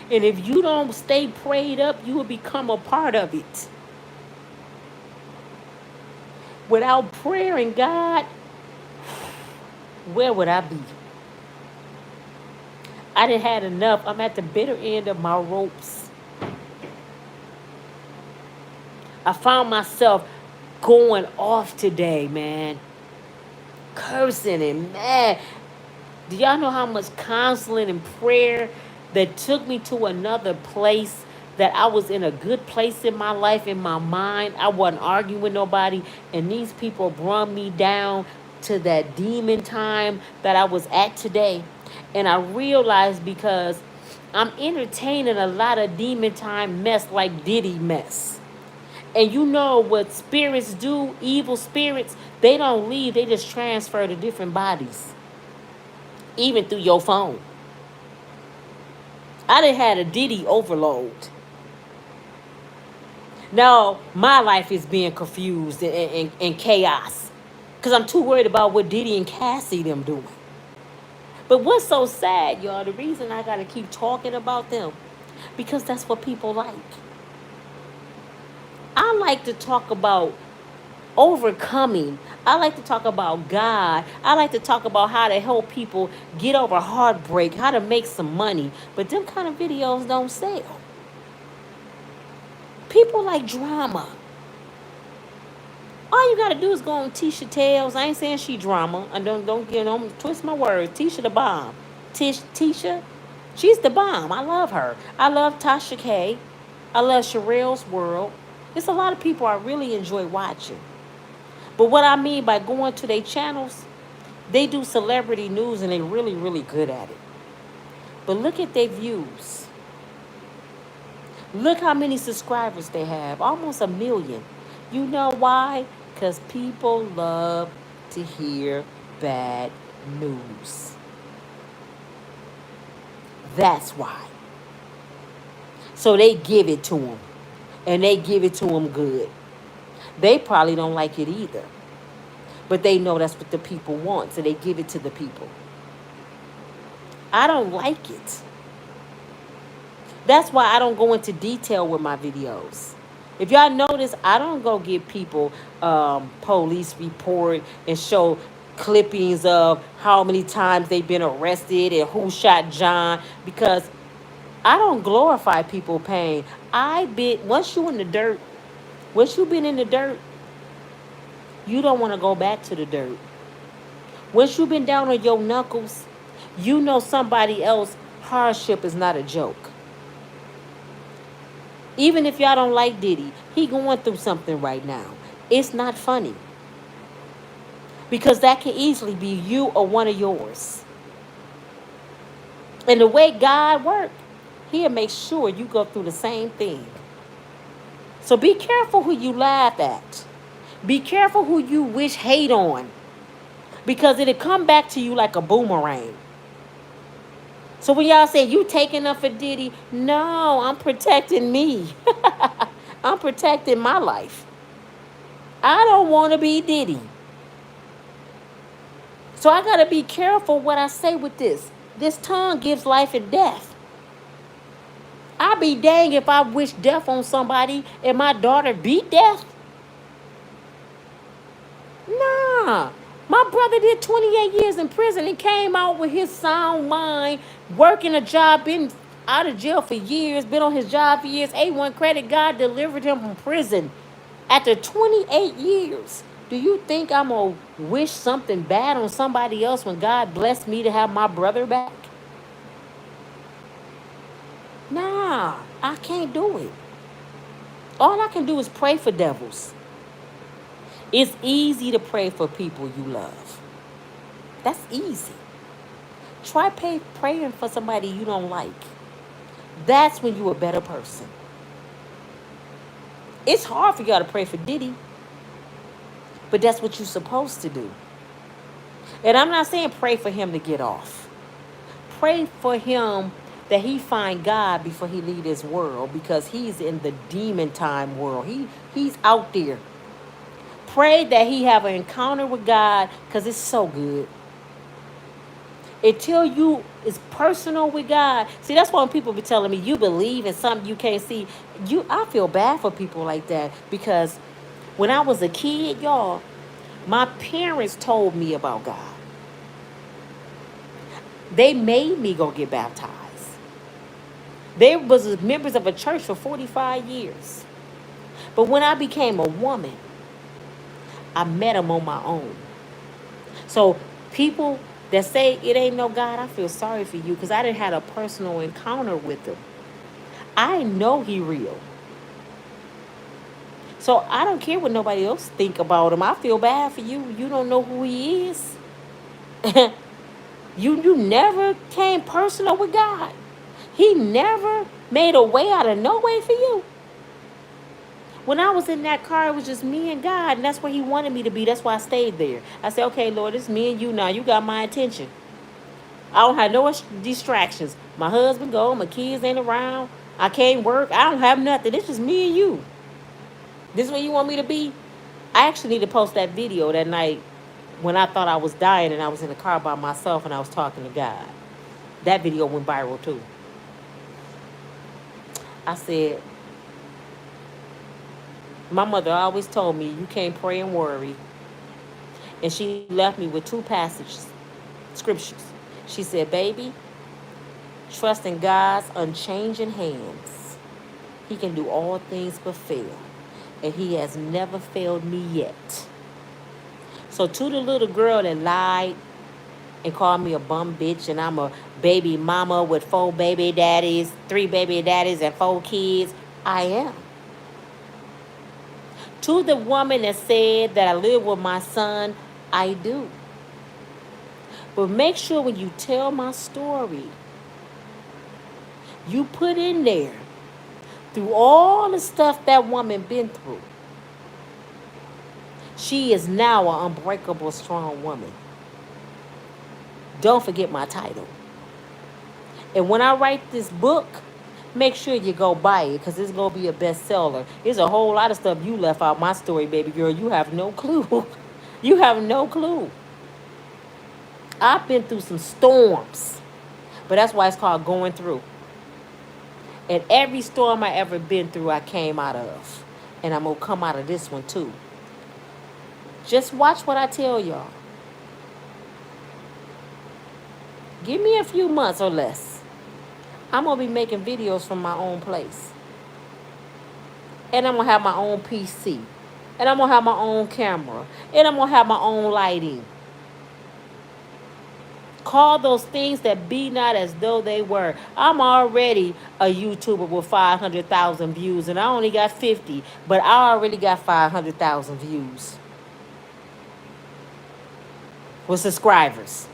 And if you don't stay prayed up, you will become a part of it. Without prayer and God, where would I be? I done had enough. I'm at the bitter end of my ropes. I found myself going off today, man. Cursing and mad. Do y'all know how much counseling and prayer that took me to another place, that I was in a good place in my life, in my mind? I wasn't arguing with nobody, and these people brought me down to that demon time that I was at today. And I realized, because I'm entertaining a lot of demon time mess like Diddy mess. And you know what spirits do, evil spirits, they don't leave, they just transfer to different bodies. Even through your phone. I done had a Diddy overload. Now, my life is being confused and chaos. Because I'm too worried about what Diddy and Cassie them doing. But what's so sad, y'all, the reason I got to keep talking about them, because that's what people like. I like to talk about overcoming. I like to talk about God. I like to talk about how to help people get over heartbreak, how to make some money. But them kind of videos don't sell. People like drama. All you gotta do is go on Tisha Tales. I ain't saying she drama. I don't twist my words. Tisha the bomb. Tisha, she's the bomb. I love her. I love Tasha K. I love Sherelle's World. There's a lot of people I really enjoy watching. But what I mean by going to their channels, they do celebrity news and they really, really good at it. But look at their views. Look how many subscribers they have. Almost 1 million. You know why? Because people love to hear bad news. That's why. So they give it to them. And they give it to them good. They probably don't like it either. But they know that's what the people want. So they give it to the people. I don't like it. That's why I don't go into detail with my videos. If y'all notice, I don't go give people police report and show clippings of how many times they've been arrested and who shot John, because I don't glorify people pain. Once you in the dirt, once you've been in the dirt, you don't want to go back to the dirt. Once you've been down on your knuckles, you know somebody else's hardship is not a joke. Even if y'all don't like Diddy, he going through something right now. It's not funny. Because that can easily be you or one of yours. And the way God works, he'll make sure you go through the same thing. So be careful who you laugh at. Be careful who you wish hate on. because it'll come back to you like a boomerang. So when y'all say you taking up for Diddy, no, I'm protecting me. I'm protecting my life. I don't want to be Diddy. So I got to be careful what I say with this. This tongue gives life and death. I'd be dang if I wish death on somebody and my daughter beat death. Nah. My brother did 28 years in prison and came out with his sound mind, working a job, been out of jail for years, been on his job for years. A1 credit, God delivered him from prison after 28 years. Do you think I'm going to wish something bad on somebody else when God blessed me to have my brother back? Nah, I can't do it. All I can do is pray for devils. It's easy to pray for people you love. That's easy. Try praying for somebody you don't like. That's when you're a better person. It's hard for y'all to pray for Diddy, but that's what you're supposed to do. And I'm not saying pray for him to get off. Pray for him that he find God before he leave this world, because he's in the demon time world. He's out there. Pray that he have an encounter with God, because it's so good. Until you is personal with God. See, that's why when people be telling me you believe in something you can't see. I feel bad for people like that, because when I was a kid, y'all, my parents told me about God. They made me go get baptized. They was members of a church for 45 years. But when I became a woman, I met them on my own. So people that say it ain't no God, I feel sorry for you, because I didn't have a personal encounter with him. I know he real. So I don't care what nobody else think about him. I feel bad for you. You don't know who he is. You never came personal with God. He never made a way out of no way for you. When I was in that car, it was just me and God, and that's where he wanted me to be. That's why I stayed there. I said, okay, Lord, it's me and you now. You got my attention. I don't have no distractions. My husband gone, my kids ain't around. I can't work. I don't have nothing. It's just me and you. This is where you want me to be? I actually need to post that video that night when I thought I was dying and I was in the car by myself and I was talking to God. That video went viral too. I said, my mother always told me you can't pray and worry. And she left me with 2 passages, scriptures. She said, baby, trust in God's unchanging hands. He can do all things but fail. And he has never failed me yet. So to the little girl that lied and called me a bum bitch and I'm a baby mama with 4 baby daddies, 3 baby daddies and 4 kids, I am. To the woman that said that I live with my son, I do. But make sure when you tell my story, you put in there, through all the stuff that woman been through, she is now an unbreakable, strong woman. Don't forget my title. And when I write this book, make sure you go buy it, because it's going to be a bestseller. There's a whole lot of stuff you left out my story, baby girl. You have no clue. You have no clue. I've been through some storms, but that's why it's called going through. And every storm I ever been through, I came out of. And I'm going to come out of this one too. Just watch what I tell y'all. Give me a few months or less. I'm going to be making videos from my own place. And I'm going to have my own PC. And I'm going to have my own camera. And I'm going to have my own lighting. Call those things that be not as though they were. I'm already a YouTuber with 500,000 views. And I only got 50. But I already got 500,000 views. With subscribers.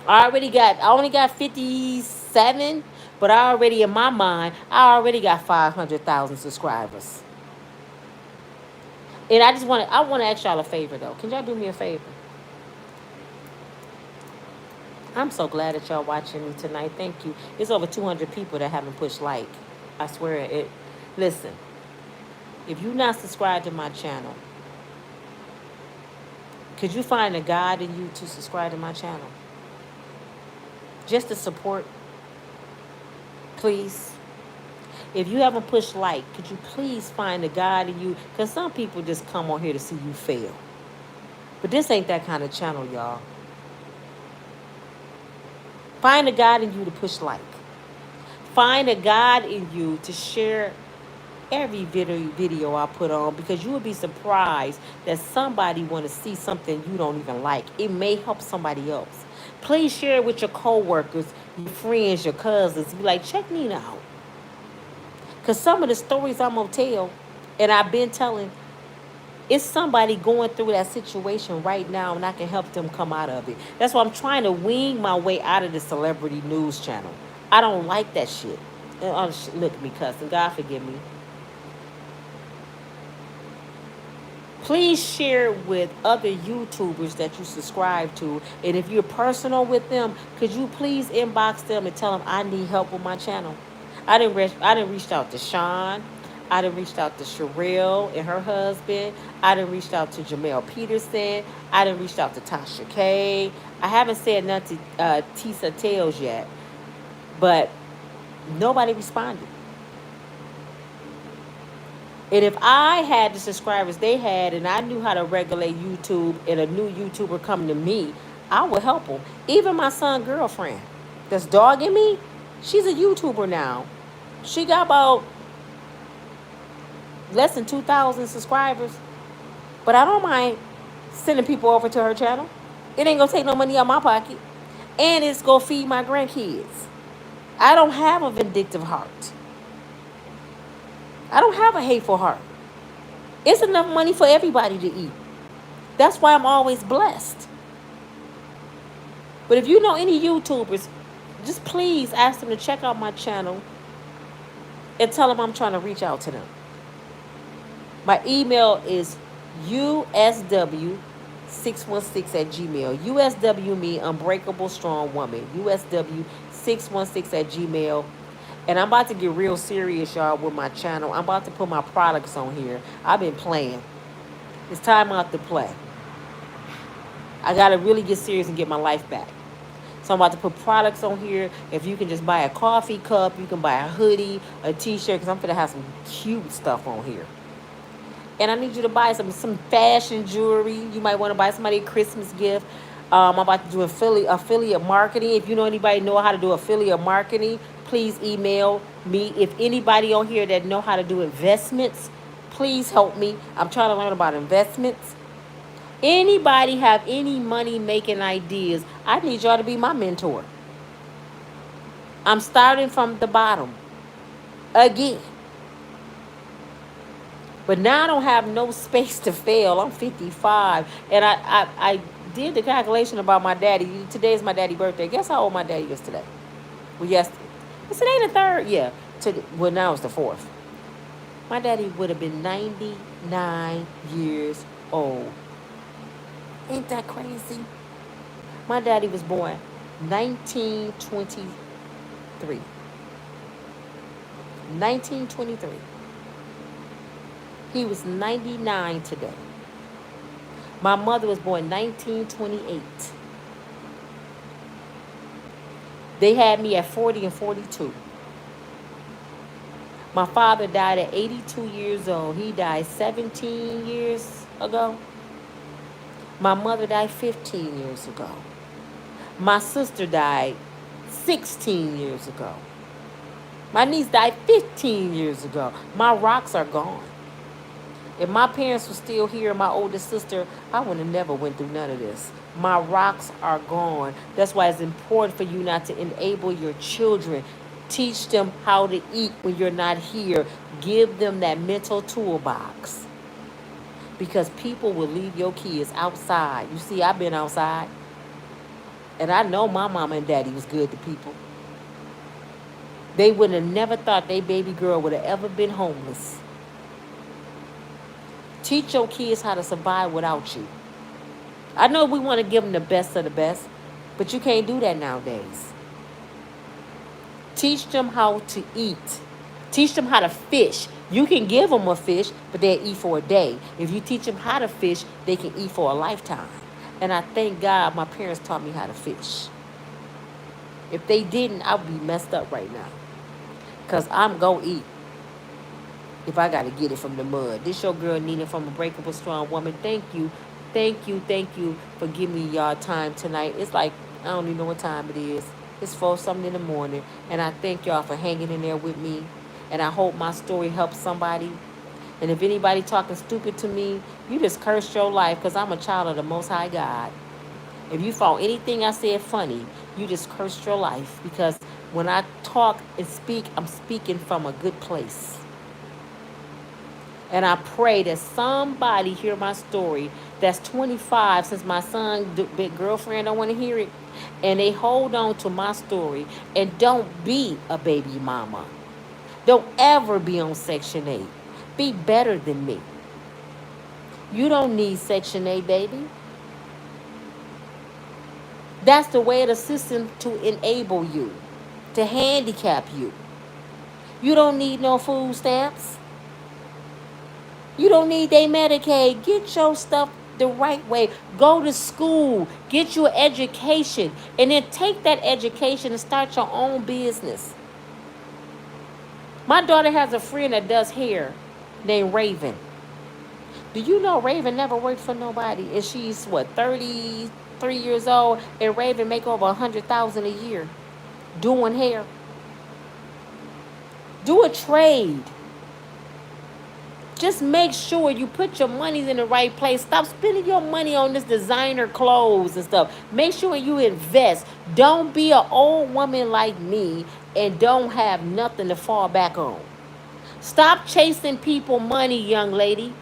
I only got 57. But I already, in my mind, I already got 500,000 subscribers. And I want to ask y'all a favor, though. Can y'all do me a favor? I'm so glad that y'all watching me tonight. Thank you. It's over 200 people that haven't pushed like. I swear it. Listen, if you're not subscribed to my channel, could you find a God in you to subscribe to my channel? Just to support, please. If you haven't pushed like, could you please find a God in you? Because some people just come on here to see you fail. But this ain't that kind of channel, y'all. Find a God in you to push like. Find a God in you to share every video I put on, because you would be surprised that somebody want to see something you don't even like. It may help somebody else. Please share it with your co-workers, your friends, your cousins. Be like, check Nina out. Because some of the stories I'm going to tell, and I've been telling, it's somebody going through that situation right now, and I can help them come out of it. That's why I'm trying to wing my way out of the celebrity news channel. I don't like that shit. Look at me cussing. God forgive me. Please share with other YouTubers that you subscribe to. And if you're personal with them, could you please inbox them and tell them I need help with my channel? I didn't reach out to Sean. I done reached out to Sherelle and her husband. I done reached out to Jamel Peterson. I done reached out to Tasha K. I haven't said nothing to Tisa Tales yet. But nobody responded. And if I had the subscribers they had, and I knew how to regulate YouTube, and a new YouTuber coming to me, I would help them. Even my son's girlfriend that's dogging me, she's a YouTuber now. She got about less than 2,000 subscribers. But I don't mind sending people over to her channel. It ain't going to take no money out of my pocket. And it's going to feed my grandkids. I don't have a vindictive heart. I don't have a hateful heart. It's enough money for everybody to eat. That's why I'm always blessed. But if you know any YouTubers, just please ask them to check out my channel and tell them I'm trying to reach out to them. My email is usw616@gmail. USW me, Unbreakable Strong Woman. USW616@gmail. And I'm about to get real serious, y'all, with my channel. I'm about to put my products on here. I've been playing. It's time out to play. I got to really get serious and get my life back. So I'm about to put products on here. If you can just buy a coffee cup, you can buy a hoodie, a t-shirt, because I'm going to have some cute stuff on here. And I need you to buy some fashion jewelry. You might want to buy somebody a Christmas gift. I'm about to do affiliate marketing. If you know anybody know how to do affiliate marketing, please email me. If anybody on here that know how to do investments, please help me. I'm trying to learn about investments. Anybody have any money making ideas, I need y'all to be my mentor. I'm starting from the bottom again. But now I don't have no space to fail. I'm 55. And I did the calculation about my daddy. Today is my daddy's birthday. Guess how old my daddy is today? Well, yesterday. Is today the 3rd? Yeah. Well, now it's the 4th. My daddy would have been 99 years old. Ain't that crazy? My daddy was born 1923. 1923. He was 99 today. My mother was born 1928. They had me at 40 and 42. My father died at 82 years old. He died 17 years ago. My mother died 15 years ago. My sister died 16 years ago. My niece died 15 years ago. My rocks are gone. If my parents were still here, my oldest sister, I would have never went through none of this. My rocks are gone. That's why it's important for you not to enable your children. Teach them how to eat when you're not here. Give them that mental toolbox. Because people will leave your kids outside. You see, I've been outside. And I know my mama and daddy was good to people. They would have never thought their baby girl would have ever been homeless. Teach your kids how to survive without you. I know we want to give them the best of the best, But you can't do that nowadays. Teach them how to eat. Teach them how to fish. You can give them a fish, but they'll eat for a day. If you teach them how to fish, they can eat for a lifetime. And I thank God my parents taught me how to fish. If they didn't, I would be messed up right now. Because I'm going to eat if I got to get it from the mud. This your girl Nina from Unbreakable Strong Woman. Thank you. Thank you for giving me y'all time tonight. It's like, I don't even know what time it is. It's 4-something in the morning. And I thank y'all for hanging in there with me. And I hope my story helps somebody. And if anybody talking stupid to me, you just cursed your life because I'm a child of the Most High God. If you found anything I said funny, you just cursed your life. Because when I talk and speak, I'm speaking from a good place. And I pray that somebody hear my story that's 25, since my son, big girlfriend, don't want to hear it. And they hold on to my story and don't be a baby mama. Don't ever be on Section 8. Be better than me. You don't need Section 8, baby. That's the way of the system to enable you, to handicap you. You don't need no food stamps. You don't need their Medicaid. Get your stuff the right way. Go to school. Get you an education. And then take that education and start your own business. My daughter has a friend that does hair named Raven. Do you know Raven never worked for nobody? And she's, what, 33 years old? And Raven make over $100,000 a year doing hair. Do a trade. Just make sure you put your money in the right place. Stop spending your money on this designer clothes and stuff. Make sure you invest. Don't be an old woman like me and don't have nothing to fall back on. Stop chasing people money, young lady.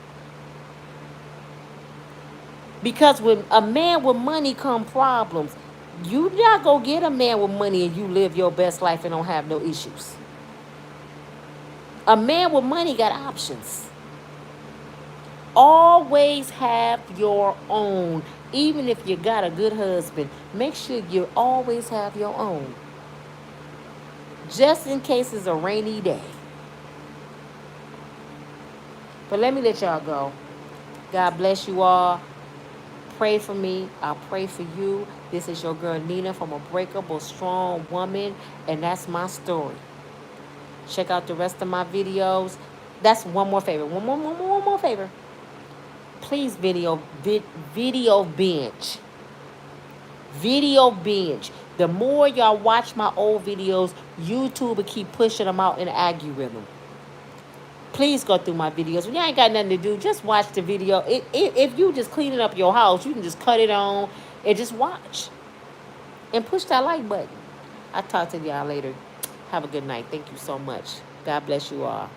Because with a man with money come problems. You not gonna get a man with money and you live your best life and don't have no issues. A man with money got options. Always have your own. Even if you got a good husband, make sure you always have your own. Just in case it's a rainy day. But let me let y'all go. God bless you all. Pray for me. I'll pray for you. This is your girl Nina from Unbreakable Strong Woman. And that's my story. Check out the rest of my videos. That's one more favor. One more favor. Please video binge. Video binge. The more y'all watch my old videos, YouTube will keep pushing them out in the algorithm. Please go through my videos. When you ain't got nothing to do, just watch the video. If you just cleaning up your house, you can just cut it on and just watch. And push that like button. I'll talk to y'all later. Have a good night. Thank you so much. God bless you all.